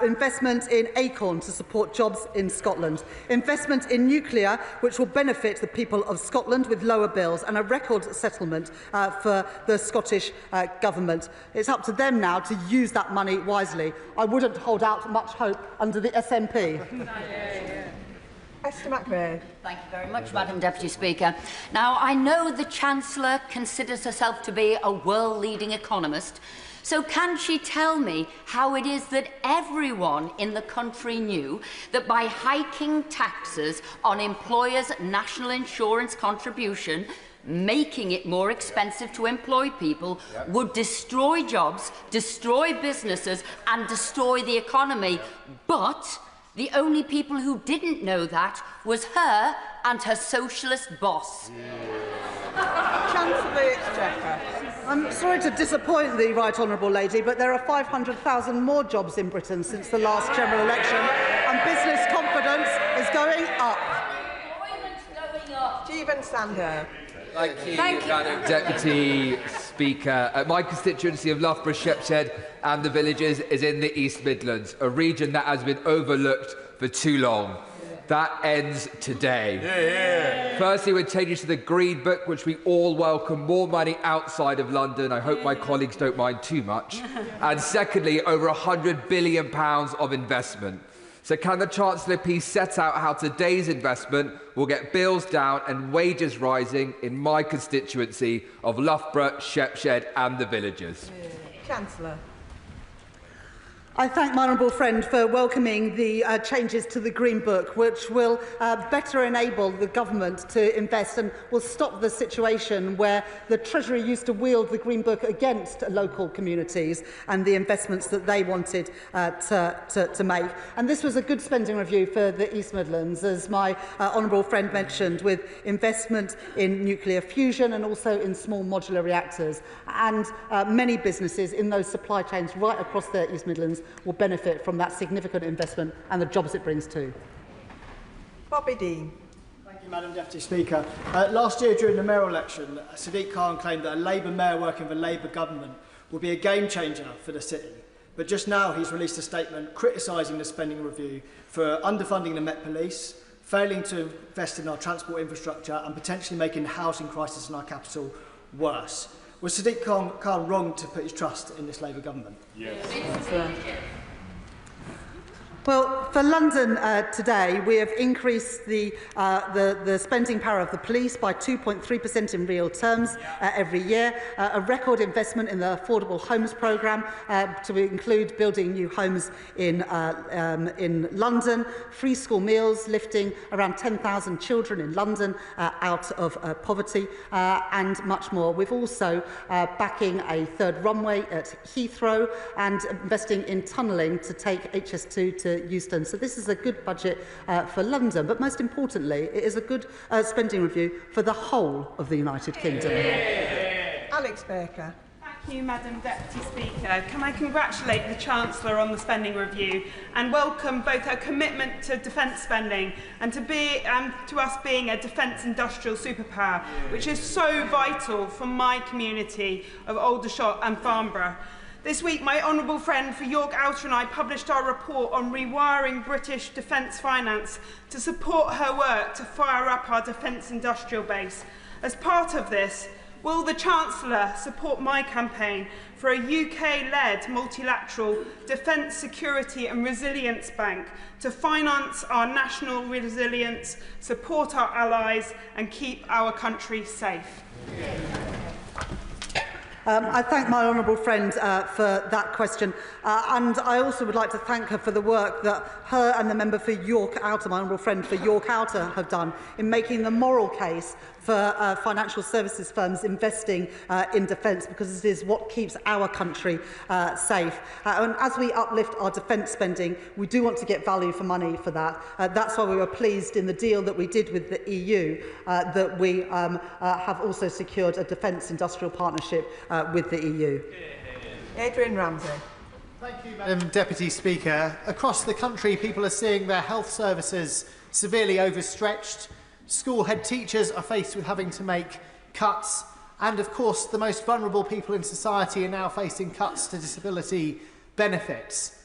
O: investment in Acorn to support jobs in Scotland, investment in nuclear, which will benefit the people of Scotland with lower bills, and a record settlement for the Scottish Government. It's up to them now to use that money wisely. I wouldn't hold out much hope under the SNP.
R: Esther McVeigh.
J: Thank you very much, Madam Deputy Speaker. Now, I know the Chancellor considers herself to be a world-leading economist, so can she tell me how it is that everyone in the country knew that by hiking taxes on employers' national insurance contribution, making it more expensive to employ people, would destroy jobs, destroy businesses and destroy the economy, but the only people who didn't know that was her and her socialist boss.
R: Chancellor of the Exchequer.
O: I'm sorry to disappoint the Right Honourable Lady, but there are 500,000 more jobs in Britain since the last general election, and business confidence is going up.
R: Jeevan Sandhu.
Q: Thank you, Madam Deputy Speaker. My constituency of Loughborough, Shepshed and the Villages is in the East Midlands, a region that has been overlooked for too long. That ends today. Firstly, we're changing to the Green Book, which we all welcome, more money outside of London. I hope my colleagues don't mind too much. And secondly, over £100 billion of investment. So can the Chancellor please set out how today's investment will get bills down and wages rising in my constituency of Loughborough, Shepshed and the Villages?
R: Chancellor.
O: I thank my honourable friend for welcoming the changes to the Green Book, which will better enable the government to invest and will stop the situation where the Treasury used to wield the Green Book against local communities and the investments that they wanted to make. And this was a good spending review for the East Midlands, as my honourable friend mentioned, with investment in nuclear fusion and also in small modular reactors. And many businesses in those supply chains right across the East Midlands will benefit from that significant investment and the jobs it brings too.
R: Bobby Dean.
A: Thank you, Madam Deputy Speaker. Last year during the mayoral election, Sadiq Khan claimed that a Labour mayor working for a Labour government would be a game changer for the city. But just now he's released a statement criticising the spending review for underfunding the Met Police, failing to invest in our transport infrastructure and potentially making the housing crisis in our capital worse. Was Sadiq Khan wrong to put his trust in this Labour government? Yes.
O: Well, for London today, we have increased the spending power of the police by 2.3% in real terms every year, a record investment in the Affordable Homes Programme to include building new homes in London, free school meals, lifting around 10,000 children in London out of poverty, and much more. We've also backing a third runway at Heathrow and investing in tunnelling to take HS2 to Euston. So this is a good budget for London, but most importantly, it is a good spending review for the whole of the United Kingdom.
R: Alex Baker.
C: Thank you, Madam Deputy Speaker. Can I congratulate the Chancellor on the spending review and welcome both her commitment to defence spending and to us being a defence industrial superpower, which is so vital for my community of Aldershot and Farnborough. This week, my honourable friend for York Outer and I published our report on rewiring British defence finance to support her work to fire up our defence industrial base. As part of this, will the Chancellor support my campaign for a UK-led multilateral defence, security and resilience bank to finance our national resilience, support our allies and keep our country safe?
O: I thank my honourable friend for that question, and I also would like to thank her for the work that her and the member for York Outer, my honourable friend for York Outer, have done in making the moral case for financial services firms investing in defence, because it is what keeps our country safe. And as we uplift our defence spending, we do want to get value for money for that. That's why we were pleased in the deal that we did with the EU that we have also secured a defence industrial partnership with the EU.
R: Adrian Ramsey.
P: Thank you, Madam Deputy Speaker. Across the country, people are seeing their health services severely overstretched. School head teachers are faced with having to make cuts. And, of course, the most vulnerable people in society are now facing cuts to disability benefits.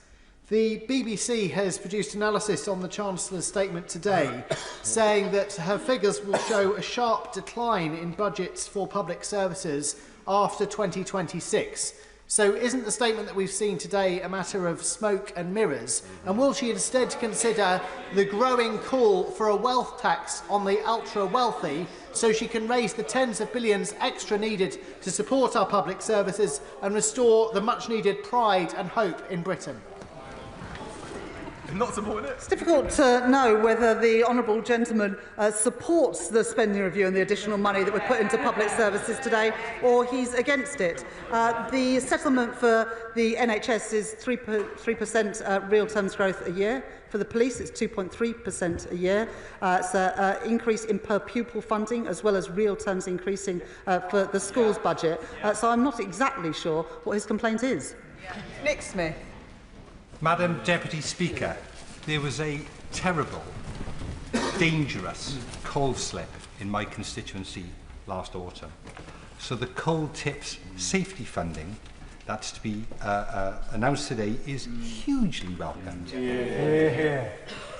P: The BBC has produced analysis on the Chancellor's statement today, saying that her figures will show a sharp decline in budgets for public services after 2026. So isn't the statement that we've seen today a matter of smoke and mirrors? And will she instead consider the growing call for a wealth tax on the ultra-wealthy so she can raise the tens of billions extra needed to support our public services and restore the much-needed pride and hope in Britain?
T: Not supporting it.
O: It's difficult to know whether the honourable gentleman supports the spending review and the additional money that we put into public services today, or he's against it. The settlement for the NHS is 3% real terms growth a year. For the police, it's 2.3% a year. It's an increase in per pupil funding, as well as real terms increasing for the school's budget. So I'm not exactly sure what his complaint is.
R: Nick Smith.
Y: Madam Deputy Speaker, there was a terrible, dangerous coal slip in my constituency last autumn. So the coal tips safety funding that's to be announced today is hugely welcomed.
T: Yeah.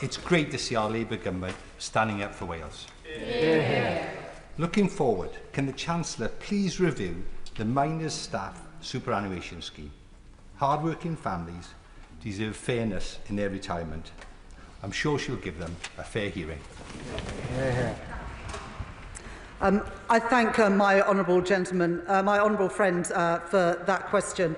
Y: It's great to see our Labour government standing up for Wales.
T: Yeah.
Y: Looking forward, can the Chancellor please review the miners' staff superannuation scheme? Hard-working families deserve fairness in their retirement. I'm sure she'll give them a fair hearing.
O: I thank my honourable gentleman, my honourable friend, for that question.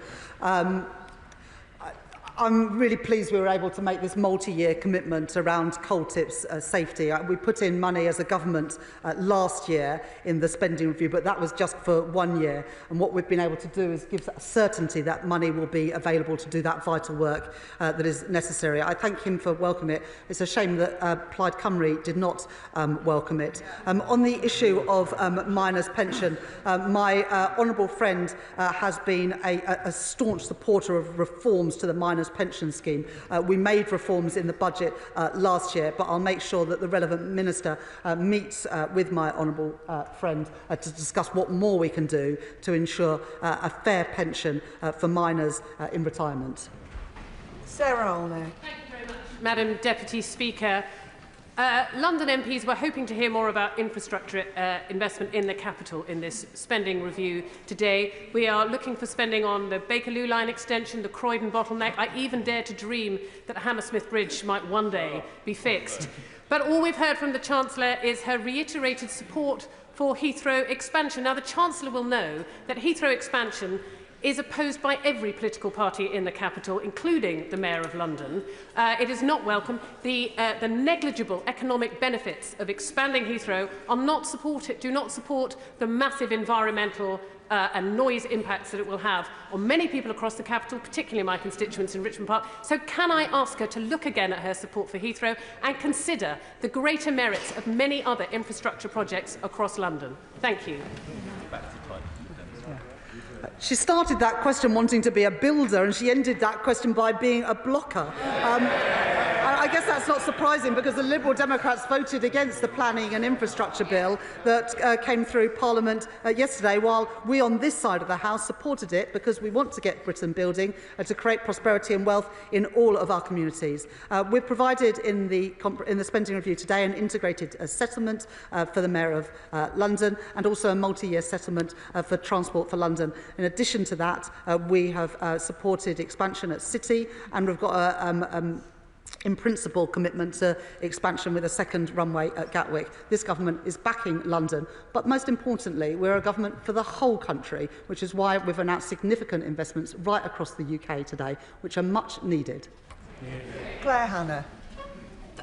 O: I'm really pleased we were able to make this multi-year commitment around coal tips safety. We put in money as a government last year in the spending review, but that was just for 1 year. And what we've been able to do is give certainty that money will be available to do that vital work that is necessary. I thank him for welcoming it. It's a shame that Plaid Cymru did not welcome it. On the issue of miners' pension, my honourable friend has been a staunch supporter of reforms to the miners' pension scheme. We made reforms in the budget last year, but I'll make sure that the relevant minister meets with my honourable friend to discuss what more we can do to ensure a fair pension for miners in retirement.
R: Sarah Olney.
D: Thank you very much, Madam Deputy Speaker. London MPs were hoping to hear more about infrastructure investment in the capital in this spending review today. We are looking for spending on the Bakerloo line extension, the Croydon bottleneck. I even dare to dream that Hammersmith Bridge might one day be fixed. But all we've heard from the Chancellor is her reiterated support for Heathrow expansion. Now, the Chancellor will know that Heathrow expansion is opposed by every political party in the capital, including the Mayor of London. It is not welcome. The negligible economic benefits of expanding Heathrow are not supported, do not support the massive environmental and noise impacts that it will have on many people across the capital, particularly my constituents in Richmond Park. So can I ask her to look again at her support for Heathrow and consider the greater merits of many other infrastructure projects across London? Thank you.
O: She started that question wanting to be a builder, and she ended that question by being a blocker. I guess that's not surprising, because the Liberal Democrats voted against the planning and infrastructure bill that came through Parliament yesterday, while we on this side of the House supported it because we want to get Britain building to create prosperity and wealth in all of our communities. We've provided in the spending review today an integrated settlement for the Mayor of London, and also a multi-year settlement for Transport for London. In addition to that, we have supported expansion at City, and we've got a in principle commitment to expansion with a second runway at Gatwick. This government is backing London, but most importantly, we're a government for the whole country, which is why we've announced significant investments right across the UK today, which are much needed.
R: Claire Hannah.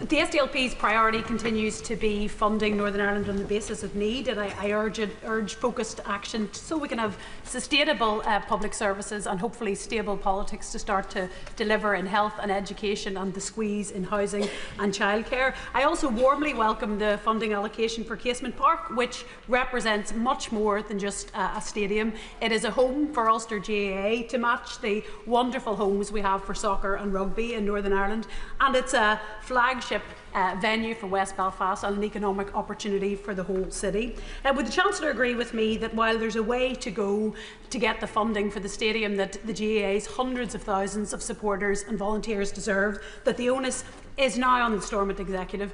S: The SDLP's priority continues to be funding Northern Ireland on the basis of need, and I urge focused action so we can have sustainable public services and hopefully stable politics to start to deliver in health and education and the squeeze in housing and childcare. I also warmly welcome the funding allocation for Casement Park, which represents much more than just a stadium. It is a home for Ulster GAA to match the wonderful homes we have for soccer and rugby in Northern Ireland, and it's a flagship venue for West Belfast and an economic opportunity for the whole city. Would the Chancellor agree with me that while there's a way to go to get the funding for the stadium that the GAA's hundreds of thousands of supporters and volunteers deserve, that the onus is now on the Stormont Executive,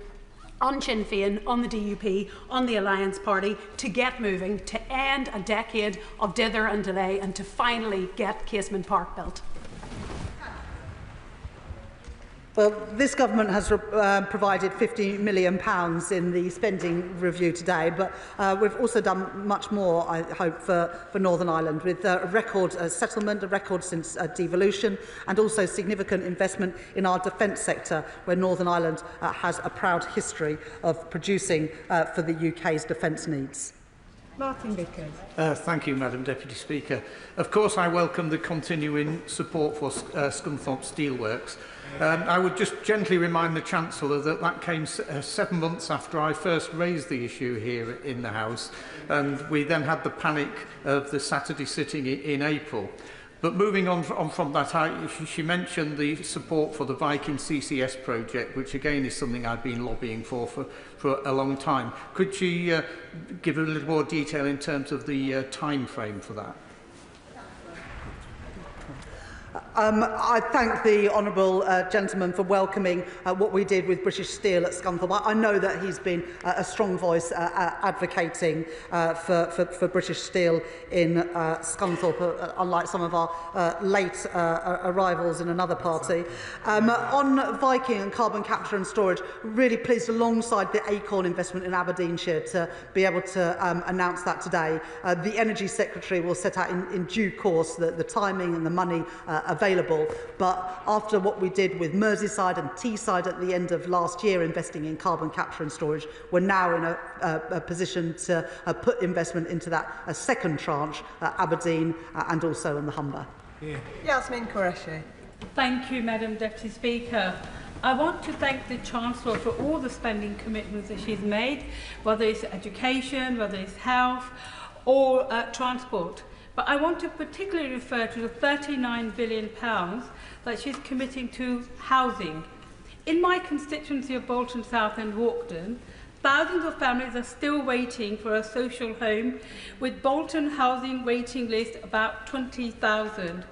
S: on Sinn Féin, on the DUP, on the Alliance Party to get moving, to end a decade of dither and delay, and to finally get Casement Park built?
O: Well, this government has provided £50 million in the spending review today, but we've also done much more, I hope, for Northern Ireland, with a record settlement, a record since devolution, and also significant investment in our defence sector, where Northern Ireland has a proud history of producing for the UK's defence needs.
R: Martin Vickers.
U: Thank you, Madam Deputy Speaker. Of course, I welcome the continuing support for Scunthorpe Steelworks. I would just gently remind the Chancellor that that came 7 months after I first raised the issue here in the House, and we then had the panic of the Saturday sitting in April. But moving on from that, she mentioned the support for the Viking CCS project, which again is something I've been lobbying for a long time. Could she give a little more detail in terms of the time frame for that?
O: I thank the honourable gentleman for welcoming what we did with British Steel at Scunthorpe. I know that he's been a strong voice advocating for British Steel in Scunthorpe, unlike some of our late arrivals in another party. On Viking and carbon capture and storage, really pleased alongside the Acorn investment in Aberdeenshire to be able to announce that today. The Energy Secretary will set out in due course the timing and the money available available. But after what we did with Merseyside and Teesside at the end of last year, investing in carbon capture and storage, we're now in a position to put investment into that second tranche at Aberdeen and also in the Humber.
R: Yasmin Qureshi.
E: Thank you, Madam Deputy Speaker. I want to thank the Chancellor for all the spending commitments that she's made, whether it's education, whether it's health or transport. But I want to particularly refer to the £39 billion that she's committing to housing. In my constituency of Bolton South and Walkden, thousands of families are still waiting for a social home, with Bolton housing waiting list about 20,000.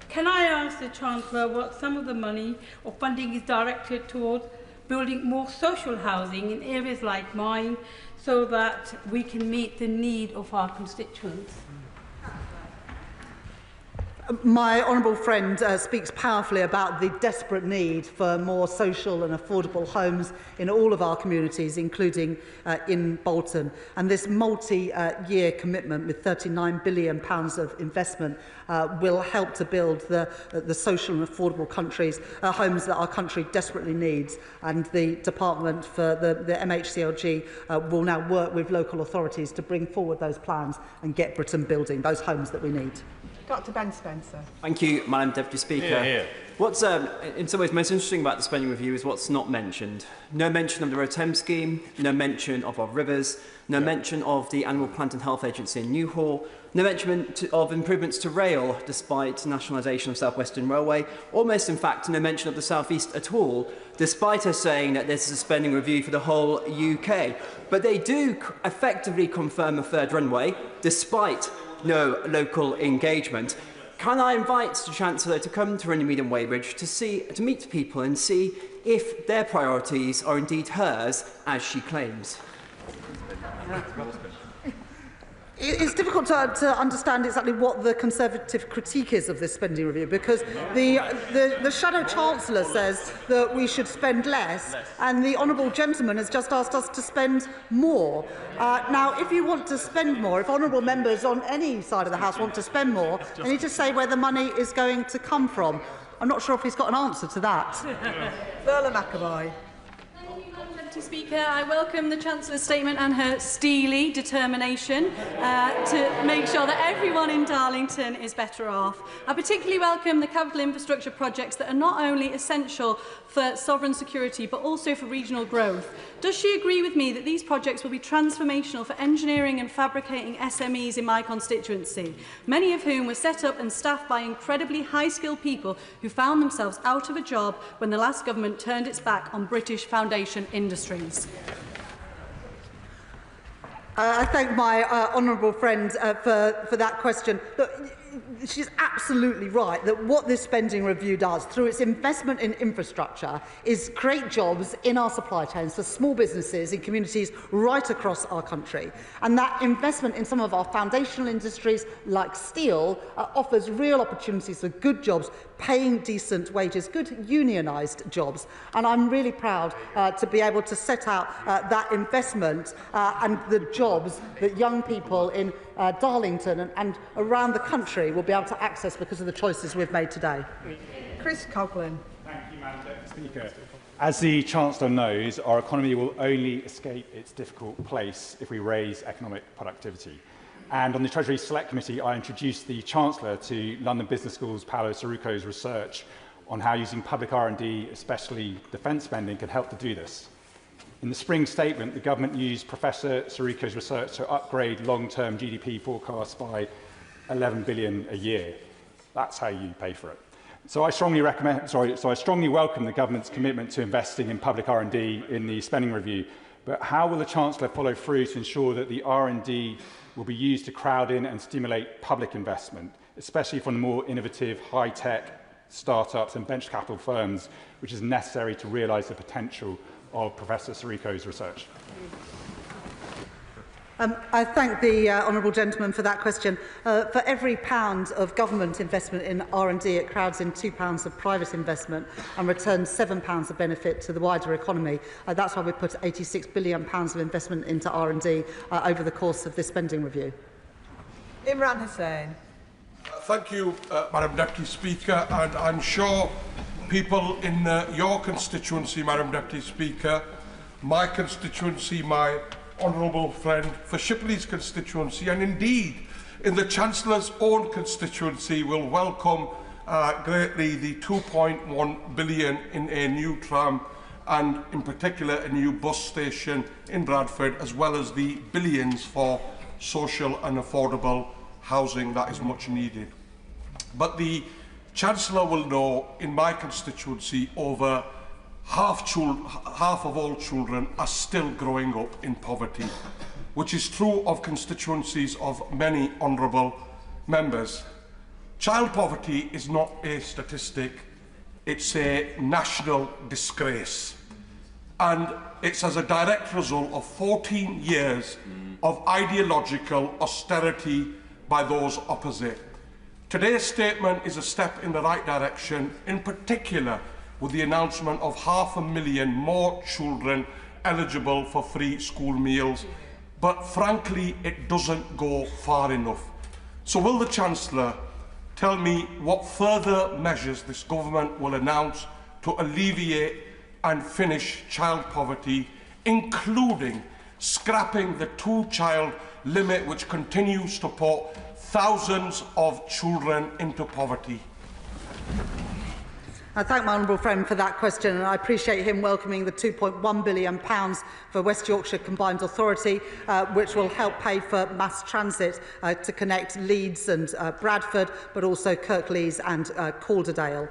E: Can I ask the Chancellor what some of the money or funding is directed towards building more social housing in areas like mine so that we can meet the need of our constituents?
O: My honourable friend speaks powerfully about the desperate need for more social and affordable homes in all of our communities, including in Bolton. And this multi-year commitment with £39 billion of investment will help to build the social and affordable homes that our country desperately needs. And the Department for the MHCLG will now work with local authorities to bring forward those plans and get Britain building those homes that we need.
R: Dr. Ben Spencer.
G: Thank you, Madam Deputy Speaker. What's in some ways most interesting about the spending review is what's not mentioned. No mention of the Road Thames scheme, no mention of our rivers, no mention of the Animal Plant and Health Agency in Newhall, no mention of improvements to rail despite nationalisation of South Western Railway, almost in fact no mention of the South East at all, despite us saying that this is a spending review for the whole UK. But they do effectively confirm a third runway, despite no local engagement. Can I invite the Chancellor to come to Runnymede and Weybridge to meet people and see if their priorities are indeed hers, as she claims?
O: It's difficult to understand exactly what the Conservative critique is of this spending review, because the Shadow Chancellor says that we should spend less, and the Honourable Gentleman has just asked us to spend more. Now, if you want to spend more, if honourable members on any side of the House want to spend more, they need to say where the money is going to come from. I'm not sure if he's got an answer to that.
R: Verla McAvoy.
H: Deputy Speaker, I welcome the Chancellor's statement and her steely determination to make sure that everyone in Darlington is better off. I particularly welcome the capital infrastructure projects that are not only essential for sovereign security but also for regional growth. Does she agree with me that these projects will be transformational for engineering and fabricating SMEs in my constituency, many of whom were set up and staffed by incredibly high-skilled people who found themselves out of a job when the last government turned its back on British foundation industries?
O: I thank my honourable friend for that question. Look, she's absolutely right that what this spending review does through its investment in infrastructure is create jobs in our supply chains for small businesses in communities right across our country. And that investment in some of our foundational industries like steel offers real opportunities for good jobs, paying decent wages, good unionised jobs. And I'm really proud to be able to set out that investment and the jobs that young people in Darlington and around the country will be able to access because of the choices we've made today.
R: Chris Coughlin.
V: Thank you, Madam Deputy Speaker. As the Chancellor knows, our economy will only escape its difficult place if we raise economic productivity. And on the Treasury Select Committee, I introduced the Chancellor to London Business School's Paolo Sirocco's research on how using public R&D, especially defence spending, can help to do this. In the spring statement, the government used Professor Sirocco's research to upgrade long-term GDP forecasts by 11 billion a year. That's how you pay for it. So I strongly welcome the government's commitment to investing in public R&D in the spending review. But how will the Chancellor follow through to ensure that the R&D will be used to crowd in and stimulate public investment, especially from the more innovative, high-tech startups and venture capital firms, which is necessary to realise the potential of Professor Sirocco's research?
O: I thank the honourable gentleman for that question. For every £1 of government investment in R&D, it crowds in £2 of private investment and returns £7 of benefit to the wider economy. That's why we put £86 billion of investment into R&D over the course of this spending review.
R: Imran Hussain.
I: Thank you, Madam Deputy Speaker, and I'm sure people in your constituency, Madam Deputy Speaker, my constituency, my honourable friend for Shipley's constituency, and indeed in the Chancellor's own constituency, will welcome greatly the £2.1 billion in a new tram and in particular a new bus station in Bradford, as well as the billions for social and affordable housing that is much needed. But the Chancellor will know in my constituency over half of all children are still growing up in poverty, which is true of constituencies of many honourable members. Child poverty is not a statistic, it's a national disgrace. And it's as a direct result of 14 years of ideological austerity by those opposite. Today's statement is a step in the right direction, in particular with the announcement of 500,000 more children eligible for free school meals. But frankly, it doesn't go far enough. So will the Chancellor tell me what further measures this government will announce to alleviate and finish child poverty, including scrapping the two-child limit which continues to put thousands of children into poverty?
O: I thank my honourable friend for that question, and I appreciate him welcoming the £2.1 billion for West Yorkshire Combined Authority, which will help pay for mass transit to connect Leeds and Bradford, but also Kirklees and Calderdale.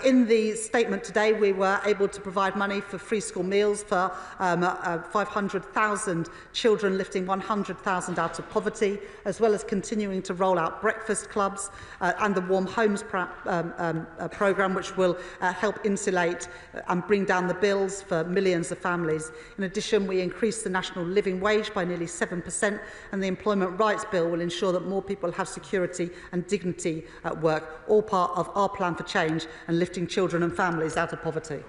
O: In the statement today, we were able to provide money for free school meals for 500,000 children, lifting 100,000 out of poverty, as well as continuing to roll out breakfast clubs and the Warm Homes programme, which will help insulate and bring down the bills for millions of families. In addition, we increased the national living wage by nearly 7%, and the Employment Rights Bill will ensure that more people have security and dignity at work, all part of our plan for change and lifting children and families out of poverty.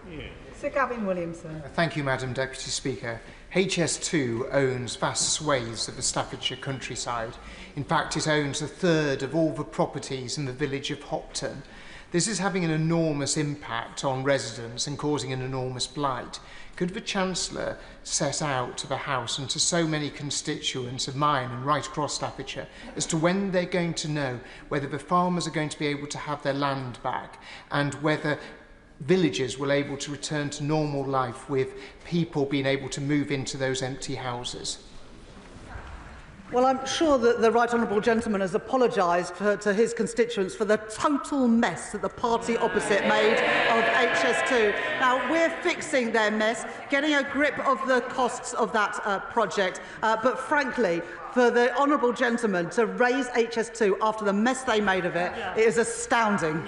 R: Sir Gavin Williamson.
K: Thank you, Madam Deputy Speaker. HS2 owns vast swathes of the Staffordshire countryside. In fact, it owns a third of all the properties in the village of Hopton. This is having an enormous impact on residents and causing an enormous blight. Could the Chancellor set out to the House and to so many constituents of mine and right across Staffordshire as to when they're going to know whether the farmers are going to be able to have their land back and whether villagers will be able to return to normal life with people being able to move into those empty houses?
O: Well, I'm sure that the right honourable gentleman has apologised to his constituents for the total mess that the party opposite made of HS2. Now, we're fixing their mess, getting a grip of the costs of that project. But frankly, for the honourable gentleman to raise HS2 after the mess they made of it, it is astounding.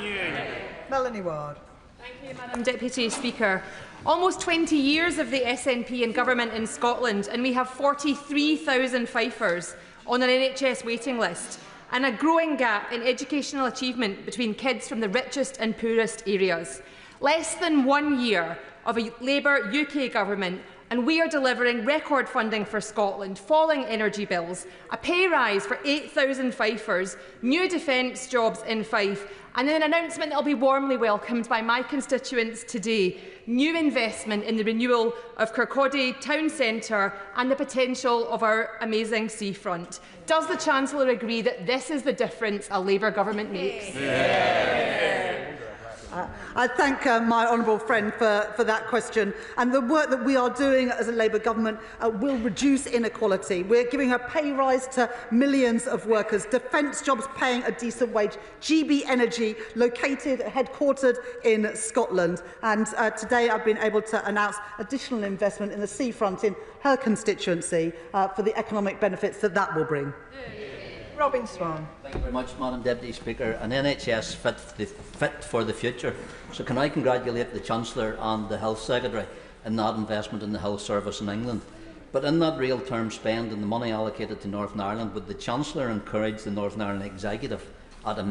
R: Melanie Ward.
L: Thank you, Madam Deputy Speaker. Almost 20 years of the SNP in government in Scotland, and we have 43,000 Fifers on an NHS waiting list, and a growing gap in educational achievement between kids from the richest and poorest areas. Less than 1 year of a Labour UK government, and we are delivering record funding for Scotland, falling energy bills, a pay rise for 8,000 Fifers, new defence jobs in Fife, and an announcement that will be warmly welcomed by my constituents today: new investment in the renewal of Kirkcaldy Town Centre and the potential of our amazing seafront. Does the Chancellor agree that this is the difference a Labour government makes?
O: I thank my honourable friend for that question. And the work that we are doing as a Labour government will reduce inequality. We're giving a pay rise to millions of workers, defence jobs paying a decent wage, GB Energy headquartered in Scotland. And today I've been able to announce additional investment in the seafront in her constituency for the economic benefits that will bring.
R: Robin Swan.
W: Thank you very much, Madam Deputy Speaker. An NHS fit for the future. So can I congratulate the Chancellor and the Health Secretary in that investment in the health service in England. But in that real term spend and the money allocated to Northern Ireland, would the Chancellor encourage the Northern Ireland Executive at a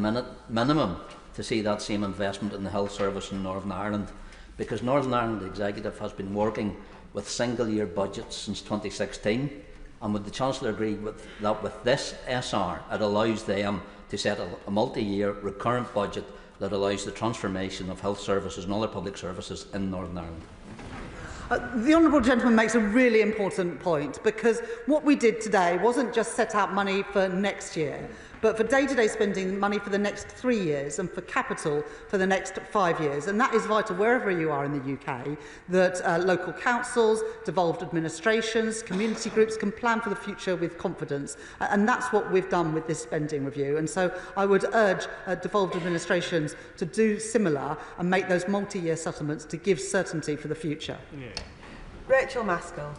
W: minimum to see that same investment in the health service in Northern Ireland? Because Northern Ireland Executive has been working with single-year budgets since 2016. And would the Chancellor agree that with this SR, it allows them to set a multi-year recurrent budget that allows the transformation of health services and other public services in Northern Ireland.
O: The honourable gentleman makes a really important point, because what we did today wasn't just set out money for next year, but for day-to-day spending, money for the next 3 years, and for capital for the next 5 years. And that is vital wherever you are in the UK, that local councils, devolved administrations, community groups can plan for the future with confidence. And that's what we've done with this spending review. And so I would urge devolved administrations to do similar and make those multi-year settlements to give certainty for the future.
R: Yeah. Rachel Maskell.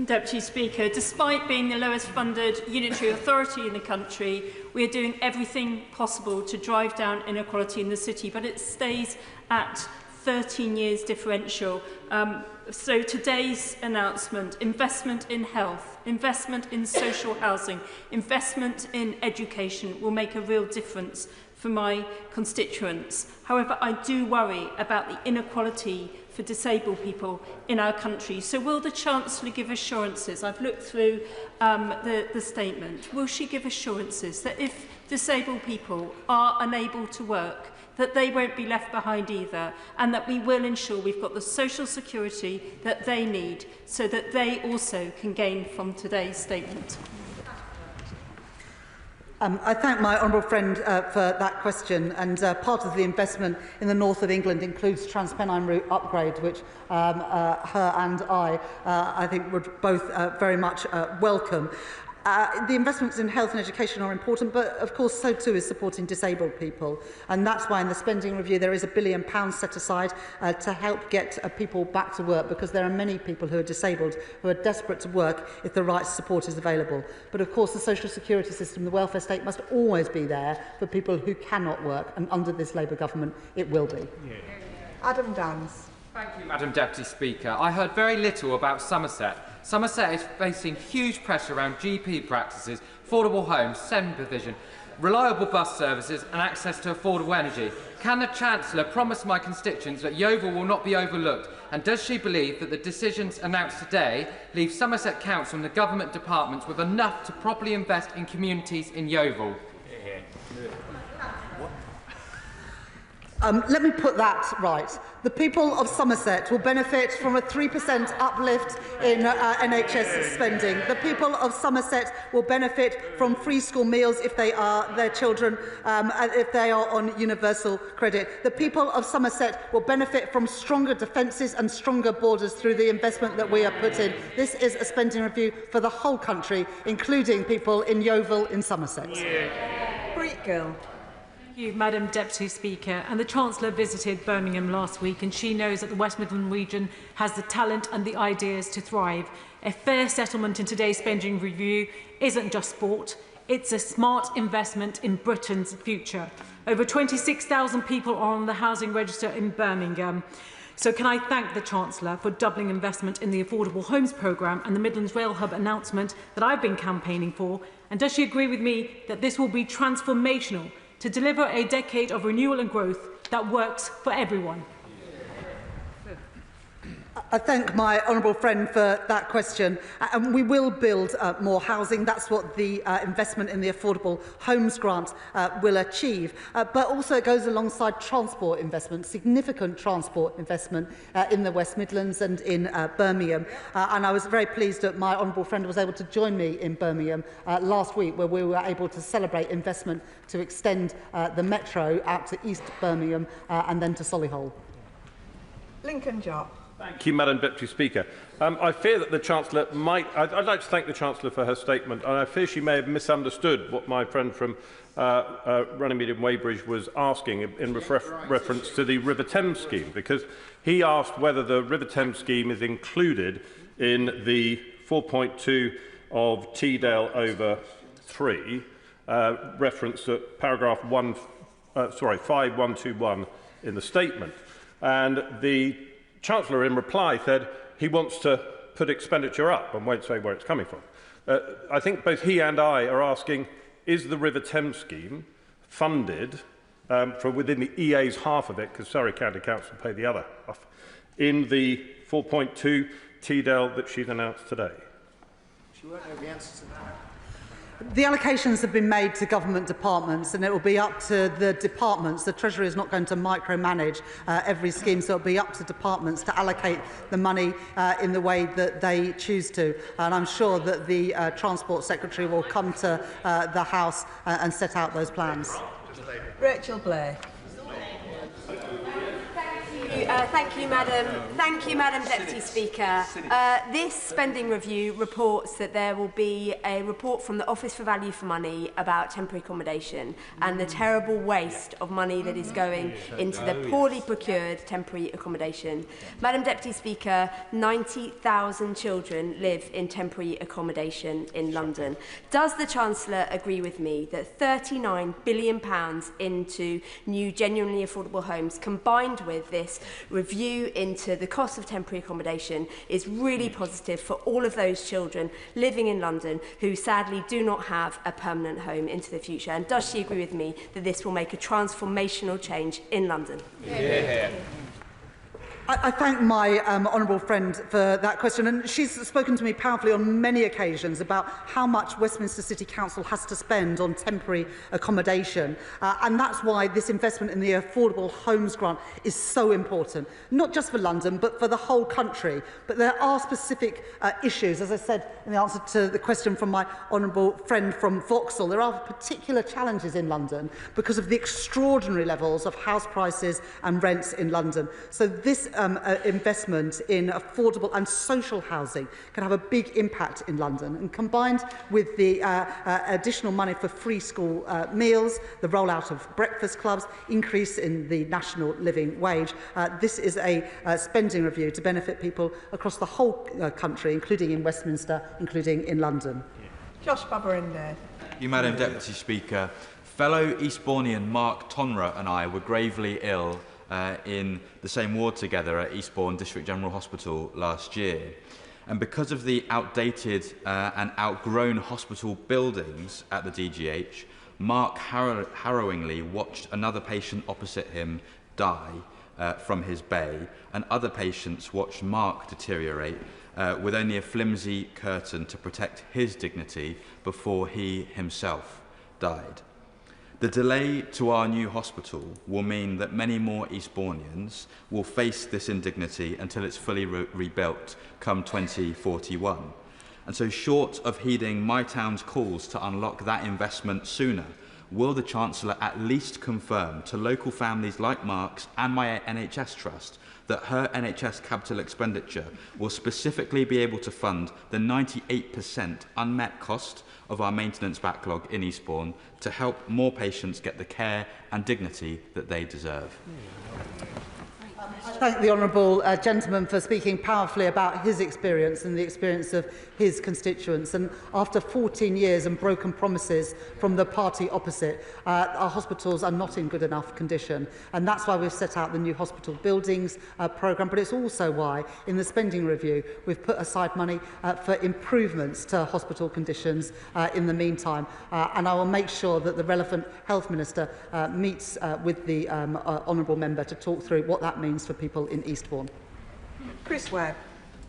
B: Deputy Speaker, despite being the lowest funded unitary authority in the country, we are doing everything possible to drive down inequality in the city, but it stays at 13 years differential. So today's announcement, investment in health, investment in social housing, investment in education will make a real difference for my constituents. However, I do worry about the inequality for disabled people in our country. So will the Chancellor give assurances? I've looked through the statement. Will she give assurances that if disabled people are unable to work, that they won't be left behind either, and that we will ensure we've got the social security that they need so that they also can gain from today's statement?
O: I thank my honourable friend for that question, and part of the investment in the north of England includes Transpennine Route upgrade, which her and I think would both very much welcome. The investments in health and education are important, but of course so too is supporting disabled people. And that's why in the spending review there is £1 billion set aside to help get people back to work, because there are many people who are disabled who are desperate to work if the right support is available. But of course the social security system, the welfare state, must always be there for people who cannot work, and under this Labour government it will be.
R: Yeah. Adam Dance.
F: Thank you, Madam Deputy Speaker. I heard very little about Somerset. Somerset is facing huge pressure around GP practices, affordable homes, SEND provision, reliable bus services and access to affordable energy. Can the Chancellor promise my constituents that Yeovil will not be overlooked? And does she believe that the decisions announced today leave Somerset Council and the government departments with enough to properly invest in communities in Yeovil?
O: Let me put that right. The people of Somerset will benefit from a 3% uplift in NHS spending. The people of Somerset will benefit from free school meals if they are their children, if they are on universal credit. The people of Somerset will benefit from stronger defences and stronger borders through the investment that we have put in. This is a spending review for the whole country, including people in Yeovil in Somerset.
R: Breat Gill.
B: Thank you, Madam Deputy Speaker. And the Chancellor visited Birmingham last week, and she knows that the West Midlands region has the talent and the ideas to thrive. A fair settlement in today's spending review isn't just sport, it's a smart investment in Britain's future. Over 26,000 people are on the housing register in Birmingham. So can I thank the Chancellor for doubling investment in the Affordable Homes Programme and the Midlands Rail Hub announcement that I've been campaigning for? And does she agree with me that this will be transformational to deliver a decade of renewal and growth that works for everyone?
O: I thank my honourable friend for that question. And we will build more housing. That's what the investment in the Affordable Homes Grant will achieve. But also it goes alongside transport investment, significant transport investment in the West Midlands and in Birmingham. And I was very pleased that my honourable friend was able to join me in Birmingham last week, where we were able to celebrate investment to extend the metro out to East Birmingham and then to Solihull.
R: Lincoln Jock.
M: Thank you, Madam Deputy Speaker. I fear that the Chancellor might... I'd like to thank the Chancellor for her statement, and I fear she may have misunderstood what my friend from Runnymede and Weybridge was asking in reference to the River Thames scheme, because he asked whether the River Thames scheme is included in the 4.2 of Teedale over 3, reference at paragraph 5121 in the statement. And the Chancellor, in reply, said he wants to put expenditure up and won't say where it's coming from. I think both he and I are asking, is the River Thames scheme funded for within the EA's half of it, because Surrey County Council pay the other half, in the 4.2 Teedale that she's announced today?
P: She won't know the answer to that.
O: The allocations have been made to government departments, and it will be up to the departments. The Treasury is not going to micromanage every scheme, so it will be up to departments to allocate the money in the way that they choose to. And I'm sure that the Transport Secretary will come to the House and set out those plans.
R: Rachel Blair.
A: Thank you, Madam Deputy Speaker. This spending review reports that there will be a report from the Office for Value for Money about temporary accommodation and the terrible waste of money that is going into the poorly procured temporary accommodation. Madam Deputy Speaker, 90,000 children live in temporary accommodation in London. Does the Chancellor agree with me that £39 billion into new genuinely affordable homes, combined with this review into the cost of temporary accommodation, is really positive for all of those children living in London who sadly do not have a permanent home into the future? And does she agree with me that this will make a transformational change in London?
O: Yeah. I thank my honourable friend for that question, and she's spoken to me powerfully on many occasions about how much Westminster City Council has to spend on temporary accommodation, and that's why this investment in the Affordable Homes Grant is so important, not just for London but for the whole country. But there are specific issues, as I said in the answer to the question from my honourable friend from Vauxhall. There are particular challenges in London because of the extraordinary levels of house prices and rents in London. So this investment in affordable and social housing can have a big impact in London, and combined with the additional money for free school meals, the rollout of breakfast clubs, increase in the national living wage, this is a spending review to benefit people across the whole country, including in Westminster, including in London.
R: Josh Babarinde.
J: Thank you, Madam Deputy Speaker. Fellow Eastbournian Mark Tonra and I were gravely ill in the same ward together at Eastbourne District General Hospital last year. And because of the outdated and outgrown hospital buildings at the DGH, Mark harrowingly watched another patient opposite him die from his bay, and other patients watched Mark deteriorate with only a flimsy curtain to protect his dignity before he himself died. The delay to our new hospital will mean that many more Eastbournians will face this indignity until it's fully rebuilt come 2041. And so, short of heeding my town's calls to unlock that investment sooner, will the Chancellor at least confirm to local families like Mark's and my NHS Trust that her NHS capital expenditure will specifically be able to fund the 98% unmet cost of our maintenance backlog in Eastbourne to help more patients get the care and dignity that they deserve?
O: I thank the honourable gentleman for speaking powerfully about his experience and the experience of his constituents. And after 14 years and broken promises from the party opposite, our hospitals are not in good enough condition. And that's why we've set out the new hospital buildings programme. But it's also why, in the spending review, we've put aside money for improvements to hospital conditions in the meantime. And I will make sure that the relevant Health Minister meets with the honourable member to talk through what that means for people in Eastbourne.
R: Chris Webb.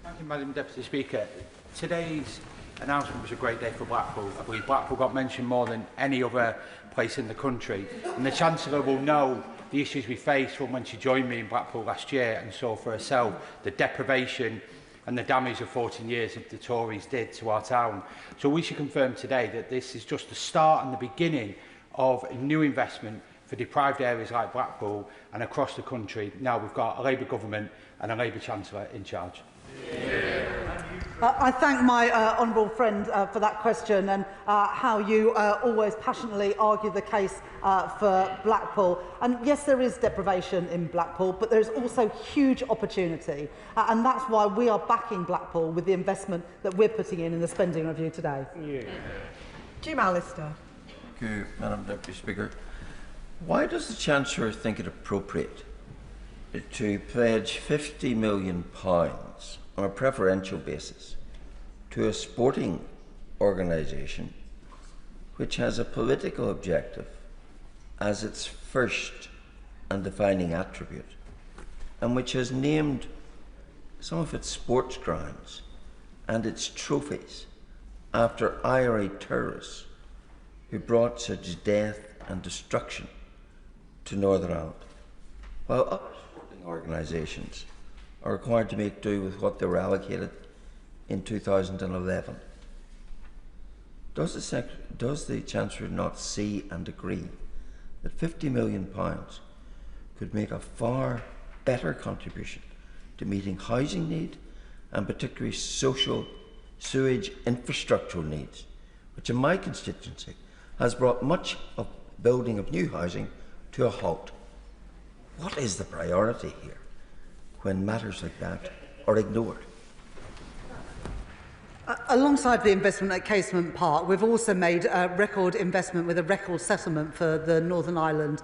N: Thank you, Madam Deputy Speaker. Today's announcement was a great day for Blackpool. I believe Blackpool got mentioned more than any other place in the country, and the Chancellor will know the issues we faced from when she joined me in Blackpool last year and saw for herself the deprivation and the damage of 14 years of the Tories did to our town. So we should confirm today that this is just the start and the beginning of a new investment for deprived areas like Blackpool and across the country. Now we've got a Labour government and a Labour Chancellor in charge.
O: I thank my honourable friend for that question and how you always passionately argue the case for Blackpool. And yes, there is deprivation in Blackpool, but there is also huge opportunity. And that's why we are backing Blackpool with the investment that we're putting in the spending review today.
R: Jim Allister.
Q: Thank you, Madam Deputy Speaker. Why does the Chancellor think it appropriate to pledge £50 million on a preferential basis to a sporting organisation which has a political objective as its first and defining attribute, and which has named some of its sports grounds and its trophies after IRA terrorists who brought such death and destruction to Northern Ireland, while other supporting organisations are required to make do with what they were allocated in 2011. Does the Chancellor not see and agree that £50 million could make a far better contribution to meeting housing need and particularly social sewage infrastructural needs, which in my constituency has brought much of building of new housing to a halt? What is the priority here when matters like that are ignored?
O: Alongside the investment at Casement Park, we've also made a record investment with a record settlement for the Northern Ireland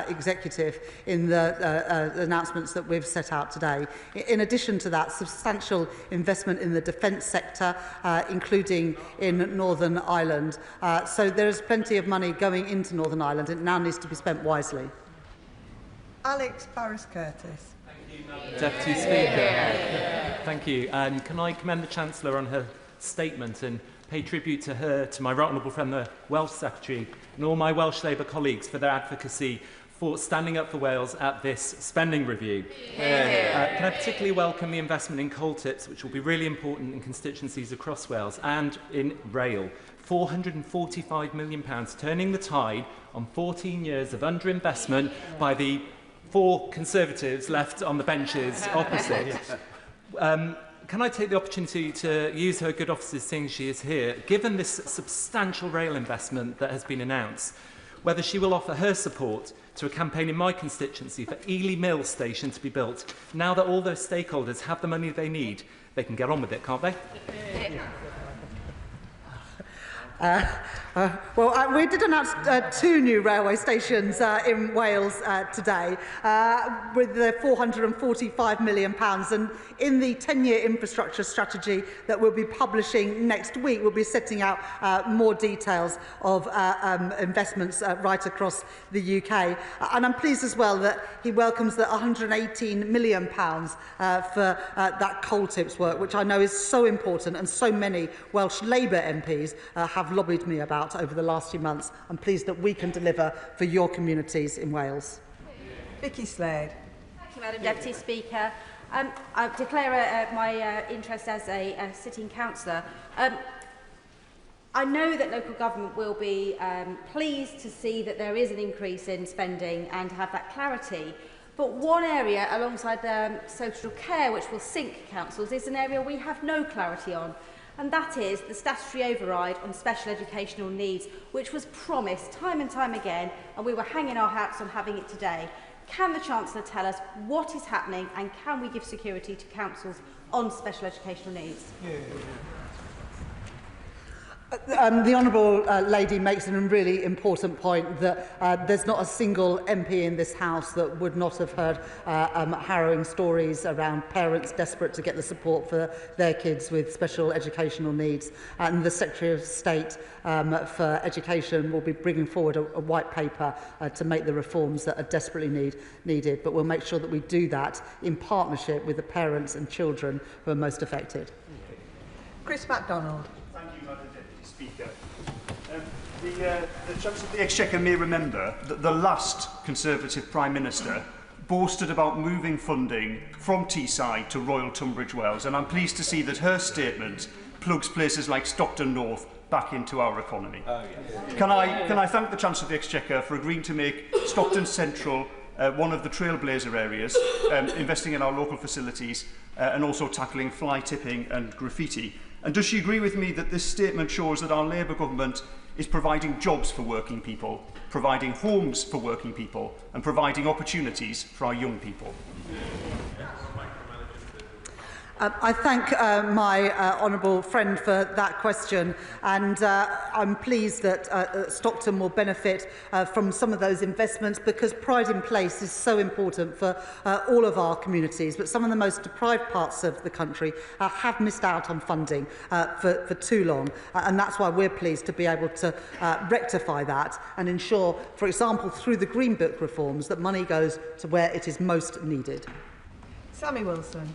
O: Executive in the announcements that we've set out today. In addition to that, substantial investment in the defence sector, including in Northern Ireland. So there is plenty of money going into Northern Ireland. It now needs to be spent wisely.
R: Alex Barris-Curtis.
C: Deputy Speaker, thank you. And can I commend the Chancellor on her statement and pay tribute to her, to my right honourable friend, the Welsh Secretary, and all my Welsh Labour colleagues for their advocacy for standing up for Wales at this spending review. Can I particularly welcome the investment in coal tips, which will be really important in constituencies across Wales, and in rail. £445 million, turning the tide on 14 years of underinvestment by the 4 Conservatives left on the benches opposite. Can I take the opportunity to use her good offices, seeing she is here, given this substantial rail investment that has been announced, whether she will offer her support to a campaign in my constituency for Ely Mill Station to be built? Now that all those stakeholders have the money they need, they can get on with it, can't they?
O: We did announce 2 new railway stations in Wales today with the £445 million, and in the 10-year infrastructure strategy that we'll be publishing next week, we'll be setting out more details of investments right across the UK. And I'm pleased as well that he welcomes the £118 million for that coal tips work, which I know is so important and so many Welsh Labour MPs have lobbied me about over the last few months. I'm pleased that we can deliver for your communities in Wales.
R: Vicky Slade.
A: Thank you, Madam Deputy Speaker. I declare my interest as a sitting councillor. I know that local government will be pleased to see that there is an increase in spending and have that clarity. But one area alongside social care which will sink councils is an area we have no clarity on. And that is the statutory override on special educational needs, which was promised time and time again, and we were hanging our hats on having it today. Can the Chancellor tell us what is happening, and can we give security to councils on special educational needs?
O: The Honourable Lady makes a really important point that there's not a single MP in this House that would not have heard harrowing stories around parents desperate to get the support for their kids with special educational needs. And the Secretary of State for Education will be bringing forward a white paper to make the reforms that are desperately needed. But we'll make sure that we do that in partnership with the parents and children who are most affected.
R: Chris MacDonald.
D: Speaker. The Chancellor of the Exchequer may remember that the last Conservative Prime Minister boasted about moving funding from Teesside to Royal Tunbridge Wells, and I'm pleased to see that her statement plugs places like Stockton North back into our economy. Oh, yes. Can I thank the Chancellor of the Exchequer for agreeing to make Stockton Central one of the trailblazer areas, investing in our local facilities and also tackling fly tipping and graffiti. And does she agree with me that this statement shows that our Labour government is providing jobs for working people, providing homes for working people, and providing opportunities for our young people?
O: I thank my honourable friend for that question, and I'm pleased that Stockton will benefit from some of those investments, because pride in place is so important for all of our communities. But some of the most deprived parts of the country have missed out on funding for too long, and that's why we're pleased to be able to rectify that and ensure, for example, through the Green Book reforms, that money goes to where it is most needed.
R: Sammy Wilson.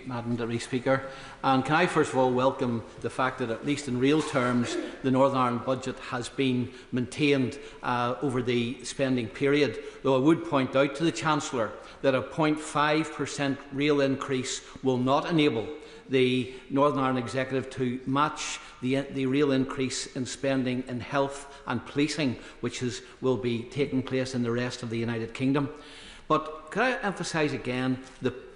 S: Madam Deputy Speaker. And can I first of all welcome the fact that, at least in real terms, the Northern Ireland budget has been maintained over the spending period, though I would point out to the Chancellor that a 0.5% real increase will not enable the Northern Ireland Executive to match the real increase in spending in health and policing, which will be taking place in the rest of the United Kingdom. But could I emphasise again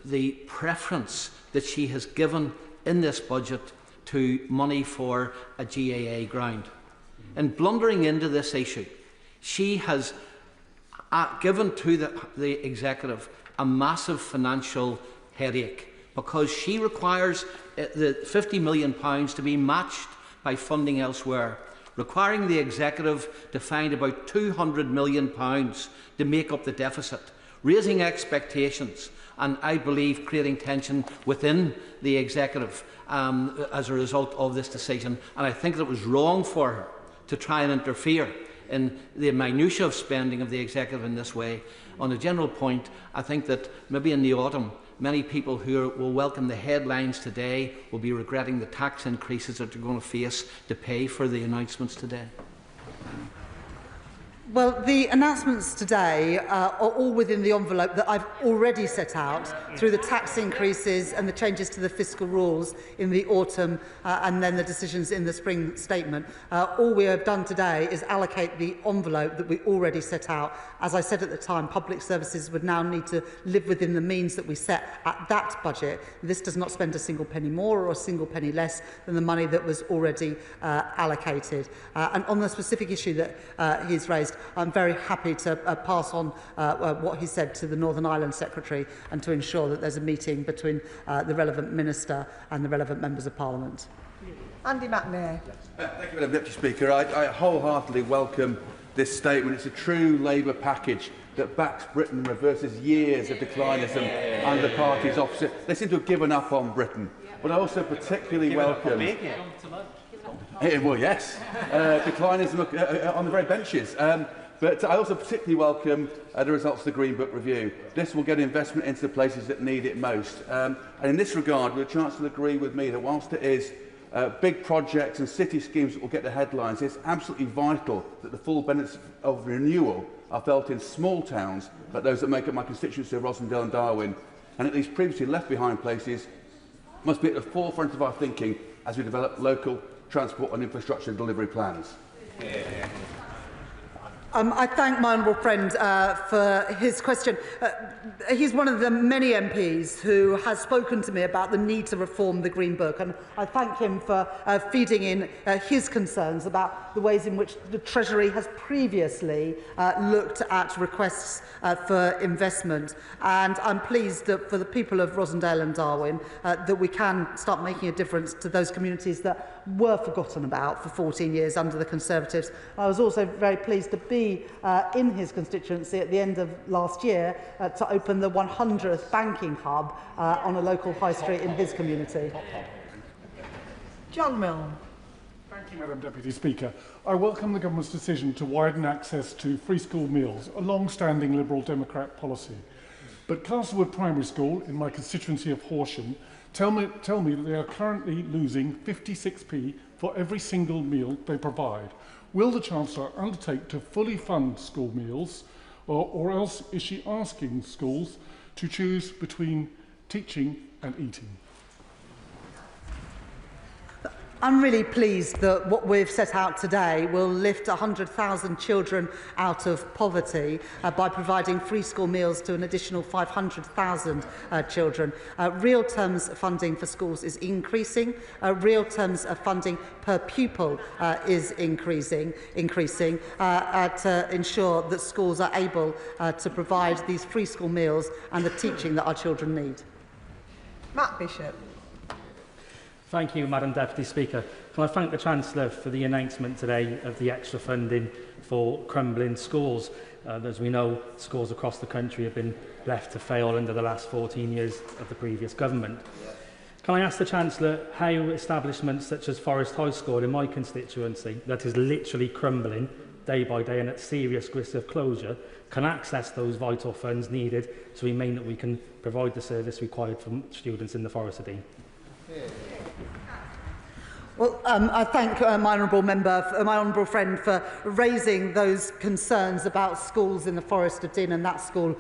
S: the preference that she has given in this budget to money for a GAA ground? In blundering into this issue, she has given to the Executive a massive financial headache, because she requires the £50 million to be matched by funding elsewhere, requiring the Executive to find about £200 million to make up the deficit, raising expectations and, I believe, creating tension within the Executive as a result of this decision. And I think that it was wrong for her to try and interfere in the minutiae of spending of the Executive in this way. On a general point, I think that maybe in the autumn, many people who will welcome the headlines today will be regretting the tax increases that they're going to face to pay for the announcements today.
O: Well, the announcements today are all within the envelope that I've already set out through the tax increases and the changes to the fiscal rules in the autumn and then the decisions in the spring statement. All we have done today is allocate the envelope that we already set out. As I said at the time, public services would now need to live within the means that we set at that budget. This does not spend a single penny more or a single penny less than the money that was already allocated. And on the specific issue that he's raised, I'm very happy to pass on what he said to the Northern Ireland Secretary and to ensure that there's a meeting between the relevant Minister and the relevant Members of Parliament.
R: Andy McNair.
T: Thank you, Madam Deputy Speaker. I wholeheartedly welcome this statement. It's a true Labour package that backs Britain and reverses years of declinism under parties opposite. They seem to have given up on Britain. But I also particularly welcome... well, yes. Declinism on the very benches. But I also particularly welcome the results of the Green Book review. This will get investment into the places that need it most. And in this regard, will the Chancellor agree with me that whilst it is big projects and city schemes that will get the headlines, it's absolutely vital that the full benefits of renewal are felt in small towns, like those that make up my constituency of Rosendale and Darwin, and at these previously left behind places must be at the forefront of our thinking as we develop local transport and infrastructure delivery plans.
O: I thank my honourable friend for his question. He's one of the many MPs who has spoken to me about the need to reform the Green Book, and I thank him for feeding in his concerns about the ways in which the Treasury has previously looked at requests for investment. And I'm pleased that for the people of Rosendale and Darwin that we can start making a difference to those communities that were forgotten about for 14 years under the Conservatives. I was also very pleased to be in his constituency at the end of last year to open the 100th banking hub on a local high street in his community.
R: John Milne.
U: Thank you, Madam Deputy Speaker. I welcome the Government's decision to widen access to free school meals, a long-standing Liberal Democrat policy. But Castlewood Primary School, in my constituency of Horsham, tell me that they are currently losing 56p for every single meal they provide. Will the Chancellor undertake to fully fund school meals, or else is she asking schools to choose between teaching and eating?
O: I'm really pleased that what we've set out today will lift 100,000 children out of poverty by providing free school meals to an additional 500,000 children. Real terms funding for schools is increasing. Real terms of funding per pupil is increasing to ensure that schools are able to provide these free school meals and the teaching that our children need.
R: Matt Bishop.
X: Thank you, Madam Deputy Speaker. Can I thank the Chancellor for the announcement today of the extra funding for crumbling schools. As we know, schools across the country have been left to fail under the last 14 years of the previous government. Can I ask the Chancellor how establishments such as Forest High School in my constituency, that is literally crumbling, day by day and at serious risk of closure can access those vital funds needed to remain that we can provide the service required for students in the Forest of Dean.
O: Well, I thank my honourable friend for raising those concerns about schools in the Forest of Dean and that school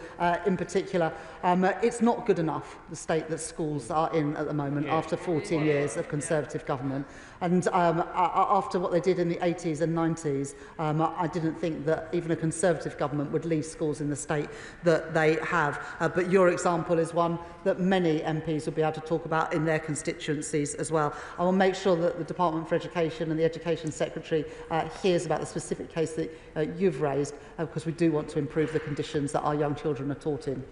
O: in particular. It's not good enough, the state that schools are in at the moment after 14 years of Conservative government. And after what they did in the 80s and 90s, I didn't think that even a Conservative government would leave schools in the state that they have. But your example is one that many MPs will be able to talk about in their constituencies as well. I will make sure that the Department for Education and the Education Secretary hears about the specific case that you've raised, because we do want to improve the conditions that our young children are taught in.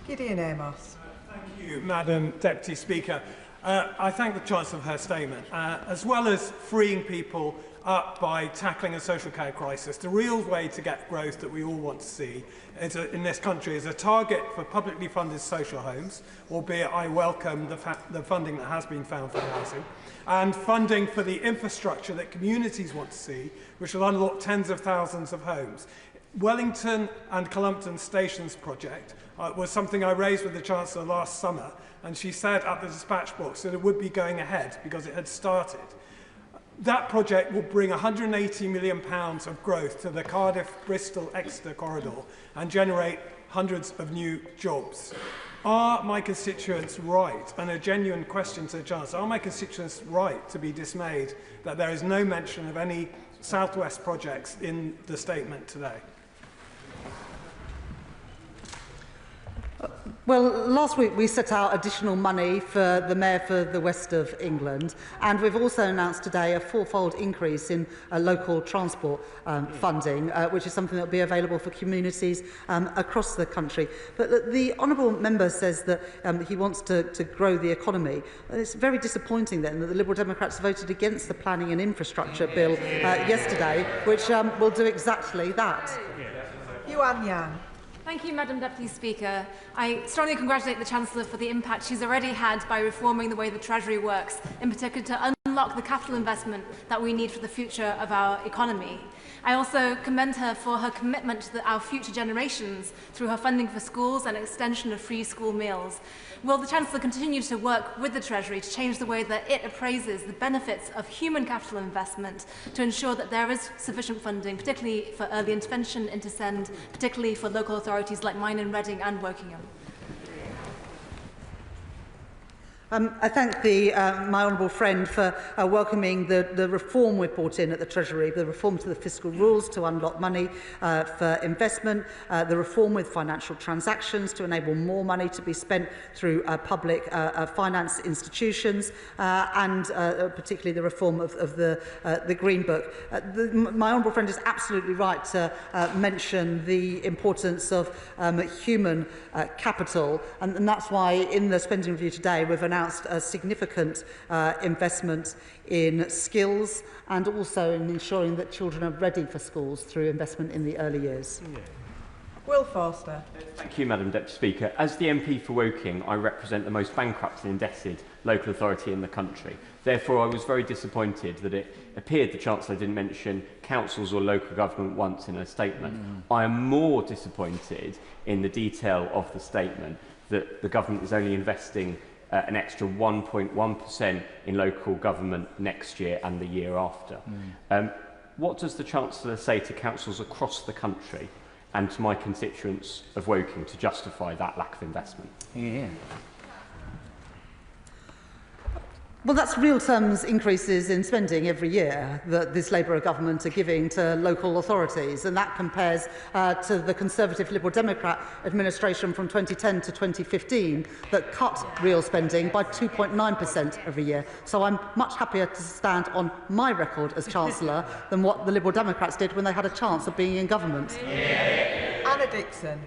R: Gideon Amos.
E: Thank you, Madam Deputy Speaker. I thank the Chancellor for her statement. As well as freeing people up by tackling a social care crisis, the real way to get growth that we all want to see in this country is a target for publicly funded social homes, albeit I welcome the funding that has been found for housing, and funding for the infrastructure that communities want to see, which will unlock tens of thousands of homes. Wellington and Columpton Stations project was something I raised with the Chancellor last summer, and she said at the dispatch box that it would be going ahead because it had started. That project will bring £180 million of growth to the Cardiff-Bristol-Exeter corridor and generate hundreds of new jobs. Are my constituents right, and a genuine question to the Chancellor, are my constituents right to be dismayed that there is no mention of any South West projects in the statement today?
O: Well, last week we set out additional money for the Mayor for the West of England, and we've also announced today a fourfold increase in local transport funding, which is something that will be available for communities across the country. But the Honourable Member says that he wants to grow the economy. It's very disappointing then that the Liberal Democrats voted against the Planning and Infrastructure Bill yesterday, which will do exactly that.
R: Yuan Yang.
L: Thank you, Madam Deputy Speaker. I strongly congratulate the Chancellor for the impact she's already had by reforming the way the Treasury works, in particular to unlock the capital investment that we need for the future of our economy. I also commend her for her commitment to our future generations through her funding for schools and extension of free school meals. Will the Chancellor continue to work with the Treasury to change the way that it appraises the benefits of human capital investment to ensure that there is sufficient funding, particularly for early intervention into SEND, particularly for local authorities like mine in Reading and Wokingham?
O: I thank my honourable friend for welcoming the reform we've brought in at the Treasury, the reform to the fiscal rules to unlock money for investment, the reform with financial transactions to enable more money to be spent through public finance institutions, and particularly the reform of the Green Book. My honourable friend is absolutely right to mention the importance of human capital, and that's why in the spending review today we've announced a significant investment in skills and also in ensuring that children are ready for schools through investment in the early years.
R: Will Forster.
G: Thank you, Madam Deputy Speaker. As the MP for Woking, I represent the most bankrupt and indebted local authority in the country. Therefore, I was very disappointed that it appeared the Chancellor didn't mention councils or local government once in a statement. I am more disappointed in the detail of the statement that the government is only investing an extra 1.1% in local government next year and the year after. What does the Chancellor say to councils across the country and to my constituents of Woking to justify that lack of investment?
O: Well, that's real terms increases in spending every year that this Labour government are giving to local authorities, and that compares to the Conservative Liberal Democrat administration from 2010 to 2015 that cut real spending by 2.9% every year. So I'm much happier to stand on my record as Chancellor than what the Liberal Democrats did when they had a chance of being in government.
R: Anna Dixon.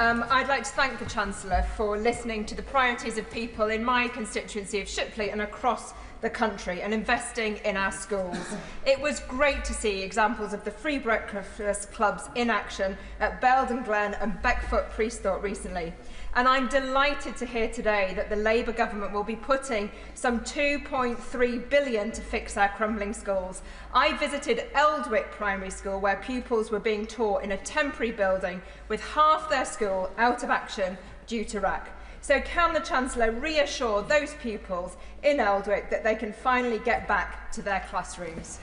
H: I'd like to thank the Chancellor for listening to the priorities of people in my constituency of Shipley and across the country and investing in our schools. It was great to see examples of the free breakfast clubs in action at Belden Glen and Beckfoot Priestthorpe recently. And I'm delighted to hear today that the Labour government will be putting some £2.3 billion to fix our crumbling schools. I visited Eldwick Primary School, where pupils were being taught in a temporary building with half their school out of action due to RAC. So can the Chancellor reassure those pupils in Eldwick that they can finally get back to their classrooms?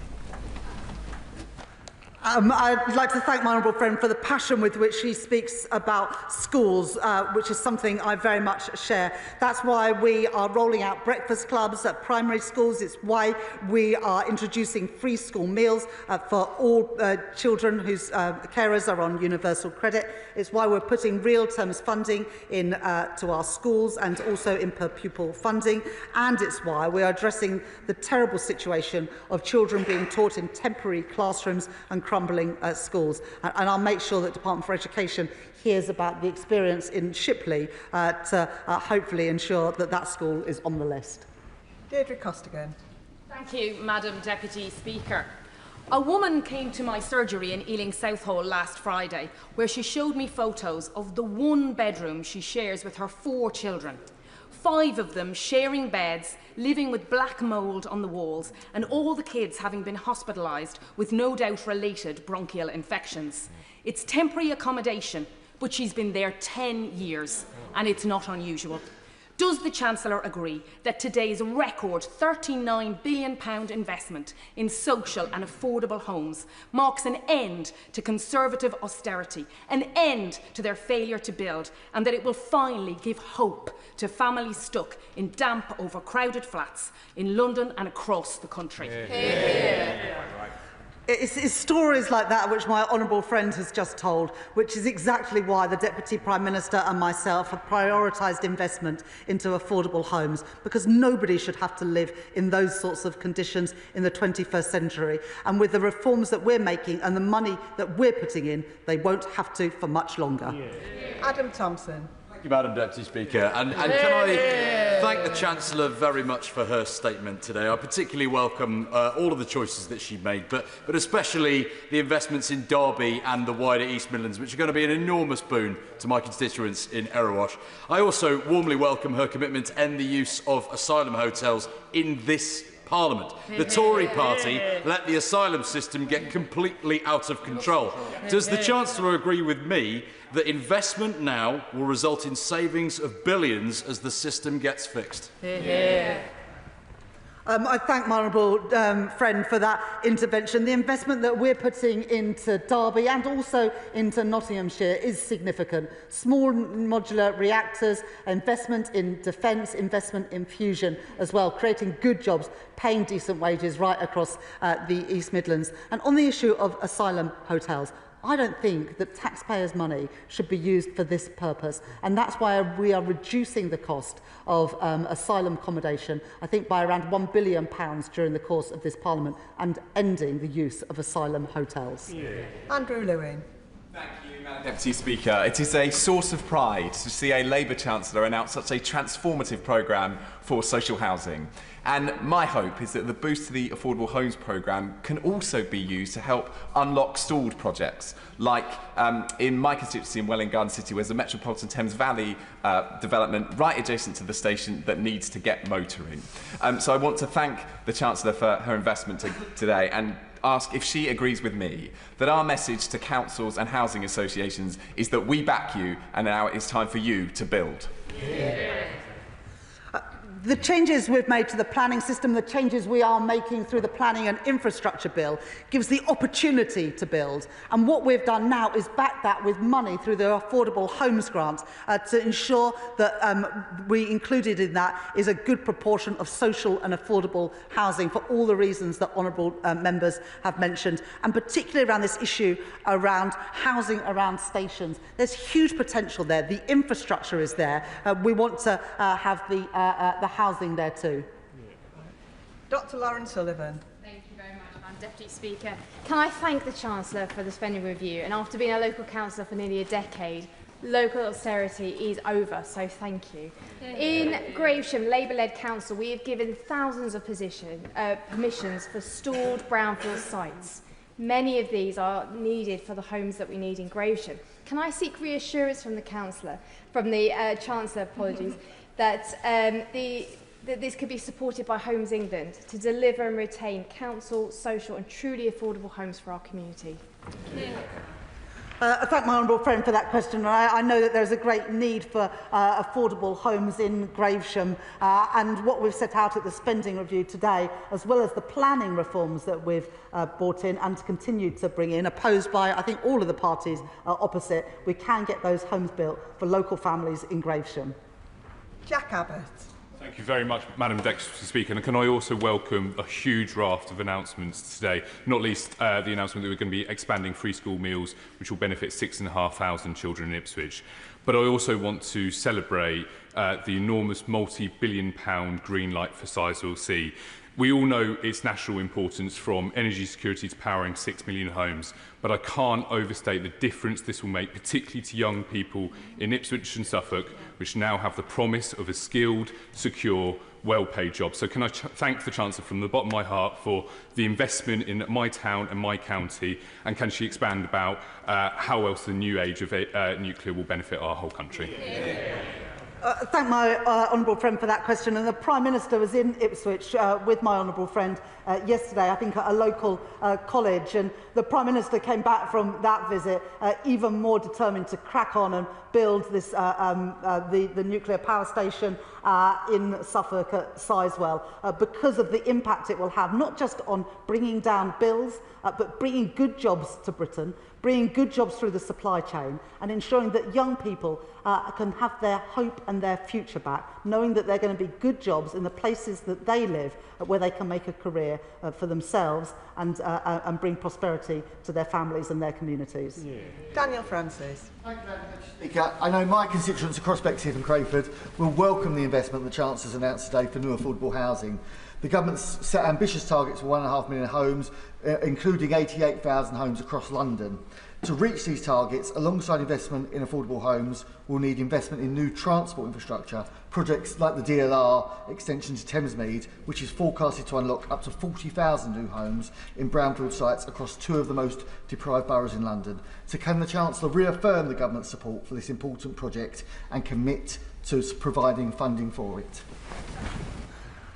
O: I'd like to thank my honourable friend for the passion with which she speaks about schools, which is something I very much share. That's why we are rolling out breakfast clubs at primary schools. It's why we are introducing free school meals for all children whose carers are on universal credit. It's why we're putting real terms funding in to our schools and also in per pupil funding. And it's why we are addressing the terrible situation of children being taught in temporary classrooms and crumbling schools. And I'll make sure that Department for Education hears about the experience in Shipley to hopefully ensure that that school is on the list.
R: Deirdre Costigan.
L: Thank you, Madam Deputy Speaker. A woman came to my surgery in Ealing Southall last Friday, where she showed me photos of the one bedroom she shares with her 4 children. 5 of them sharing beds, living with black mould on the walls, and all the kids having been hospitalised with no doubt related bronchial infections. It's temporary accommodation, but she's been there 10 years, and it's not unusual. Does the Chancellor agree that today's record £39 billion investment in social and affordable homes marks an end to Conservative austerity, an end to their failure to build, and that it will finally give hope to families stuck in damp, overcrowded flats in London and across the country?
O: It's stories like that which my honourable friend has just told, which is exactly why the Deputy Prime Minister and myself have prioritised investment into affordable homes, because nobody should have to live in those sorts of conditions in the 21st century. And with the reforms that we're making and the money that we're putting in, they won't have to for much longer.
R: Adam Thompson.
J: Thank you, Madam Deputy Speaker. And can I thank the Chancellor very much for her statement today. I particularly welcome all of the choices that she made, but especially the investments in Derby and the wider East Midlands, which are going to be an enormous boon to my constituents in Erewash. I also warmly welcome her commitment to end the use of asylum hotels in this Parliament. The Tory party let the asylum system get completely out of control. Does the Chancellor agree with me that investment now will result in savings of billions as the system gets fixed?
O: I thank my honourable friend for that intervention. The investment that we're putting into Derby and also into Nottinghamshire is significant. Small modular reactors, investment in defence, investment in fusion as well, creating good jobs, paying decent wages right across the East Midlands. And on the issue of asylum hotels, I don't think that taxpayers' money should be used for this purpose, and that's why we are reducing the cost of asylum accommodation, I think by around £1 billion during the course of this Parliament, and ending the use of asylum hotels.
R: Andrew Lewin.
I: Thank you, Madam Deputy Speaker. It is a source of pride to see a Labour Chancellor announce such a transformative programme for social housing. And my hope is that the boost to the Affordable Homes programme can also be used to help unlock stalled projects, like in my constituency in Welwyn Garden City, where's the Metropolitan Thames Valley development right adjacent to the station that needs to get motoring. So I want to thank the Chancellor for her investment today and ask if she agrees with me that our message to councils and housing associations is that we back you and now it's time for you to build.
O: The changes we've made to the planning system, the changes we are making through the Planning and Infrastructure Bill, gives the opportunity to build. And what we've done now is back that with money through the Affordable Homes Grant to ensure that we included in that is a good proportion of social and affordable housing for all the reasons that honourable members have mentioned, and particularly around this issue around housing around stations. There's huge potential there. The infrastructure is there. We want to have the housing there too.
R: Dr. Lauren Sullivan.
K: Thank you very much, Madam Deputy Speaker. Can I thank the Chancellor for the spending review, and after being a local councillor for nearly a decade, Local austerity is over, so thank you. In Gravesham, Labour-led council, we have given thousands of permissions for stalled brownfield sites. Many of these are needed for the homes that we need in Gravesham. Can I seek reassurance from the Chancellor, that that this could be supported by Homes England to deliver and retain council, social and truly affordable homes for our community?
O: I thank my honourable friend for that question. I know that there is a great need for affordable homes in Gravesham, and what we've set out at the spending review today, as well as the planning reforms that we've brought in and continue to bring in, opposed by, I think, all of the parties opposite, we can get those homes built for local families in Gravesham.
R: Jack Abbott.
B: Thank you very much, Madam Deputy Speaker. And can I also welcome a huge raft of announcements today, not least the announcement that we're going to be expanding free school meals, which will benefit 6,500 children in Ipswich. But I also want to celebrate the enormous multi-billion-pound green light for Sizewell C. We all know its national importance, from energy security to powering 6 million homes, but I can't overstate the difference this will make, particularly to young people in Ipswich and Suffolk, which now have the promise of a skilled, secure, well-paid job. So can I thank the Chancellor from the bottom of my heart for the investment in my town and my county, and can she expand about how else the new age of nuclear will benefit our whole country?
O: Thank my honourable friend for that question. And the Prime Minister was in Ipswich with my honourable friend yesterday, I think at a local college, and the Prime Minister came back from that visit even more determined to crack on and build this, the nuclear power station in Suffolk at Sizewell, because of the impact it will have, not just on bringing down bills, but bringing good jobs to Britain, bringing good jobs through the supply chain, and ensuring that young people can have their hope and their future back, knowing that they're going to be good jobs in the places that they live, where they can make a career for themselves and bring prosperity to their families and their communities.
R: Yeah. Daniel Francis.
F: Thank you, Madam Speaker. I know my constituents across Bexleyheath and Crayford will welcome the investment the Chancellor has announced today for new affordable housing. The government's set ambitious targets for 1.5 million homes, including 88,000 homes across London. To reach these targets, alongside investment in affordable homes, we'll need investment in new transport infrastructure, projects like the DLR extension to Thamesmead, which is forecasted to unlock up to 40,000 new homes in brownfield sites across 2 of the most deprived boroughs in London. So can the Chancellor reaffirm the government's support for this important project and commit to providing funding for it?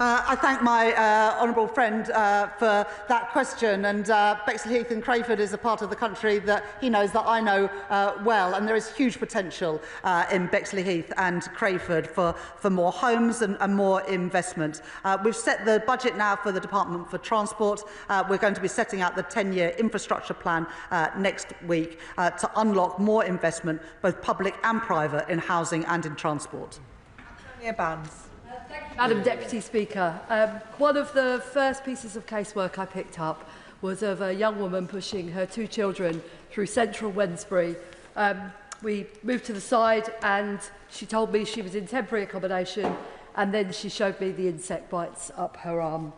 O: I thank my honourable friend for that question, and Bexleyheath and Crayford is a part of the country that he knows, that I know well, and there is huge potential in Bexleyheath and Crayford for more homes and more investment. We've set the budget now for the Department for Transport. We're going to be setting out the 10-year infrastructure plan next week to unlock more investment, both public and private, in housing and in transport.
R: Antonia Bands.
V: Madam Deputy Speaker, one of the first pieces of casework I picked up was of a young woman pushing her 2 children through central Wednesbury. We moved to the side and she told me she was in temporary accommodation, and then she showed me the insect bites up her arm.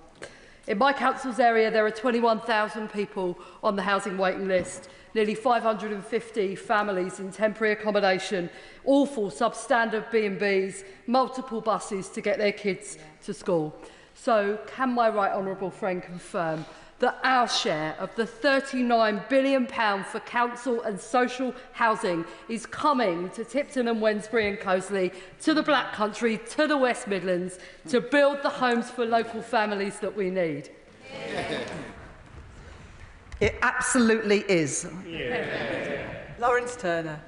V: In my council's area, there are 21,000 people on the housing waiting list, nearly 550 families in temporary accommodation, awful substandard B&Bs, multiple buses to get their kids to school. So can my right honourable friend confirm that our share of the £39 billion for council and social housing is coming to Tipton and Wednesbury and Coseley, to the Black Country, to the West Midlands, to build the homes for local families that we need?
O: It absolutely is.
R: Lawrence Turner.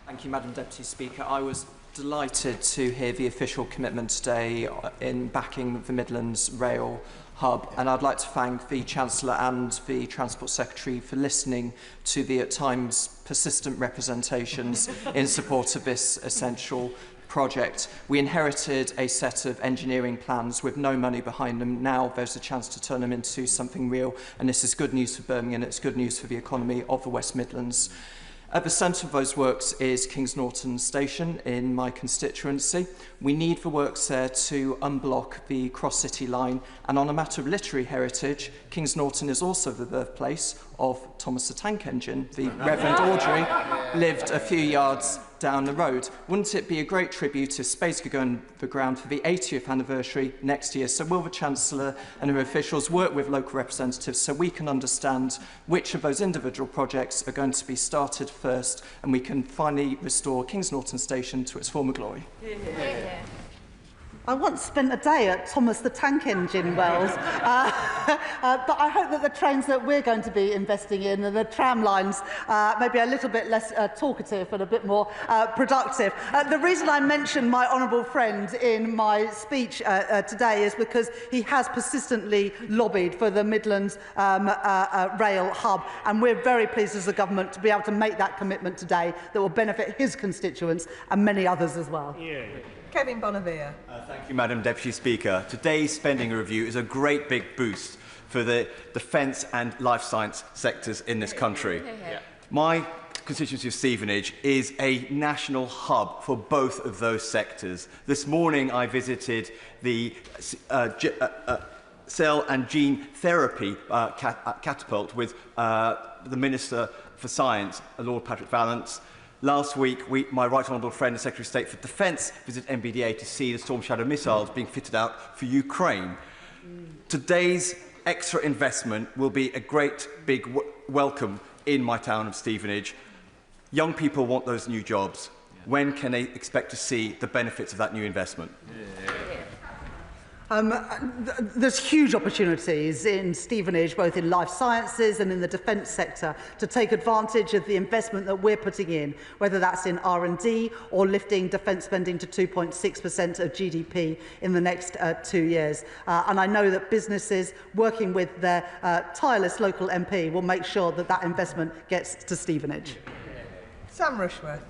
W: Thank you, Madam Deputy Speaker. I was delighted to hear the official commitment today in backing the Midlands Rail Hub, and I'd like to thank the Chancellor and the Transport Secretary for listening to the at times persistent representations in support of this essential project. We inherited a set of engineering plans with no money behind them. Now there's a chance to turn them into something real, and this is good news for Birmingham, it's good news for the economy of the West Midlands. At the centre of those works is Kings Norton Station in my constituency. We need the works there to unblock the cross-city line, and on a matter of literary heritage, Kings Norton is also the birthplace of Thomas the Tank Engine. The Reverend Audrey lived a few yards down the road. Wouldn't it be a great tribute if space could go on the ground for the 80th anniversary next year? So will the Chancellor and her officials work with local representatives so we can understand which of those individual projects are going to be started first and we can finally restore Kings Norton Station to its former glory?
O: I once spent a day at Thomas the Tank Engine Wells, but I hope that the trains that we're going to be investing in and the tram lines may be a little bit less talkative and a bit more productive. The reason I mentioned my honourable friend in my speech today is because he has persistently lobbied for the Midlands rail hub, and we're very pleased as a government to be able to make that commitment today that will benefit his constituents and many others as well.
R: Kevin Bonavia.
M: Thank you, Madam Deputy Speaker. Today's spending review is a great big boost for the defence and life science sectors in this country. My constituency of Stevenage is a national hub for both of those sectors. This morning I visited the cell and gene therapy catapult with the Minister for Science, Lord Patrick Vallance. Last week, my Right Honourable friend, the Secretary of State for Defence, visited MBDA to see the Storm Shadow missiles being fitted out for Ukraine. Today's extra investment will be a great big welcome in my town of Stevenage. Young people want those new jobs. When can they expect to see the benefits of that new investment?
O: There's huge opportunities in Stevenage, both in life sciences and in the defence sector, to take advantage of the investment that we're putting in, whether that's in R&D or lifting defence spending to 2.6% of GDP in the next 2 years. And I know that businesses, working with their tireless local MP, will make sure that that investment gets to Stevenage.
R: Sam Rushworth.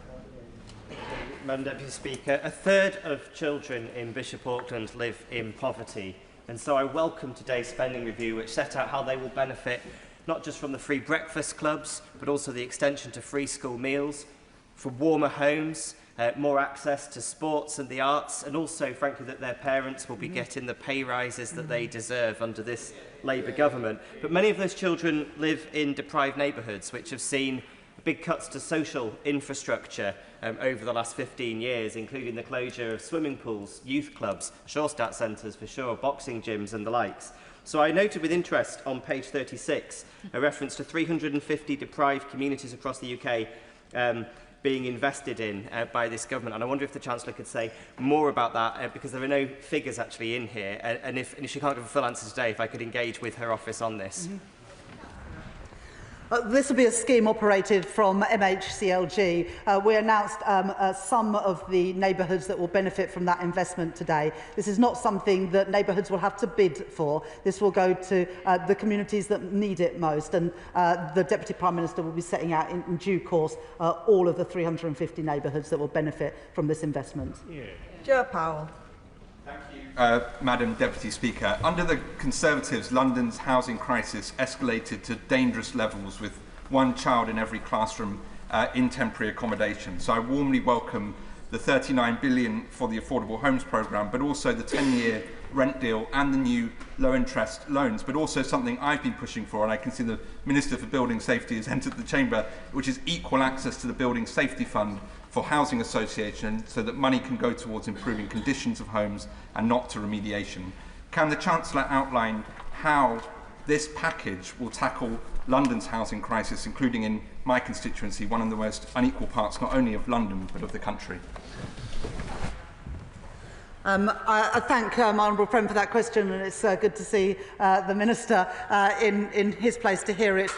N: Madam Deputy Speaker, a third of children in Bishop Auckland live in poverty, and so I welcome today's spending review, which set out how they will benefit not just from the free breakfast clubs, but also the extension to free school meals, for warmer homes, more access to sports and the arts, and also, frankly, that their parents will be getting the pay rises that they deserve under this Labour government. But many of those children live in deprived neighbourhoods, which have seen big cuts to social infrastructure over the last 15 years, including the closure of swimming pools, youth clubs, Shorestat centres for sure, boxing gyms and the likes. So I noted with interest on page 36 a reference to 350 deprived communities across the UK being invested in by this government, and I wonder if the Chancellor could say more about that, because there are no figures actually in here, and if she can't give a full answer today, if I could engage with her office on this.
O: This will be a scheme operated from MHCLG. We announced some of the neighbourhoods that will benefit from that investment today. This is not something that neighbourhoods will have to bid for. This will go to the communities that need it most, and the Deputy Prime Minister will be setting out in due course all of the 350 neighbourhoods that will benefit from this investment.
R: Joe Powell.
P: Madam Deputy Speaker, under the Conservatives, London's housing crisis escalated to dangerous levels with one child in every classroom in temporary accommodation. So I warmly welcome the £39 billion for the Affordable Homes Programme, but also the 10-year rent deal and the new low-interest loans, but also something I've been pushing for, and I can see the Minister for Building Safety has entered the chamber, which is equal access to the Building Safety Fund for housing association, so that money can go towards improving conditions of homes and not to remediation. Can the Chancellor outline how this package will tackle London's housing crisis, including in my constituency, one of the most unequal parts not only of London but of the country?
O: I thank my honourable friend for that question, and it's good to see the Minister in his place to hear it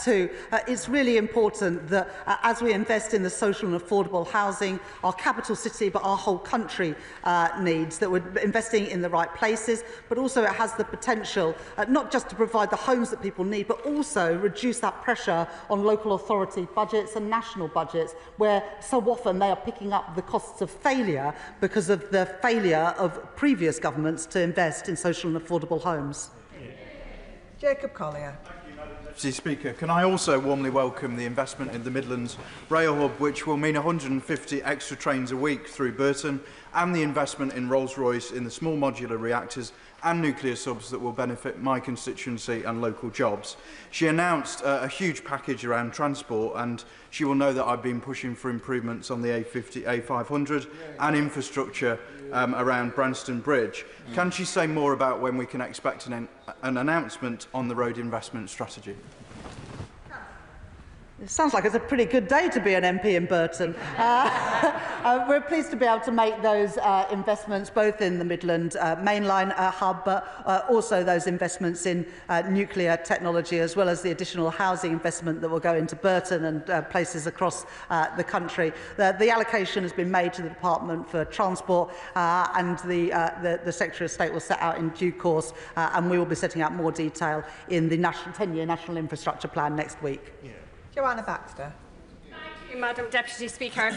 O: too. It's really important that as we invest in the social and affordable housing our capital city but our whole country needs, that we're investing in the right places, but also it has the potential not just to provide the homes that people need, but also reduce that pressure on local authority budgets and national budgets, where so often they are picking up the costs of failure because of the failure of previous governments to invest in social and affordable homes.
R: Jacob Collier.
P: Thank you, Madam
J: Deputy Speaker, can I also warmly welcome the investment in the Midlands Rail Hub, which will mean 150 extra trains a week through Burton, and the investment in Rolls-Royce in the small modular reactors and nuclear subs that will benefit my constituency and local jobs. She announced a huge package around transport, and she will know that I've been pushing for improvements on the A50, A500 and infrastructure around Branston Bridge. Can she say more about when we can expect an announcement on the road investment strategy?
O: It sounds like it's a pretty good day to be an MP in Burton. We're pleased to be able to make those investments both in the Midland mainline hub, but also those investments in nuclear technology, as well as the additional housing investment that will go into Burton and places across the country. The allocation has been made to the Department for Transport, and the Secretary of State will set out in due course, and we will be setting out more detail in the 10-year National Infrastructure Plan next week.
R: Yeah. Joanna Baxter.
A: Thank you, Madam Deputy Speaker.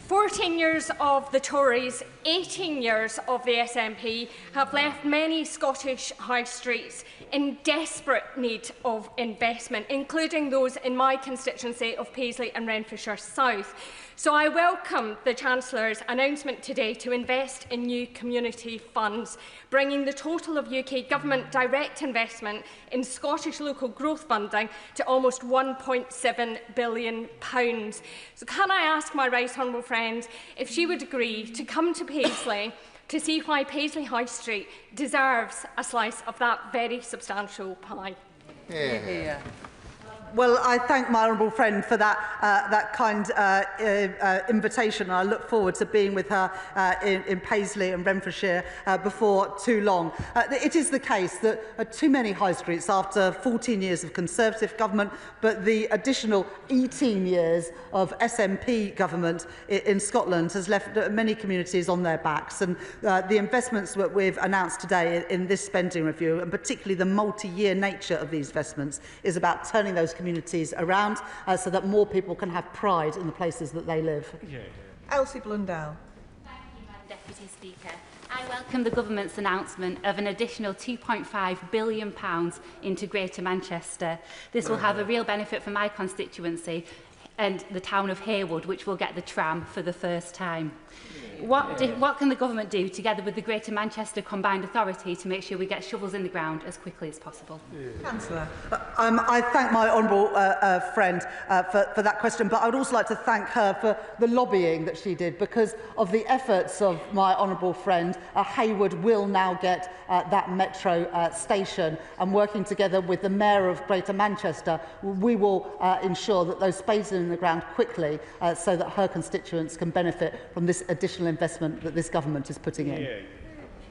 A: 14 years of the Tories, 18 years of the SNP have left many Scottish high streets in desperate need of investment, including those in my constituency of Paisley and Renfrewshire South. So I welcome the Chancellor's announcement today to invest in new community funds, bringing the total of UK Government direct investment in Scottish local growth funding to almost £1.7 billion. So can I ask my right honourable friend if she would agree to come to Paisley to see why Paisley High Street deserves a slice of that very substantial pie?
O: Yeah. Well, I thank my honourable friend for that kind invitation. I look forward to being with her in Paisley and Renfrewshire before too long. It is the case that too many high streets, after 14 years of Conservative government, but the additional 18 years of SNP government in Scotland has left many communities on their backs. And the investments that we've announced today in this spending review, and particularly the multi-year nature of these investments, is about turning those communities around so that more people can have pride in the places that they live.
R: Elsie Blundell.
C: Thank you, Madam Deputy Speaker. I welcome the Government's announcement of an additional £2.5 billion into Greater Manchester. This will have a real benefit for my constituency and the town of Haywood, which will get the tram for the first time. What can the Government do, together with the Greater Manchester Combined Authority, to make sure we get shovels in the ground as quickly as possible?
R: Chancellor.
O: I thank my honourable friend for that question, but I would also like to thank her for the lobbying that she did. Because of the efforts of my honourable friend, Haywood will now get that metro station, and working together with the Mayor of Greater Manchester, we will ensure that those spaces are in the ground quickly so that her constituents can benefit from this additional investment that this government is putting in.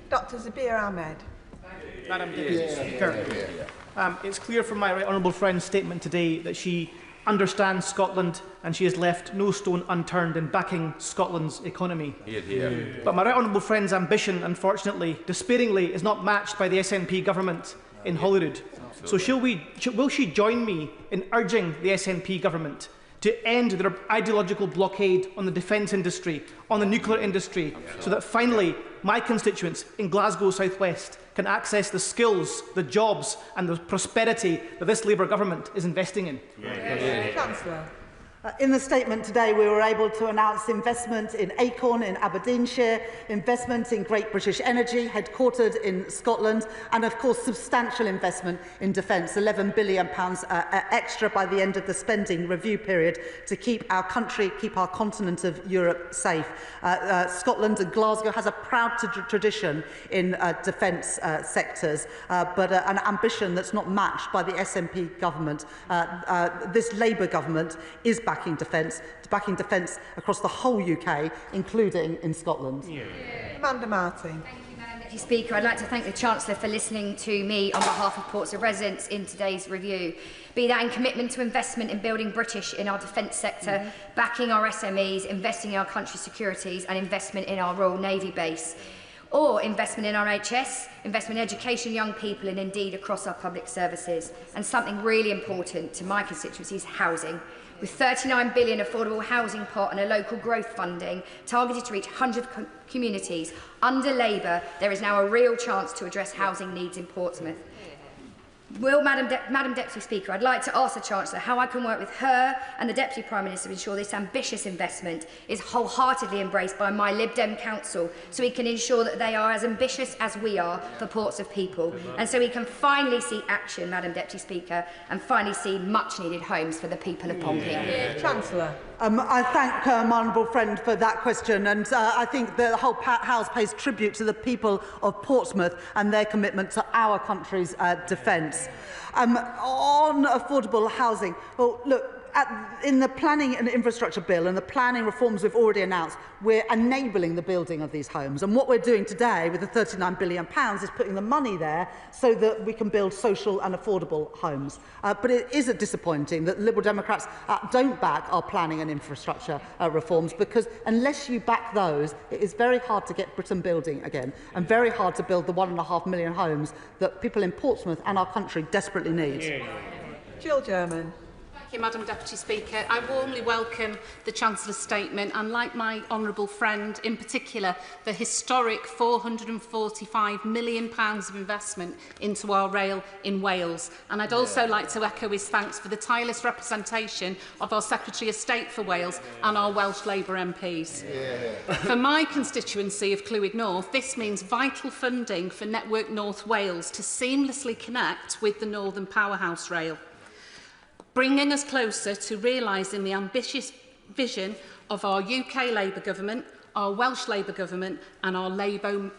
R: Dr Zabir Ahmed.
D: Madam Deputy Speaker, it's clear from my right honourable friend's statement today that she understands Scotland and she has left no stone unturned in backing Scotland's economy. But my right honourable friend's ambition, unfortunately, despairingly, is not matched by the SNP government in Holyrood. So will she join me in urging the SNP government to end their ideological blockade on the defence industry, on the nuclear industry, so that finally my constituents in Glasgow South West can access the skills, the jobs and the prosperity that this Labour government is investing in?
R: Chancellor.
O: In the statement today, we were able to announce investment in Acorn in Aberdeenshire, investment in Great British Energy, headquartered in Scotland, and of course substantial investment in defence, £11 billion extra by the end of the spending review period to keep our country, keep our continent of Europe safe. Scotland and Glasgow has a proud tradition in defence sectors, but an ambition that's not matched by the SNP government. This Labour government is backing defence across the whole UK, including in Scotland.
R: Amanda Martin.
Q: Thank you, Madam Deputy Speaker. I'd like to thank the Chancellor for listening to me on behalf of Portsmouth residents in today's review. Be that in commitment to investment in building British in our defence sector, backing our SMEs, investing in our country's securities and investment in our Royal Navy base. Or investment in our NHS, investment in education, young people and indeed across our public services. And something really important to my constituency is housing. With £39 billion affordable housing pot and a local growth funding targeted to reach 100 communities, under Labour there is now a real chance to address housing needs in Portsmouth. Madam Deputy Speaker, I'd like to ask the Chancellor how I can work with her and the Deputy Prime Minister to ensure this ambitious investment is wholeheartedly embraced by my Lib Dem Council, so we can ensure that they are as ambitious as we are for Ports of People, and so we can finally see action, Madam Deputy Speaker, and finally see much-needed homes for the people of Pompey.
R: Chancellor.
O: I thank my honourable friend for that question, and I think the whole House pays tribute to the people of Portsmouth and their commitment to our country's defence. On affordable housing, well, look, in the planning and infrastructure bill and the planning reforms we've already announced, we're enabling the building of these homes. And what we're doing today with the £39 billion is putting the money there so that we can build social and affordable homes. But it is disappointing that Liberal Democrats don't back our planning and infrastructure reforms, because unless you back those, it is very hard to get Britain building again and very hard to build the 1.5 million homes that people in Portsmouth and our country desperately need.
R: Jill German.
C: Thank you, Madam Deputy Speaker. I warmly welcome the Chancellor's statement and, like my honourable friend, in particular, the historic £445 million of investment into our rail in Wales. And I'd also like to echo his thanks for the tireless representation of our Secretary of State for Wales and our Welsh Labour MPs. For my constituency of Clwyd North, this means vital funding for Network North Wales to seamlessly connect with the Northern Powerhouse Rail, bringing us closer to realising the ambitious vision of our UK Labour government, our Welsh Labour government and our Labour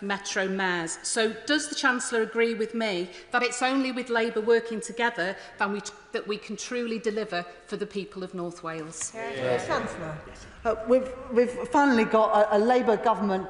C: Metro mayors. So does the Chancellor agree with me that it's only with Labour working together that we can truly deliver for the people of North Wales?
R: Chancellor.
O: We've finally got a Labour government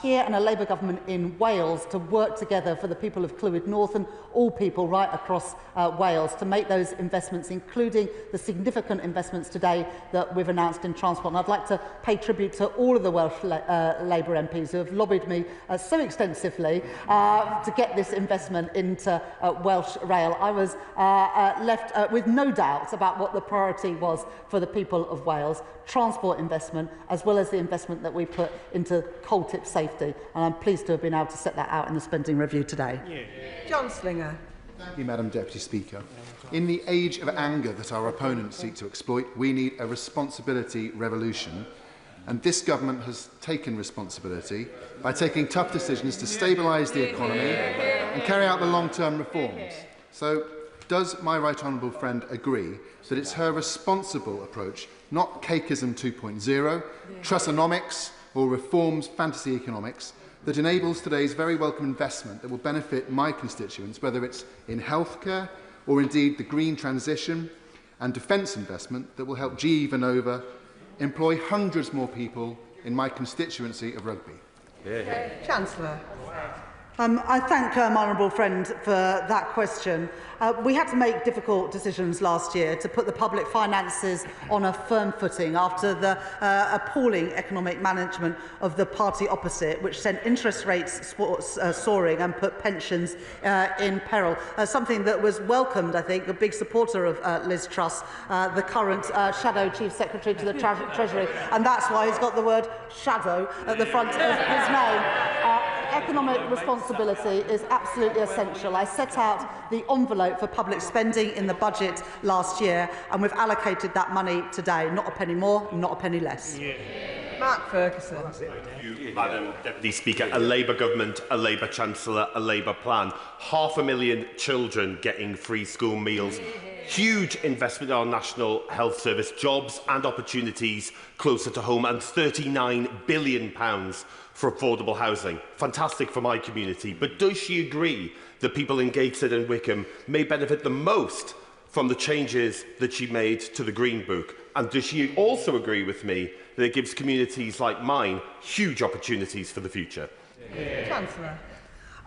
O: here and a Labour government in Wales to work together for the people of Clwyd North and all people right across Wales to make those investments, including the significant investments today that we've announced in transport. And I'd like to pay tribute to all of the Welsh Labour MPs who have lobbied me so extensively to get this investment into Welsh Rail. I was left with no doubts about what the priority was for the people of Wales: transport investment, as well as the investment that we put into coal tip safety. And I'm pleased to have been able to set that out in the spending review today.
R: John Slinger.
S: Thank you, Madam Deputy Speaker. In the age of anger that our opponents seek to exploit, we need a responsibility revolution. And this government has taken responsibility by taking tough decisions to stabilise the economy and carry out the long-term reforms. So, does my right honourable friend agree that it's her responsible approach, not cakeism 2.0, trussonomics or reforms fantasy economics, that enables today's very welcome investment that will benefit my constituents, whether it's in healthcare or indeed the green transition and defence investment that will help GE Vernova employ hundreds more people in my constituency of Rugby?
R: Chancellor.
O: I thank my honourable friend for that question. We had to make difficult decisions last year to put the public finances on a firm footing after the appalling economic management of the party opposite, which sent interest rates soaring and put pensions in peril. Something that was welcomed, I think, a big supporter of Liz Truss, the current Shadow Chief Secretary to the Treasury, and that's why he's got the word shadow at the front of his name. Economic responsibility is absolutely essential. I set out the envelope for public spending in the budget last year, and we've allocated that money today. Not a penny more, not a penny less.
R: Mark Ferguson.
T: Thank you, Madam Deputy Speaker. A Labour government, a Labour Chancellor, a Labour plan. 500,000 children getting free school meals. Huge investment in our National Health Service, jobs and opportunities closer to home, and £39 billion for affordable housing. Fantastic for my community. But does she agree that people in Gateshead and Wickham may benefit the most from the changes that she made to the Green Book? And does she also agree with me that it gives communities like mine huge opportunities for the future?
R: Chancellor.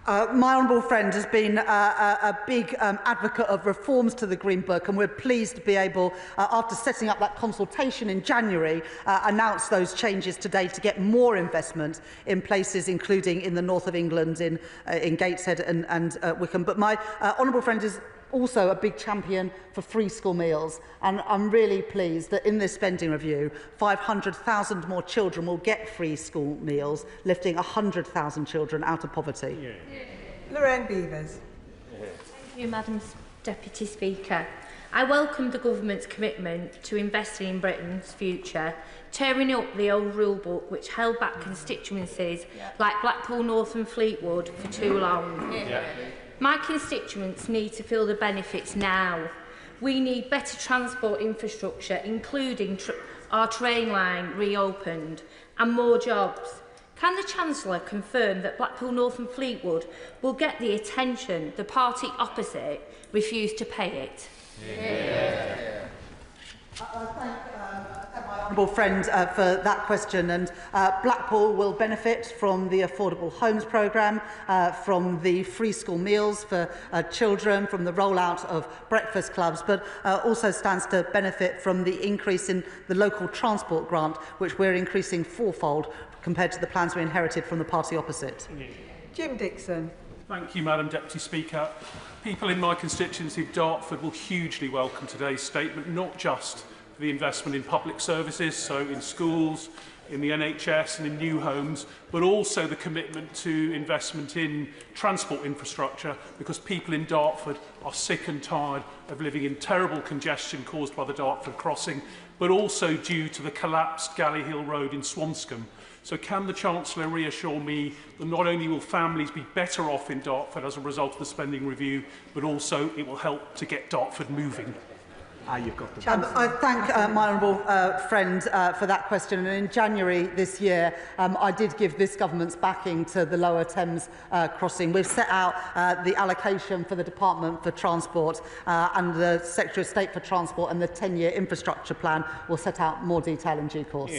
O: My honourable friend has been a big advocate of reforms to the Green Book, and we're pleased to be able, after setting up that consultation in January, announce those changes today to get more investment in places including in the north of England, in Gateshead and Wickham. But my honourable friend is also a big champion for free school meals, and I'm really pleased that in this spending review 500,000 more children will get free school meals, lifting 100,000 children out of poverty.
R: Lorraine Beavers.
C: Thank you, Madam Deputy Speaker. I welcome the Government's commitment to investing in Britain's future, tearing up the old rule book which held back constituencies like Blackpool North and Fleetwood for too long. My constituents need to feel the benefits now. We need better transport infrastructure, including our train line reopened, and more jobs. Can the Chancellor confirm that Blackpool North and Fleetwood will get the attention the party opposite refused to pay it?
O: I thank my honourable friend for that question, and Blackpool will benefit from the Affordable Homes Programme, from the free school meals for children, from the rollout of breakfast clubs, but also stands to benefit from the increase in the local transport grant, which we're increasing fourfold compared to the plans we inherited from the party opposite.
R: Jim Dixon.
E: Thank you, Madam Deputy Speaker. People in my constituency of Dartford will hugely welcome today's statement, not just for the investment in public services, so in schools, in the NHS and in new homes, but also the commitment to investment in transport infrastructure, because people in Dartford are sick and tired of living in terrible congestion caused by the Dartford crossing, but also due to the collapsed Galley Hill Road in Swanscombe. So can the Chancellor reassure me that not only will families be better off in Dartford as a result of the spending review, but also it will help to get Dartford moving?
O: You've got the I thank my honourable friend for that question. And in January this year, I did give this government's backing to the Lower Thames crossing. We've set out the allocation for the Department for Transport and the Secretary of State for Transport, and the 10-year infrastructure plan will set out more detail in due course.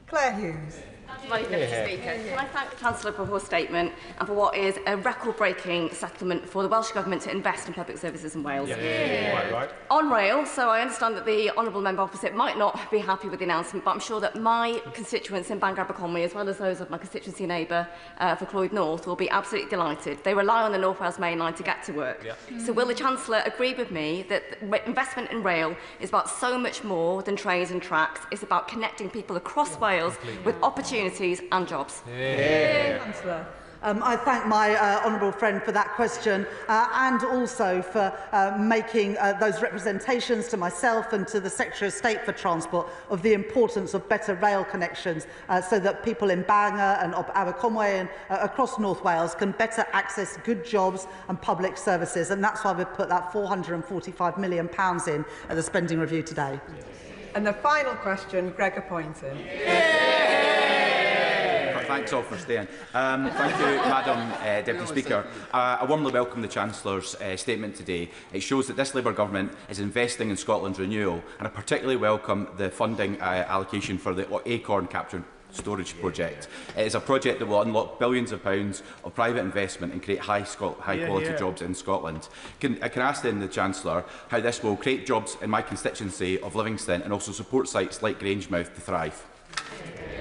R: Claire Hughes.
G: Deputy Speaker, can I thank the Chancellor for her statement and for what is a record-breaking settlement for the Welsh Government to invest in public services in Wales.
T: Right.
G: On rail, so I understand that the honourable member opposite might not be happy with the announcement, but I'm sure that my constituents in Bangor Aberconwy, as well as those of my constituency neighbour for Clwyd North, will be absolutely delighted. They rely on the North Wales Main Line to get to work. So will the Chancellor agree with me that investment in rail is about so much more than trains and tracks? It's about connecting people across Wales with opportunities and jobs.
R: Chancellor.
O: I thank my honourable friend for that question and also for making those representations to myself and to the Secretary of State for Transport of the importance of better rail connections so that people in Bangor and Aberconwy and across North Wales can better access good jobs and public services. And that's why we've put that £445 million in at the spending review today.
R: And the final question, Gregor Poynton.
J: Thanks all for staying. Thank you, Madam Deputy Speaker. I warmly welcome the Chancellor's statement today. It shows that this Labour Government is investing in Scotland's renewal, and I particularly welcome the funding allocation for the Acorn Capture Storage project. It is a project that will unlock billions of pounds of private investment and create high-quality jobs in Scotland. I can ask then the Chancellor how this will create jobs in my constituency of Livingston and also support sites like Grangemouth to thrive.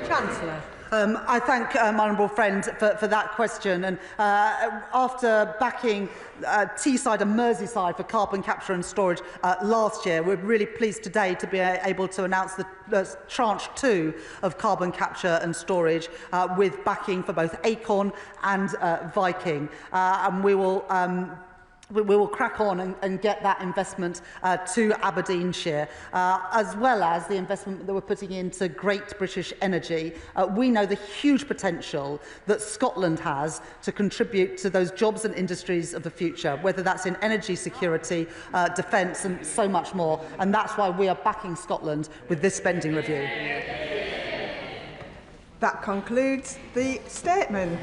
R: Chancellor.
O: I thank my honourable friend for that question. And after backing Teesside and Merseyside for carbon capture and storage last year, we're really pleased today to be able to announce the tranche 2 of carbon capture and storage with backing for both Acorn and Viking. And we will crack on and get that investment to Aberdeenshire, as well as the investment that we're putting into Great British Energy. We know the huge potential that Scotland has to contribute to those jobs and industries of the future, whether that's in energy security, defence and so much more. And that's why we are backing Scotland with this spending review.
R: That concludes the statement.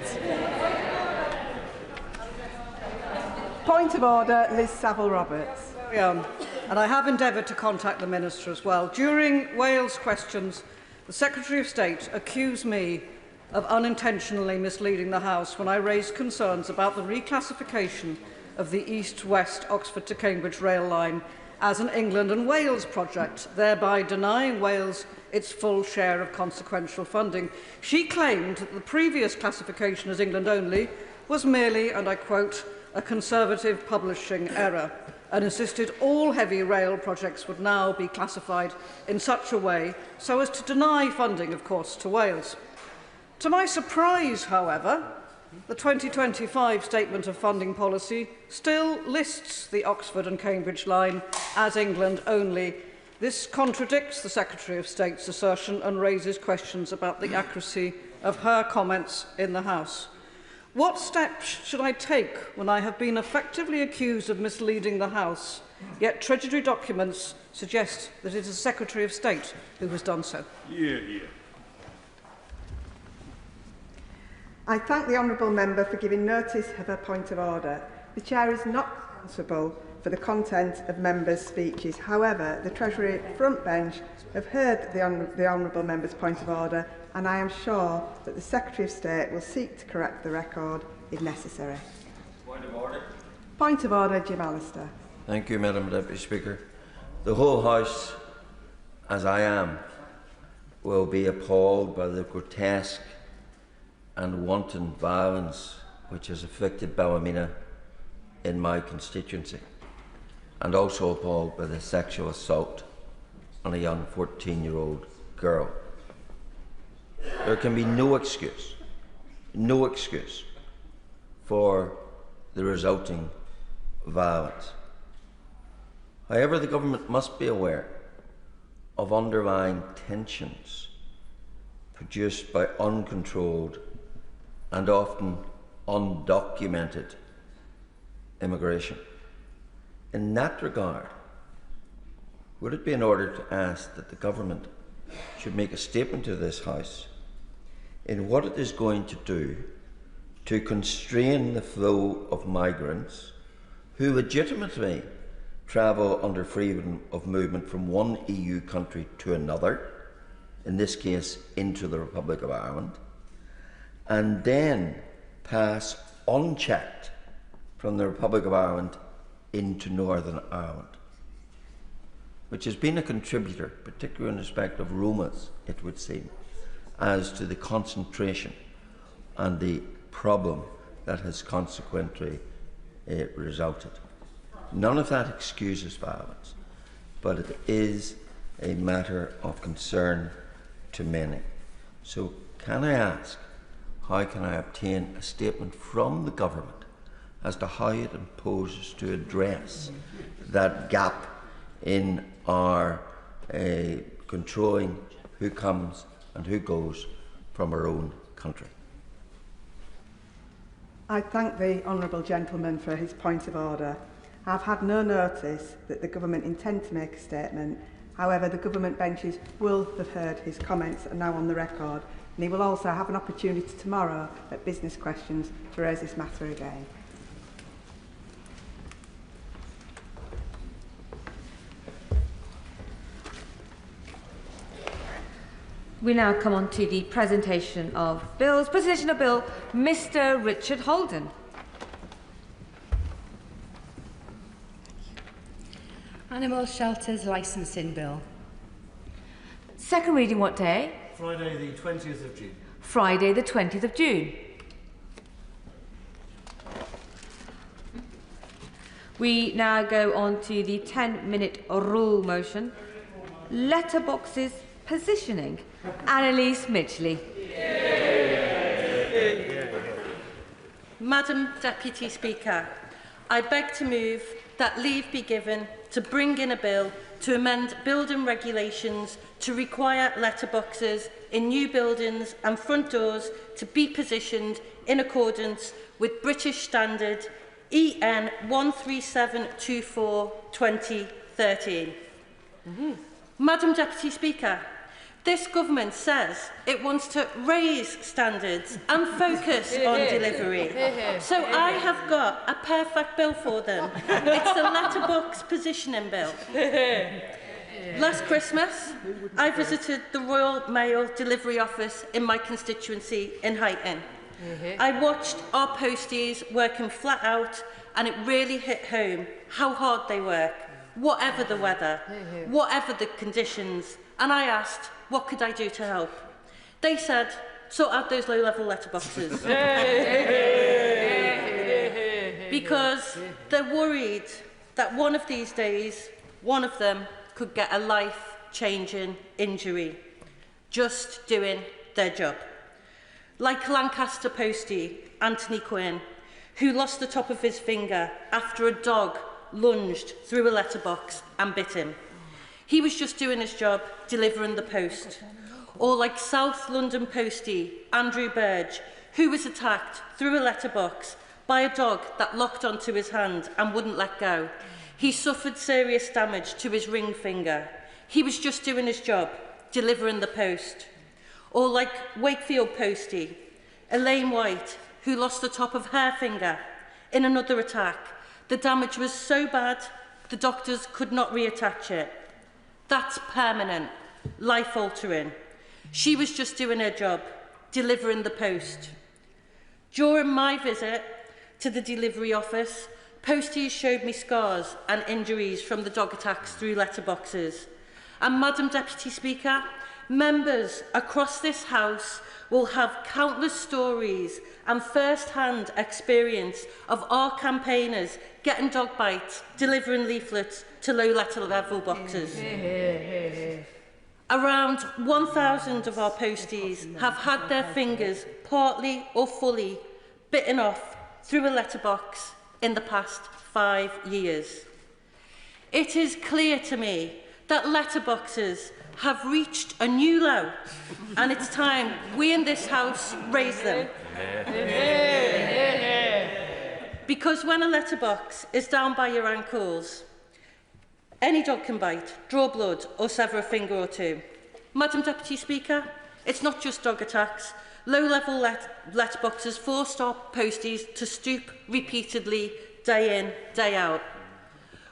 R: Point of order, Liz Saville-Roberts.
U: And I have endeavoured to contact the Minister as well. During Wales questions, the Secretary of State accused me of unintentionally misleading the House when I raised concerns about the reclassification of the East-West Oxford to Cambridge rail line as an England and Wales project, thereby denying Wales its full share of consequential funding. She claimed that the previous classification as England only was merely, and I quote, a Conservative publishing error, and insisted all heavy rail projects would now be classified in such a way so as to deny funding, of course, to Wales. To my surprise, however, The 2025 Statement of Funding Policy still lists the Oxford and Cambridge line as England only. This contradicts the Secretary of State's assertion and raises questions about the accuracy of her comments in the House. What steps should I take when I have been effectively accused of misleading the House, yet Treasury documents suggest that it is the Secretary of State who has done so?
R: I thank the honourable member for giving notice of her point of order. The Chair is not responsible for the content of members' speeches. However, the Treasury front bench have heard the honourable member's point of order, and I am sure that the Secretary of State will seek to correct the record if necessary.
H: Point of order.
R: Point of order, Jim Allister.
H: Thank you, Madam Deputy Speaker. The whole House, as I am, will be appalled by the grotesque and wanton violence which has afflicted Ballymena in my constituency, and also appalled by the sexual assault on a young 14-year-old girl. There can be no excuse for the resulting violence. However, the government must be aware of underlying tensions produced by uncontrolled and often undocumented immigration. In that regard, would it be in order to ask that the government should make a statement to this House in what it is going to do to constrain the flow of migrants who legitimately travel under freedom of movement from one EU country to another, in this case into the Republic of Ireland, and then pass unchecked from the Republic of Ireland into Northern Ireland, which has been a contributor, particularly in respect of Romas, it would seem, as to the concentration and the problem that has consequently resulted. None of that excuses violence, but it is a matter of concern to many. So can I ask, how can I obtain a statement from the government as to how it imposes to address that gap in our controlling who comes and who goes from our own country?
R: I thank the honourable gentleman for his point of order. I've had no notice that the government intend to make a statement. However, the government benches will have heard his comments and now on the record, and he will also have an opportunity tomorrow at business questions to raise this matter again.
I: We now come on to the presentation of bills. Presentation of Bill, Mr. Richard Holden.
L: Animal Shelters Licensing Bill.
I: Second reading what day?
X: Friday the 20th of June.
I: Friday the 20th of June. We now go on to the 10-minute rule motion. Letterboxes positioning. Annalise Midgley.
Y: Madam Deputy Speaker, I beg to move that leave be given to bring in a bill to amend building regulations to require letterboxes in new buildings and front doors to be positioned in accordance with British Standard EN 13724/2013. Madam Deputy Speaker, this government says it wants to raise standards and focus on delivery. So I have got a perfect bill for them. It's the letterbox positioning bill. Last Christmas, I visited the Royal Mail delivery office in my constituency in Huyton. I watched our posties working flat out, and it really hit home how hard they work, whatever the weather, whatever the conditions. And I asked, what could I do to help? They said, sort out those low-level letterboxes. Because they're worried that one of these days, one of them could get a life-changing injury just doing their job. like Lancaster postie Anthony Quinn, who lost the top of his finger after a dog lunged through a letterbox and bit him. He was just doing his job, delivering the post. Or like South London postie Andrew Burge, who was attacked through a letterbox by a dog that locked onto his hand and wouldn't let go. He suffered serious damage to his ring finger. He was just doing his job, delivering the post. Or like Wakefield postie Elaine White, who lost the top of her finger in another attack. The damage was so bad, the doctors could not reattach it. That's permanent, life-altering. She was just doing her job, delivering the post. During my visit to the delivery office, posties showed me scars and injuries from the dog attacks through letterboxes. And Madam Deputy Speaker, members across this House will have countless stories and first-hand experience of our campaigners getting dog bites, delivering leaflets to low letter-level boxes. Around 1,000 of our posties have had their fingers partly or fully bitten off through a letterbox in the past 5 years. It is clear to me that letterboxes have reached a new low, and it's time we in this House raise them. Because when a letterbox is down by your ankles, any dog can bite, draw blood or sever a finger or two. Madam Deputy Speaker, it's not just dog attacks. Low-level letterboxes forced our posties to stoop repeatedly, day in, day out.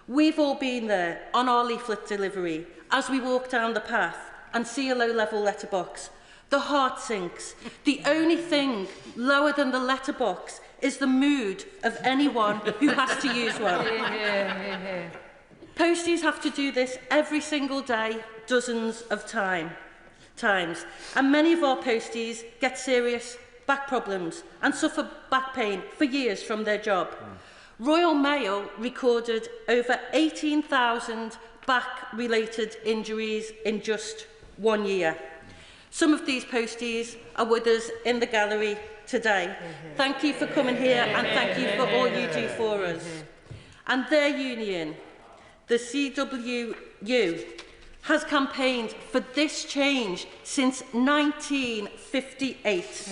Y: We've all been there on our leaflet delivery as we walk down the path and see a low-level letterbox. The heart sinks. The only thing lower than the letterbox is the mood of anyone who has to use one. Posties have to do this every single day, dozens of times. And many of our posties get serious back problems and suffer back pain for years from their job. Royal Mail recorded over 18,000 back-related injuries in just 1 year. Some of these posties are with us in the gallery today. Thank you for coming here and thank you for all you do for us. And their union, the CWU, has campaigned for this change since 1958.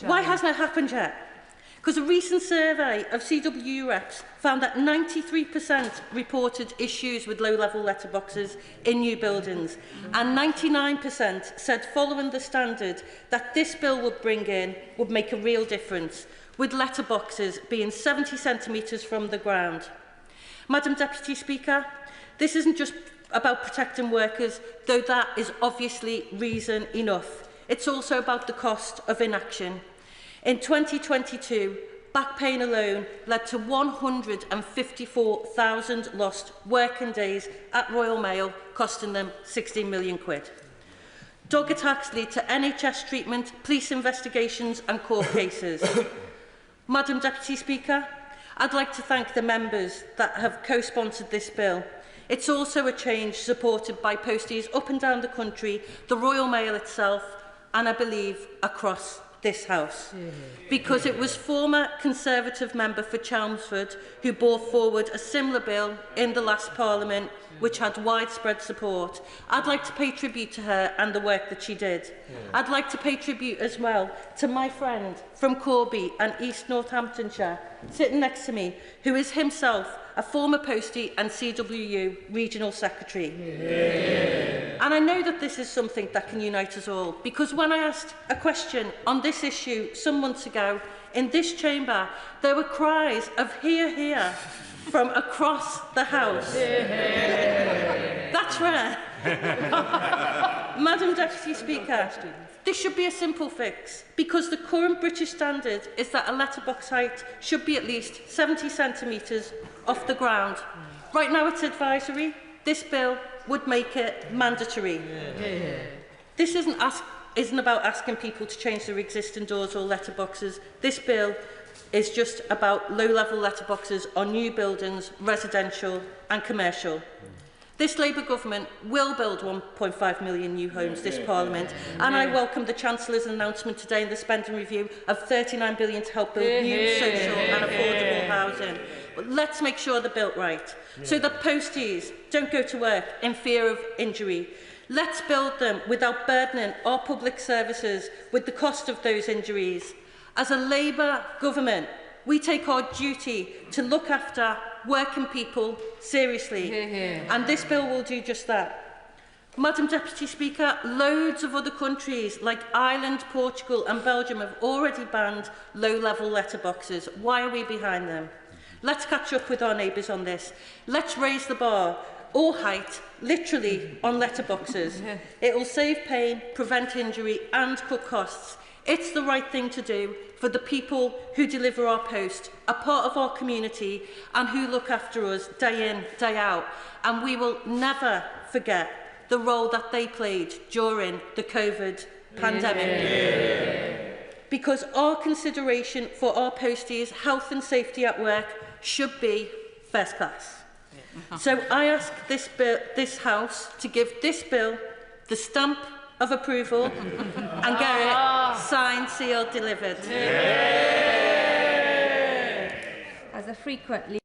Y: Why hasn't it happened yet? Because a recent survey of CWU reps found that 93% reported issues with low-level letterboxes in new buildings, and 99% said following the standard that this bill would bring in would make a real difference, with letterboxes being 70 centimetres from the ground. Madam Deputy Speaker, this isn't just about protecting workers, though that is obviously reason enough. It's also about the cost of inaction. In 2022, back pain alone led to 154,000 lost working days at Royal Mail, costing them £16 million. Dog attacks lead to NHS treatment, police investigations and court cases. Madam Deputy Speaker, I'd like to thank the members that have co-sponsored this bill. It's also a change supported by posties up and down the country, the Royal Mail itself, and I believe across this House. Because it was former Conservative member for Chelmsford who brought forward a similar bill in the last Parliament, which had widespread support. I'd like to pay tribute to her and the work that she did. I'd like to pay tribute as well to my friend from Corby and East Northamptonshire, sitting next to me, who is himself a former postie and CWU Regional Secretary. And I know that this is something that can unite us all, because when I asked a question on this issue some months ago in this chamber, there were cries of "hear, hear" from across the House. That's rare. Madam Deputy Speaker, this should be a simple fix, because the current British standard is that a letterbox height should be at least 70 centimetres off the ground. Right now it's advisory. This bill would make it mandatory. This isn't about asking people to change their existing doors or letterboxes. This bill is just about low-level letterboxes on new buildings, residential and commercial. This Labour government will build 1.5 million new homes this Parliament, and I welcome the Chancellor's announcement today in the spending review of £39 billion to help build new social and affordable housing. But let's make sure they're built right, so that posties don't go to work in fear of injury. Let's build them without burdening our public services with the cost of those injuries. As a Labour government, we take our duty to look after working people seriously, and this bill will do just that. Madam Deputy Speaker, loads of other countries like Ireland, Portugal and Belgium have already banned low-level letterboxes. Why are we behind them? Let's catch up with our neighbours on this. Let's raise the bar, or height, literally, on letterboxes. It will save pain, prevent injury and cut costs. It's the right thing to do for the people who deliver our post, a part of our community and who look after us day in, day out. And we will never forget the role that they played during the COVID pandemic. Because our consideration for our posties' health and safety at work should be first class. So I ask this House to give this bill the stamp of approval and get it signed, sealed, delivered.
I: As a frequently